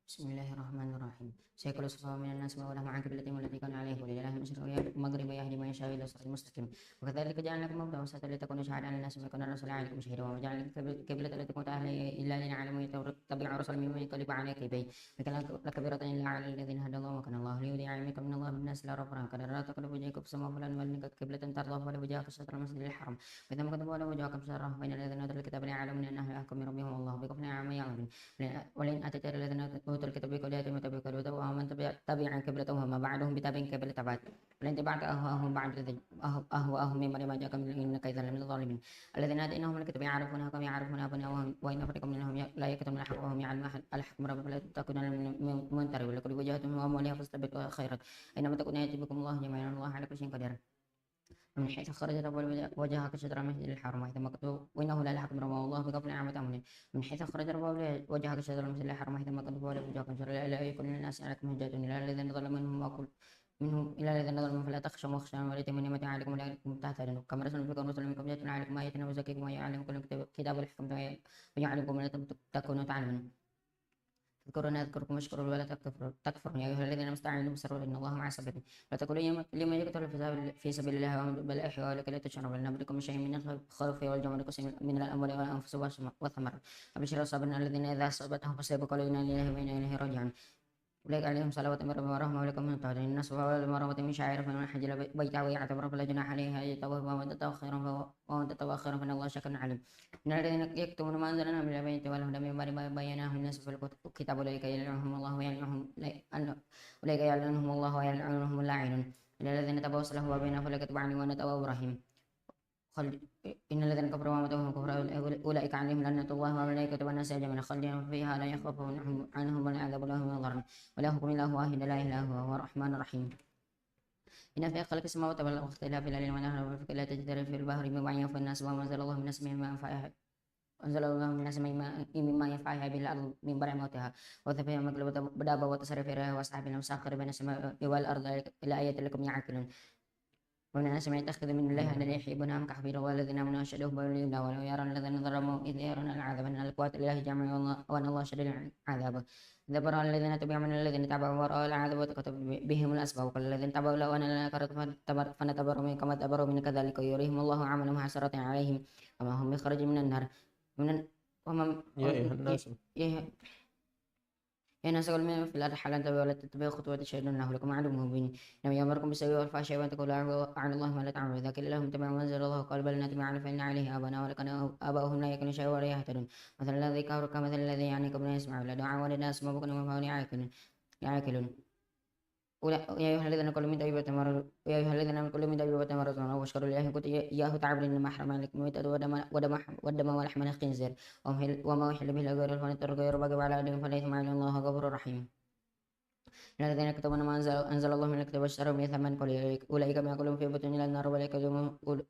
Bismillahirrahmanirrahim. Sayaqulu safaha minan nas ma lahum an qiblatihim allati kanu 'alayha wa lillahi al-mashriqu wal maghrib yahdi man yasha'u ila siratin mustaqim. Wa kadzalika ja'alnakum ummatan wasatan litakunu shuhada'a 'alan nas wa yakuna ar-rasulu 'alaykum shahida wa ma ja'alna al-qiblata allati kunta 'alayha illa lina'lama man yattabi'u ar-rasula mimman yanqalibu 'ala 'aqibayhi. Wa kana lakabiratan illa 'ala alladhina hada Allah wa kana Allahu liyudhi'a 'ilmakum min Allah bin-nas la rafran qad la taqrabu wajhakum fis-samaa'i falan walika qiblatan tardahu wa la wajhaka shatral masjidil haram. Wa idha kuntum wala wajhakum sharrahu fa innal ladzina utul kitaba ya'lamuna annahu al-haqqu min rabbihim wallahu bighafilin 'amma ya'malun. Wa lan atata alladhina utul kitaba biqawlihim tabiqu ومن تبع قبلتهم وما بعدهم بتابع قبلة بعد ولن تبعت أهواءهم بعد أهواءهم من بعد ما جاءك من العلم إنك إذا لمن الظالمين الذين آتيناهم الكتاب يعرفونها كما يعرفون أبناءهم وإن فريقا منهم لا يكتمون الحق وهم يعلمون الحق من ربك لا تكونن من الممترين ولكل وجهة وأموالها فاستبقوا الخيرات أينما تكونوا يأتي بكم الله جميعا الله على كل شيء قدير من حيث خرج وجهك شطر المسجد الحرام حيث كنت وإنه لا يحكم ربه الله بقبل نعمة أمنه من حيث خرج وجهك شطر المسجد الحرام حيث كنت ولا وجهك شطر لا يكون للناس عليكم حجة إلى الذين ظلموا منهم إلى الذين ظلموا فلا تخشوا واخشوا وليتم نعمة عليكم ولكم تهتدون كما رسول بكم رسول منكم يتلو عليكم آياتنا ويزكيكم ويعلمكم الكتاب والحكم ويعلمكم ما تكونوا تعلمون اذكروني أذكركم واشكروا ولا تكفرون يا أيها الذين استعينوا بالصبر إن الله مع الصابرين لا تقولوا لمن يقتل في سبيل الله بل أحيوا ولكن لا تشعرون بل نبلكم من شيء من الخوف والجوع ونقص من الأموال والأنفس والثمرات وبشر الصابرين الذين إذا أصابتهم مصيبة قالوا إنا لله وإنا إليه راجعون أولئك عليهم صلوات من ربهم ورحمة ولكم من تهتدون الناس والمرأة من شعائر فمن حج بيته ويعتبر فلا جناح عليه أن يطوف ومن تطوع خيرا فإن الله شاكر عليم إن الذين يكتمون ما أنزلنا من البينات والهدى من بعد ما بيناه للناس في الكتاب أولئك يلعنهم الله ويلعنهم اللاعنون إلا الذين تابوا وأصلحوا وبينهم فليتوب عليهم وأنا تواب رحيم إن الذين كفروا وماتوا وهم كفار أولئك عليهم لعنة الله وملائكته والناس أجمعين خالدين فيها لا يخاف عنهم العذاب ولا هم ينظرون وإلهكم إله واحد لا إله إلا هو الرحمن الرحيم إن في خلق السماوات والأرض واختلاف الليل والنهار والفلك لا تجري في البحر بما ينفع الناس وما أنزل الله من السماء مما ينفعها بالأرض من بعد موتها وتفهم مقلوب بدابة وتصرف الرياح وأصحاب المساخر بين السماء والأرض لآيات لكم يعقلون ومن الناس من يتخذ من الله أن يحبونهم كحبير والذين آمنوا أشهدوا بهم ولو يرى الذين ظلموا إذ يرون العذاب أن القوات لله جميعا وأن الله شديد العذاب إذا برأ الذين تبعوا من الذين تبعوا ورأوا العذاب وتكتب بهم الأسباب وقال الذين تبعوا لو أن لنا كرة فنتبروا منهم كما تبروا من كذلك يريهم الله عملهم حسرات عليهم وما هم بخرج من النار يا أيها الناس إن سقل من في الأرض حالا تبعوا ولا تتبعوا خطوات الشيطان إنه لكم عدو مبين إنما يأمركم بالسوء والفحشاء وأن تقولوا على الله ما لا تعملون إذا قيل لهم اتبعوا ما أنزل الله قالوا بل نتبع فإن عليه آباءنا ولكن آباؤهم لا يأكلون شيئا ولا يهتدون مثل الذي كفر كمثل الذي يعنيكم لا يسمع ولا دعاء ولا يسمع بكم وهم يعقلون يا أيها الذين كلوا من طيبات ما رزقناكم واشكروا لله إن كنتم إياه تعبدون إنما حرم عليكم الميتة والدم ولحم الخنزير وما أحل به لغير الله فنضطر غير باغي وعلى آله فلا إثم عليه الله غفور رحيم إن الذين كتبوا ما أنزل الله من الكتاب واشتروا به ثمنا قليلا أولئك ما يأكلون في بطون النار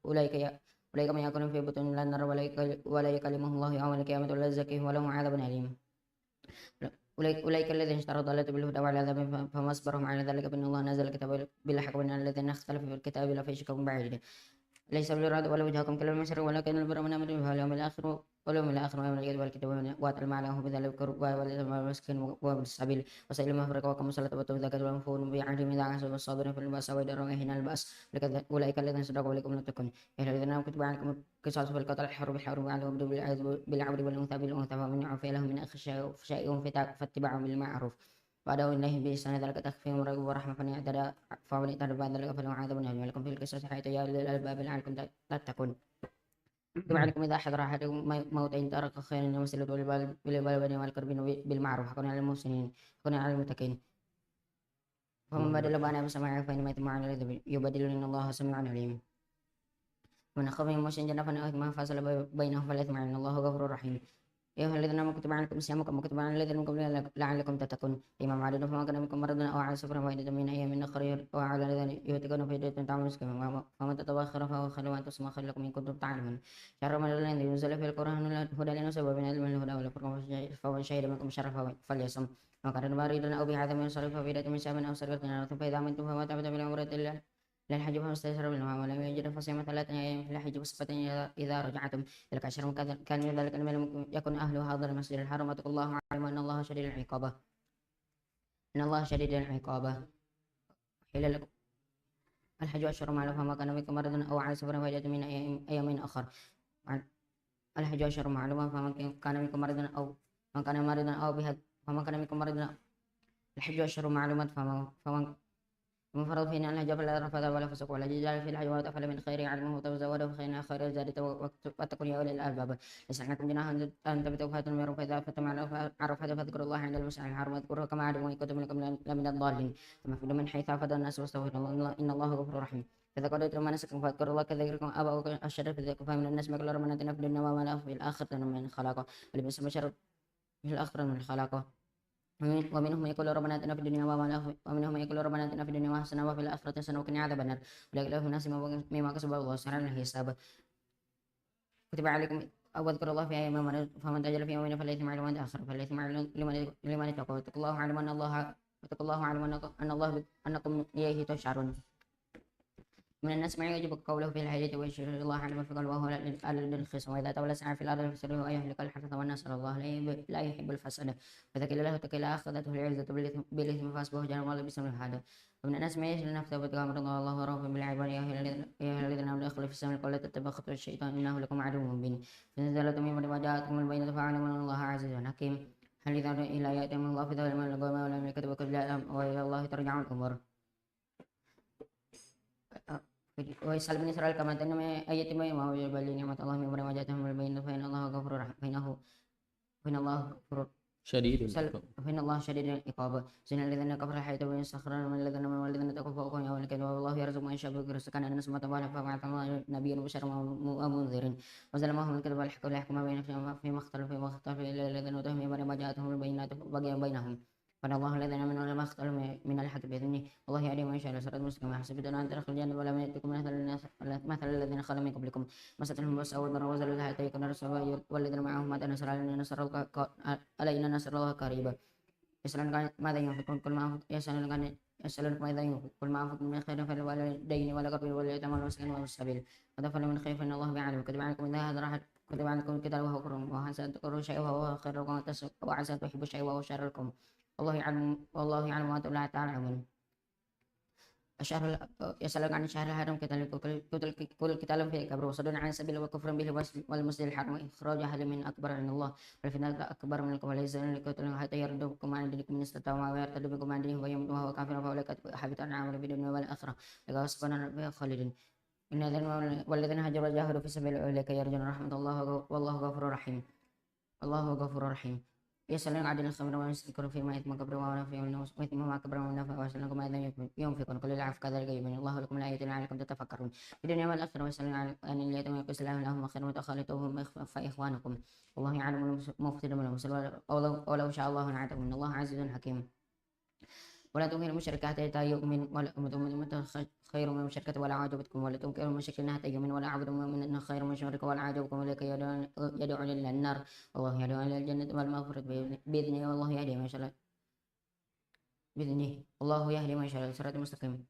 أولئك ما يأكلون في بطون النار ولا يكلمهم الله يوم القيامة ولا يزكيهم ولهم عذاب أليم أولئك الذين اشتروا الضلالة بالهدى والعذاب فما أصبرهم على ذلك بأن الله نزل الكتاب بالحق وأن الذين اختلفوا في الكتاب لفي شك بعيد ليس بالراد ولا وجهكم كلا المشرق ولكن البر من أمر اليوم الآخر واليوم الآخر ويوم العيد والكتاب وآتى المال له بذلك القربى واليتامى والمسكين وابن السبيل وسائل المفرق وقاموا الصلاة وآتوا الزكاة والموفون بعهدهم إذا عاهدوا والصابرين في البأس والضراء وحين البأس أولئك الذين صدقوا ولكم تتقون يا أيها الذين آمنوا كتب عليكم القصاص في القتل الحر بالحر والعدو بالعبد والأنثى بالأنثى فمن عفي له من أخي شيء فاتباع بالمعروف وأدعوا إليه بإحسان ذلك تخفيف ورحمة فمن اعتدى بعد ذلك فله عذاب أليم ولكم في القصاص حياة يا أولي الألباب لعلكم تتقون كتب عليكم إذا حضر أحدكم موت إن ترك خيرا الموصلة بالوالدين والأقربين بالمعروف حقا على المحسنين حقا على المتقين فمن بدل بعد ما سمع فإنما يتم على الذي يبدل إن الله سميع عليم من خاف من موصل جنفا أو إثما فصل بينهم فلا إثم إن الله غفور رحيم يا أيها الذين آمنوا كتب عليكم الصيام كما كتب على الذين من قبلكم لعلكم تتقون أياما معدودة فمن كان منكم مرضا أو على سفر فعدة من أيام أخرى أو على الذين يطيقون فدية طعام مسكين فمن تطوع خيرا فهو خير وأن تصوموا خير لكم إن كنتم تعلمون شهر رمضان الذي ينزل فيه القرآن هدى للناس وبينات من الهدى والفرقان فمن شهد منكم الشهر فليصم وكان مريضا أو بعذاب من صرف ففدية من شهر أو سرقة فإذا أمنتم فما تعبد بالعمرة إلا للحج فما استيسر منها ولم يجد فصيام 3 أيام في الحج وصفة إذا رجعتم تلك 10 كان من ذلك يكون أهله حاضر المسجد الحرام واتقوا الله واعلموا أن الله شديد العقابة إن الله شديد العقابة حل لكم الحج أشهر معلوم فما كان منكم مرض أو على سفر فعدة من أيام أخر الحج أشهر معلوم فمن كان منكم مرض أو من كان مريضا أو بها فمن كان منكم مرض الحج أشهر معلومات فمن فرض فينا الحج فلا رفث ولا فسق ولا جدال في الحج وما تفعل من خير يعلمه وتزودوا فخير خير زاد واتقوا يا أولي الألباب ليس عليكم جناح أن تبتغوا فاتوا من فإذا أفضتم على عرفة فاذكروا الله عند المشعر الحرام واذكروه كما علموا إن كنتم لمن الضالين ثم فدوا من حيث أفضل الناس واستغفروا الله إن الله غفور رحيم فإذا قضيتم مناسككم فاذكروا الله كذكركم آباءكم أشد فذكركم فمن الناس ما كل ربنا آتنا في الدنيا وما له في الآخرة من خلاقه ولبئس المشر في الآخرة من خلاقه ومنهم يقول ربنا آتنا في الدنيا ومنهم يقول ربنا آتنا في الدنيا حسنة وفي الآخرة حسنة وقنا عذاب النار أولئك لهم ناس مما كسبوا الله سرعان الحساب كتب عليكم أو اذكروا الله في أيام فمن تأجل في يومين فليثم على من آخر فليثم لمن اتقوا واتقوا الله علم أن الله أنكم إليه تشعرون من الناس ما يعجبك قوله في الحديث ويشهد الله على ما في قلبه وهو الخصم وإذا تولى سعى في الأرض فسره ويهلك الحرث والنسل الله لا يحب الفساد فإذا قيل له اتق الله أخذته العزة بالإثم فأصبح جهنم بسم هذا ومن الناس ما يشغل نفسه باتقاء أمر الله والله رؤوف بالعباد يا أيها الذين آمنوا ادخلوا في السلم ولا تتبعوا خطوات الشيطان إنه لكم عدو مبين فنزلت من بعد ما جاءتكم البينة فاعلموا أن الله عزيز حكيم هل إذا إلى يأتي من الله في ذلك من القوم ولم يكتب وإلى الله ترجع الأمور ويسأل بني إسرائيل كما تنم آيات ما يمهو جبال نعمة الله من ما جاءتهم البينة فإن الله غفور رحيم فإن الله غفور شديد فإن الله شديد العقاب زين الذين كفروا الحياة الدنيا يستخرون من الذين من والذين اتقوا فوقهم يوم القيامة والله يرزق من يشاء بغير رزق كان الناس متبالا فبعث الله نبيا مبشرا ومنذرا وأنزل معهم الكتاب والحكمة ليحكم بينهم فيما اختلف إلا الذين أوتوه من بعد ما جاءتهم البينات بغيا بينهم فإن الله الذين آمنوا لما اختلفوا من الحق بإذنه والله يهدي من يشاء إلى صراط مستقيم حسبتم أن تدخلوا الجنة ولم يأتكم مثل الذين خلوا من قبلكم مستهم البأساء والضراء وزلزلوا حتى يكون الرسول والذين معه متى نصر علينا نصر الله قريبا يسألونك ماذا ينفقون كل ما يسألونك ماذا ينفقون كل ما أنفقتم من خير فللوالدين والأقربين واليتامى والمساكين وابن السبيل وتفعل من خير فإن الله بعلم كتب عليكم إذا هذا راح كتب عليكم الكتاب وهو كرم وعسى أن تكرهوا شيئا وهو خير لكم وعسى أن تحبوا شيئا وهو شر لكم والله يعلم وأنتم لا تعلمون الشهر يسألك عن الشهر الحرام كل قتال فيه كبر وصد عن سبيل وكفر به والمسجد الحرام إخراج أحد من أكبر عند الله والفتنة أكبر من الكفر ليس لقتل حتى يردوكم عن دينكم من استطاعوا ما يرتد بكم عن دينه ويموت وهو كافر فأولئك حبط عمله في الدنيا والآخرة لقد سبحانه ربه خالدين إن والذين هاجروا وجاهدوا في سبيل أولئك يرجون رحمة الله والله غفور رحيم الله غفور رحيم يسألون عن الخمر ويذكرون فيما إثم كبر وإثم ما كبر ونفع ويسألونكم ماذا ينفقون قل العفو كذلك يبين الله لكم الآيات لعلكم تتفكرون في الدنيا والآخرة ويسألون عن اليتامى يقول الله لهم خير وتخالطوهم فإخوانكم والله يعلم المفسد من المفسد ولو شاء الله لعنتكم إن الله عزيز حكيم ولا تنكروا المشركات حتى يؤمن ولا أمة خير من المشركة ولا عجبتكم ولا تنكروا المشركين حتى يؤمن ولا عبد مؤمن خير من المشرك ولا عجبكم ولك يدعون إلى النار والله يدعو إلى الجنة والمغفرة بإذنه والله يهدي من يشاء بإذنه والله يهدي من يشاء صراط مستقيم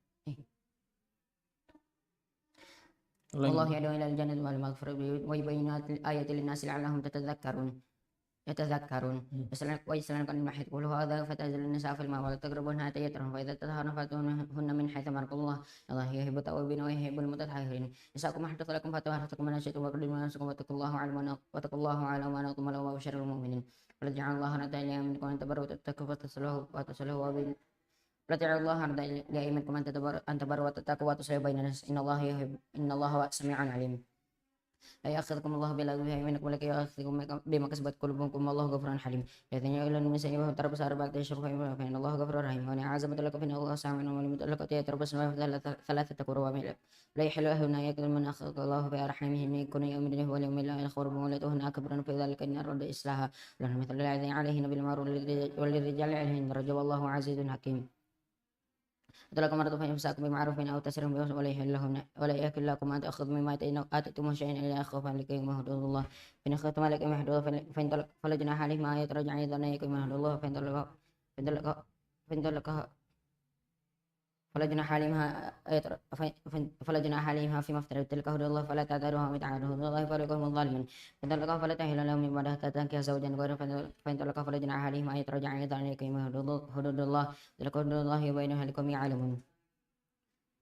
والله يدعو إلى الجنة والمغفرة ويبين الآيات للناس لعلهم يتذكرون ويسألونك عن المحيط قل هذا فتنزل النساء في الماء ولا تقربون حتى يطهرن فإذا تطهرن فأتوهن من حيث أمركم الله يحب التوابين ويحب المتطهرين نساءكم حرث لكم فأتوا حرثكم من شئتم وقدموا أنفسكم واتقوا الله على ما أنتم له وبشر المؤمنين ولا تجعلوا الله ردا لأيمانكم أن تبروا وتتقوا وتصلحوا ولا تجعلوا الله ردا لأيمانكم أن تبروا وتتقوا وتصلحوا بين الناس إن الله سميع عليم لا يأخذكم الله بلغو في أيمانكم ولكن يؤاخذكم بما كسبت قلوبكم والله غفور حليم لا تنجوا إلى النساء وتربص أربعة أشهر فإن الله غفور رحيم وإن عزمت لكم فإن الله سامع والمطلقات يتربصن ثلاثة قروء لا يحل لهن أن يكذب من أخذ الله في أرحامهن إن كن يؤمن به واليوم الآخر وبولدهن أكبر في ذلك إن أراد إصلاحا لهن مثل الذين عليهن بالمعروف وللرجال عليهن درجة والله عزيز حكيم أطلق مرة فإمساك بمعروف أو تسريح بإحسان ولا يحل لكم أن تأخذوا مما آتيتموه شيئا إلا خوفا لكم حدود الله فإن أخذتم عليكم حدود فإن طلق فلا جناح عليهما أن يتراجعن إذا نهيكم حدود الله فإن طلقها فلا جناح عليهما فيما افترضت تلك حدود الله فلا تعتدوها وتعالى حدود الله فليكن الظالمين فإن طلقها فلا تحل له من بعد حتى تنكح زوجا غيره فإن طلقها فلا جناح عليهما أن يتراجعن إذا نهيكم حدود الله تلك حدود الله وبينها لكم يعلمون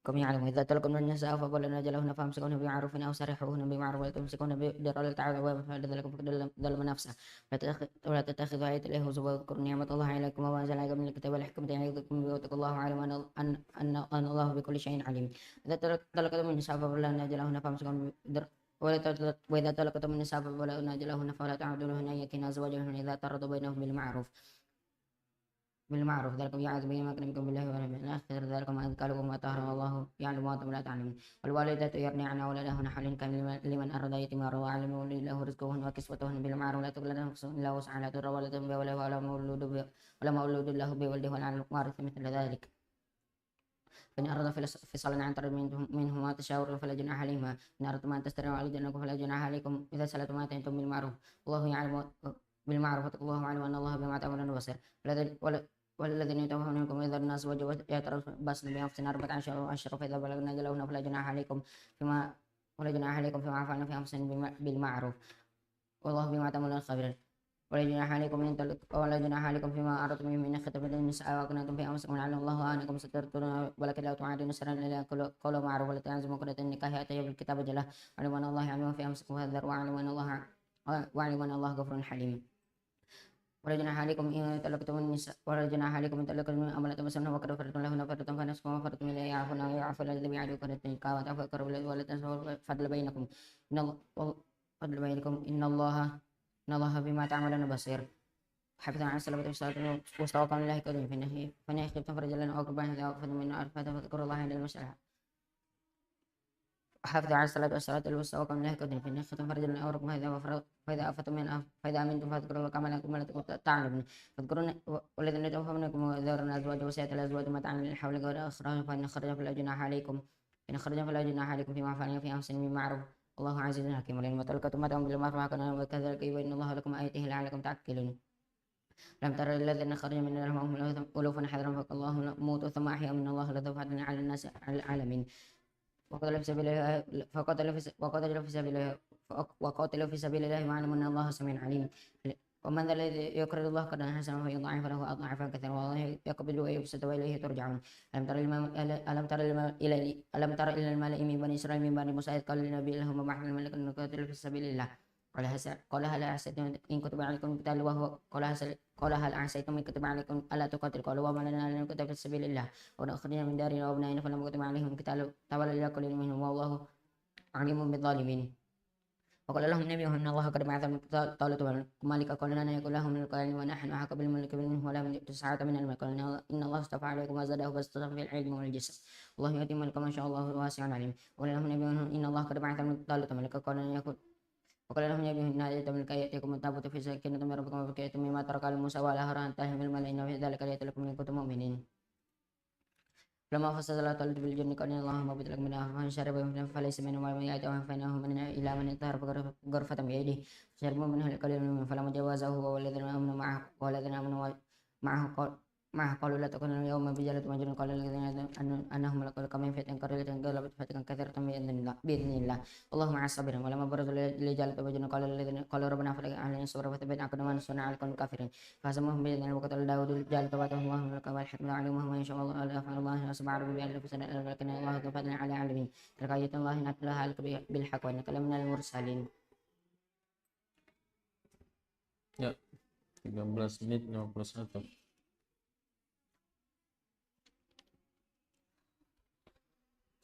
إذا طلقتم من النساء فبلغن أجلهن فامسكوهن بمعروف أو سرحوهن بمعروف ولا تمسكوهن بضرر تعالى فعل ذلك فقد ظلم نفسه ولا تتخذوا آيات الله هزوا واذكروا نعمة الله عليكم وما أنزل عليكم من الكتاب والحكمة يعظكم به واتقوا الله واعلموا أن الله بكل شيء عليم إذا طلقتم من النساء فبلغن أجلهن فامسكوهن وإذا طلقتم من النساء فبلغن أجلهن فلا تعودوهن أن يكن أزواجهن إذا ترضوا بينهم بالمعروف ذلك يعظ به ما كلمكم بالله ورحمه آخر ذلك ما أذكركم وطهر الله يعلم وأنتم لا تعلمون والوالدات يرضعن أولادهن حولا كاملا لمن أراد يتيما وعلم له رزقهن وكسوتهن بالمعروف لا تكلفن نفس إلا وسعها لا تضر ولا تنبه ولا مولود له بولده ولا على الوارث مثل ذلك فإن أراد فصالا عن طرف منهما تشاور فلا جناح عليهما إن أردتم أن تسترضعوا أولادكم فلا جناح عليكم إذا سألتم ما آتيتم بالمعروف والله يعلم بالمعروف واتقوا الله واعلموا أن الله بما تعملون بصير والذين يتوفون منكم إذا الناس وجبت يتربصن بأنفسهن أربعة أشهر فإذا بلغن أجلهن فلا جناح عليكم فيما فعلن في أنفسهن بالمعروف والله بما تعملون خبير ولا جناح عليكم فيما أردتم به من خطبة النساء وأكننتم في أنفسكم لعل الله أنكم ستذكرون ولكن لا تعادون سرا إلا قول معروف ولا تعزموا عقدة النكاح حتى يبلغ الكتاب أجله واعلموا أن الله يعلم في أنفسكم فاحذروا واعلموا أن الله غفور حليم ولا جناح عليكم إن طلقتم النساء ولا جناح عليكم إن طلقتم من أمانة مسلمة وقد فرضتم لهن فرضا فنصف ما فرضتم إلا يعفو الذي بعده فرض النكاح وتعفو أقرب ولا تنسوا فضل بينكم إن الله بما تعملون بصير حفظ عن الصلاة والصلاة واستوقع من الله كريم فإن خفتم فرجلا أو ركبانا إذا أخذوا من أرفا فاذكروا الله عند المسألة حافظ على الصلاة والصلاة الوسطى وقم الله كدين فإن خفتم فرجلا أو ركبانا فإذا أمنتم فاذكروا الله كما لكم ولا تعلمون فاذكرون والذين يتوفون منكم ويذرون أزواج وصية الأزواج متاعا للحول غير إخراج فإن خرج فلا جناح عليكم فيما فعلن في أنفسهم بالمعروف الله عزيز حكيم ولئن طلقتم متاعا بالمعروف وكذلك يبين الله لكم آياته لعلكم تعقلون لم تر الذين خرجوا من الأرحام ألوفا حذرا فالله موتوا ثم أحيا من الله لذو فضل على الناس على العالمين وقاتلوا في سبيل الله واعلموا أن الله سميع عليم ومن ذا الذي يقرض الله قرضا حسنا فيضاعف له أضعافا كثيرا والله يقبض ويبسط وإليه ترجعون ألم تر إلى الملأ من بني إسرائيل من بني موسى إذ قالوا للنبي لهم ابعث لنا ملكا نقاتل في سبيل الله قال هل عسيتم إن كتب عليكم القتال قال هل عسيتم إن كتب عليكم ألا تقاتلوا قالوا وما لنا لا نقاتل في سبيل الله ونخرجنا من دارنا وأبنائنا فلم كتب عليهم القتال تولوا إلى قليل منهم والله عليم بالظالمين وقال لهم نبيهم إن الله قد بعث طالوت ملكا قال لنا يقول لهم من القائل ونحن أحق بالملك منه ولا من يؤت الساعة من الملك قال إن الله اصطفى عليكم وزاده بسطة في العلم والجسم والله يؤتي ملكا ما شاء الله واسع عليم وقال لهم نبيهم إن الله قد بعث طالوت ملكا وقال لهم نبيهم إن آية من يأتيكم التابوت في سكينة من ربكم وبقية مما ترك آل موسى وآل هارون تحمل الملأ إن في ذلك لآية لكم إن كنتم مؤمنين لما فصل طالوت بالجن قال إن الله مبت لكم منها فشرب فليس منهم ولم يأتهم فإنه من إلى من انتهر غرفة بيده فشربوا منه القليل منهم فلما جاوزه هو والذين آمنوا معه قالوا لا تكونوا اليوم بجلة مجنون قال الذين أنهم لقد كم فئة قليلة غلبت فئة كثيرة بإذن الله والله مع الصابرين ولما برزوا لجلة مجنون قالوا ربنا فرج علينا الصبر وثبت أقدامنا وانصرنا على القوم الكافرين فهزموهم بإذن الله وقتل داود جلة وآتاه الله الملك والحكمة وعلمه ما يشاء الله ألا يفعل الله وسبع ربي بألف سنة ولكن الله ذو فضل على العالمين تلك آية الله نتلوها عليك بالحق وإنك لمن المرسلين. Ya, 13 menit 51.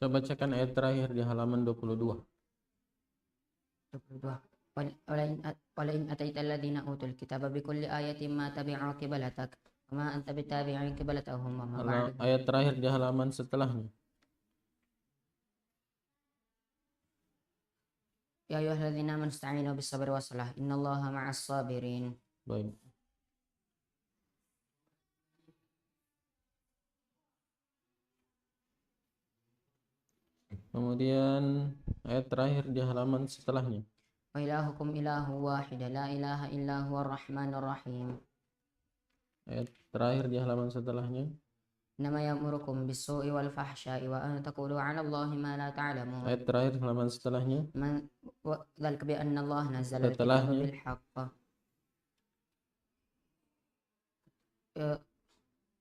Saya bacakan ayat terakhir di halaman 22. 22. Walain ataita alladhina utul kitaba bikulli ayatin ma tabi'u qiblatak wa ma anta bitabi'in qiblatahum wa ma ba'dahum. Ayat terakhir di halaman setelahnya. Ya ayyuhalladzina amanu ista'inu bis-sabri was-salah innallaha ma'as sabirin. Baik. Kemudian ayat terakhir di halaman setelahnya. Wa ilahukum ilahu wahid la ilaha illa huwar rahmanur rahim. Ayat terakhir di halaman setelahnya. Nama ya'murukum bis-su'i wal fahsya'i wa an taqulu 'ala Allahi ma la ta'lamun. Ayat terakhir halaman setelahnya. Dzalika bi anna Allah nazzala al-kitaba Setelahnya. bil haqq.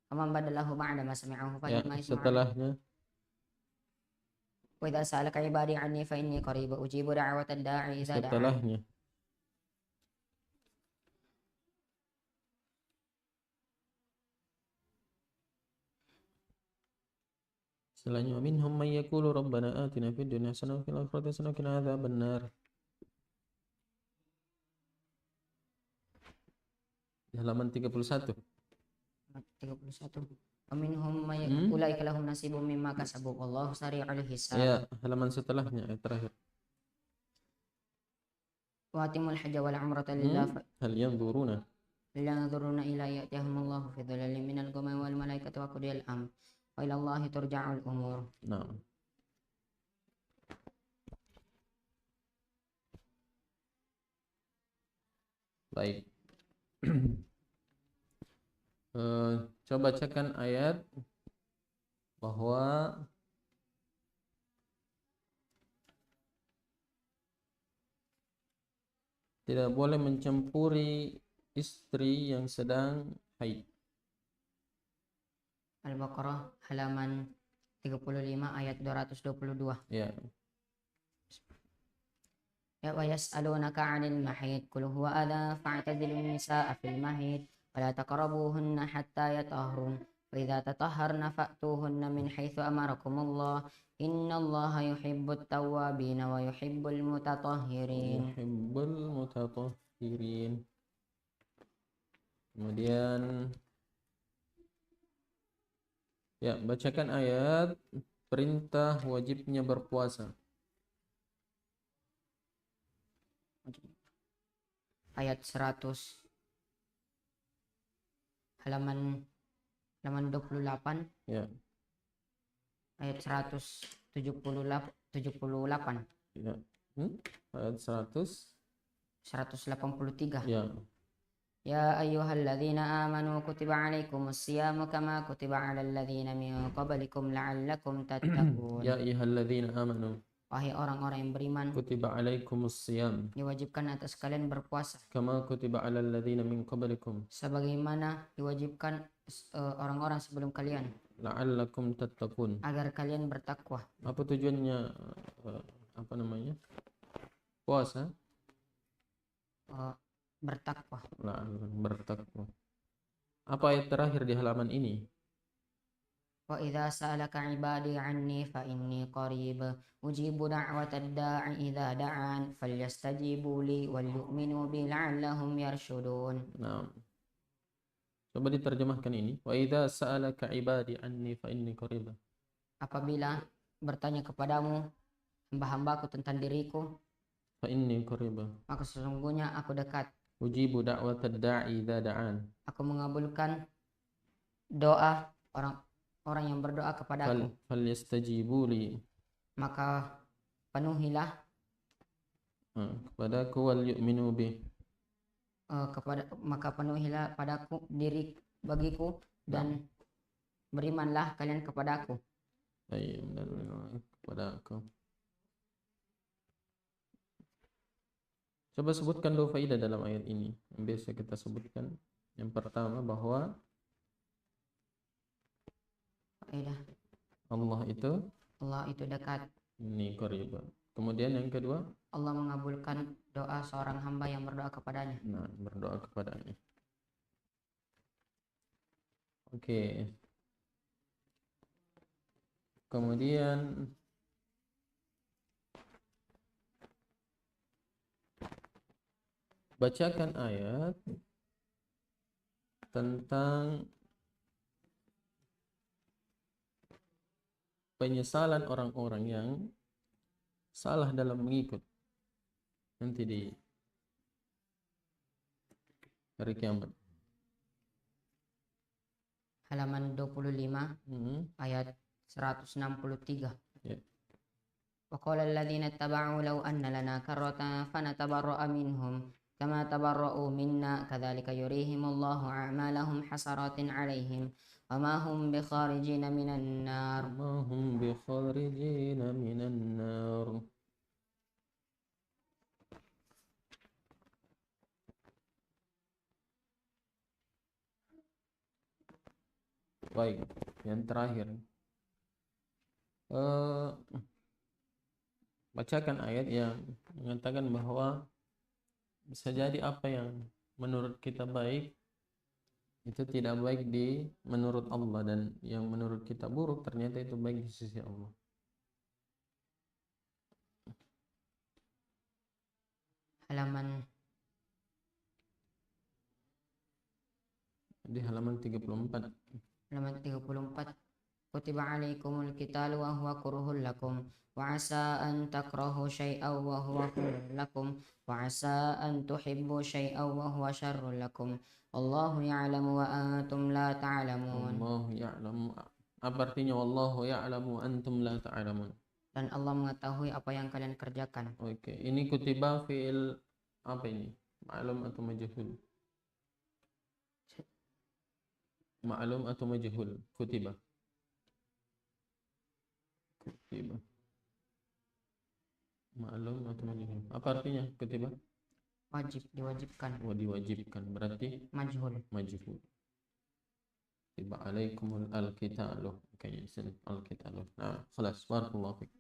Faman badalahu ba'da ma sami'ahu fa Ya, inna ma yasma'u. setelahnya. Wa idza sa'alaka 'ibadi 'anni fa inni qarib ujibu da'watad da'i idza da'an. Setelahnya. Setelahnya minhum may yaqulu rabbana atina fid dunya hasanah wa fil akhirati hasanah wa qina adzabannar. Di halaman 31. 31. Wa minhum may ulaika lahum nasibum mimma kasabu wallahu sari'ul hisab. Ya, halaman setelahnya ayat terakhir. Wa atimul hajja wal umrata lillah Hal yanzuruna. yanzuruna ila ya'tihumullahu fi dhulalin minal ghamami wal malaikati wa qudiyal amr wa ila Allahi turja'ul umur. Nah. Baik. Coba bacakan ayat bahwa tidak boleh mencampuri istri yang sedang haid. Al-Baqarah halaman 35 ayat 222. Ya. Ya wa yas'alunaka 'anil mahid qul huwa adha fa'tazilun nisaa fil mahid wa la taqrabuhunna hatta yatahharun wa idza tatahharna fa'tuhunna min haitsu amarakumullah innallaha yuhibbut tawwabin wa yuhibbul mutatahhirin. Yuhibbul mutatahhirin. Kemudian ya, bacakan ayat perintah wajibnya berpuasa. Ayat 100 halaman 28 Ya. ayat 178 Ya. Ayat 183. Ya. Ya ayyuhalladzina amanu kutiba alaikumus siyamu kama kutiba alal ladzina min qablikum la'allakum tattaqun. Ya ayyuhalladzina amanu Wahai orang-orang yang beriman, kutiba alaikumus siyam diwajibkan atas kalian berpuasa kama kutiba alal ladzina min qablikum sebagaimana diwajibkan orang-orang sebelum kalian la'allakum tattaqun. agar kalian bertakwa. Apa tujuannya apa namanya? Puasa? Bertakwa. La'allakum bertakwa. Apa ayat terakhir di halaman ini? Wa idza sa'alaka 'ibadi 'anni fa inni qarib ujibu da'watad da'i idza da'an falyastajibu li wal yu'minu bi la'allahum yarshudun. Nah, coba diterjemahkan ini. Wa idza sa'alaka 'ibadi 'anni fa inni qarib. Apabila bertanya kepadamu hamba-hambaku tentang diriku, Fa inni qarib. maka sesungguhnya aku dekat. Ujibu da'watad da'i idza da'an. Aku mengabulkan doa orang yang berdoa kepadaku. Falyastajibu li. Maka penuhilah kepadaku wal yu'minu bi. maka penuhilah padaku diri bagiku dan berimanlah kalian kepadaku. Kepadaku. Coba sebutkan dua faedah dalam ayat ini yang biasa kita sebutkan. Yang pertama bahwa faedah Allah itu dekat. ini qarib. Kemudian yang kedua, Allah mengabulkan doa seorang hamba yang berdoa kepadanya. nah, berdoa kepadanya. Oke. Kemudian bacakan ayat tentang penyesalan orang-orang yang salah dalam mengikut nanti di hari kiamat. Halaman 25 ayat 163. Ya. وقال الذين اتبعوا لو أن لنا كرة فنتبرأ منهم كما تبرؤوا منا كذلك يريهم الله أعمالهم حسرات عليهم وما هم بخارجين من النار. ما هم بخارجين من النار. Baik, yang terakhir bacakan ayat yang mengatakan bahwa bisa jadi apa yang menurut kita baik itu tidak baik di menurut Allah, dan yang menurut kita buruk ternyata itu baik di sisi Allah. Halaman di halaman 34. halaman 34. Kutiba alaikumul qitalu wa huwa kurhul lakum wa asa an takrahu syai'aw wa huwa khairul lakum wa asa an tuhibbu syai'aw wa huwa syarrul lakum. Allahu ya'lamu wa antum la ta'lamun. Allahu ya'lamu. Apa artinya wallahu ya'lamu wa antum la ta'lamun? Dan Allah mengetahui apa yang kalian kerjakan. Oke, ini kutiba fi'il apa ini? Ma'lum atau majhul? Ma'lum atau majhul? Kutiba. Kutiba. Ma'lum atau majhul? Apa artinya kutiba? Wajib, diwajibkan. Diwajibkan, berarti Majhul. majhul. Kutiba alaikumul al-qitalu. Kayaknya al-qitalu. Nah, خلاص. Barakallahu fiik.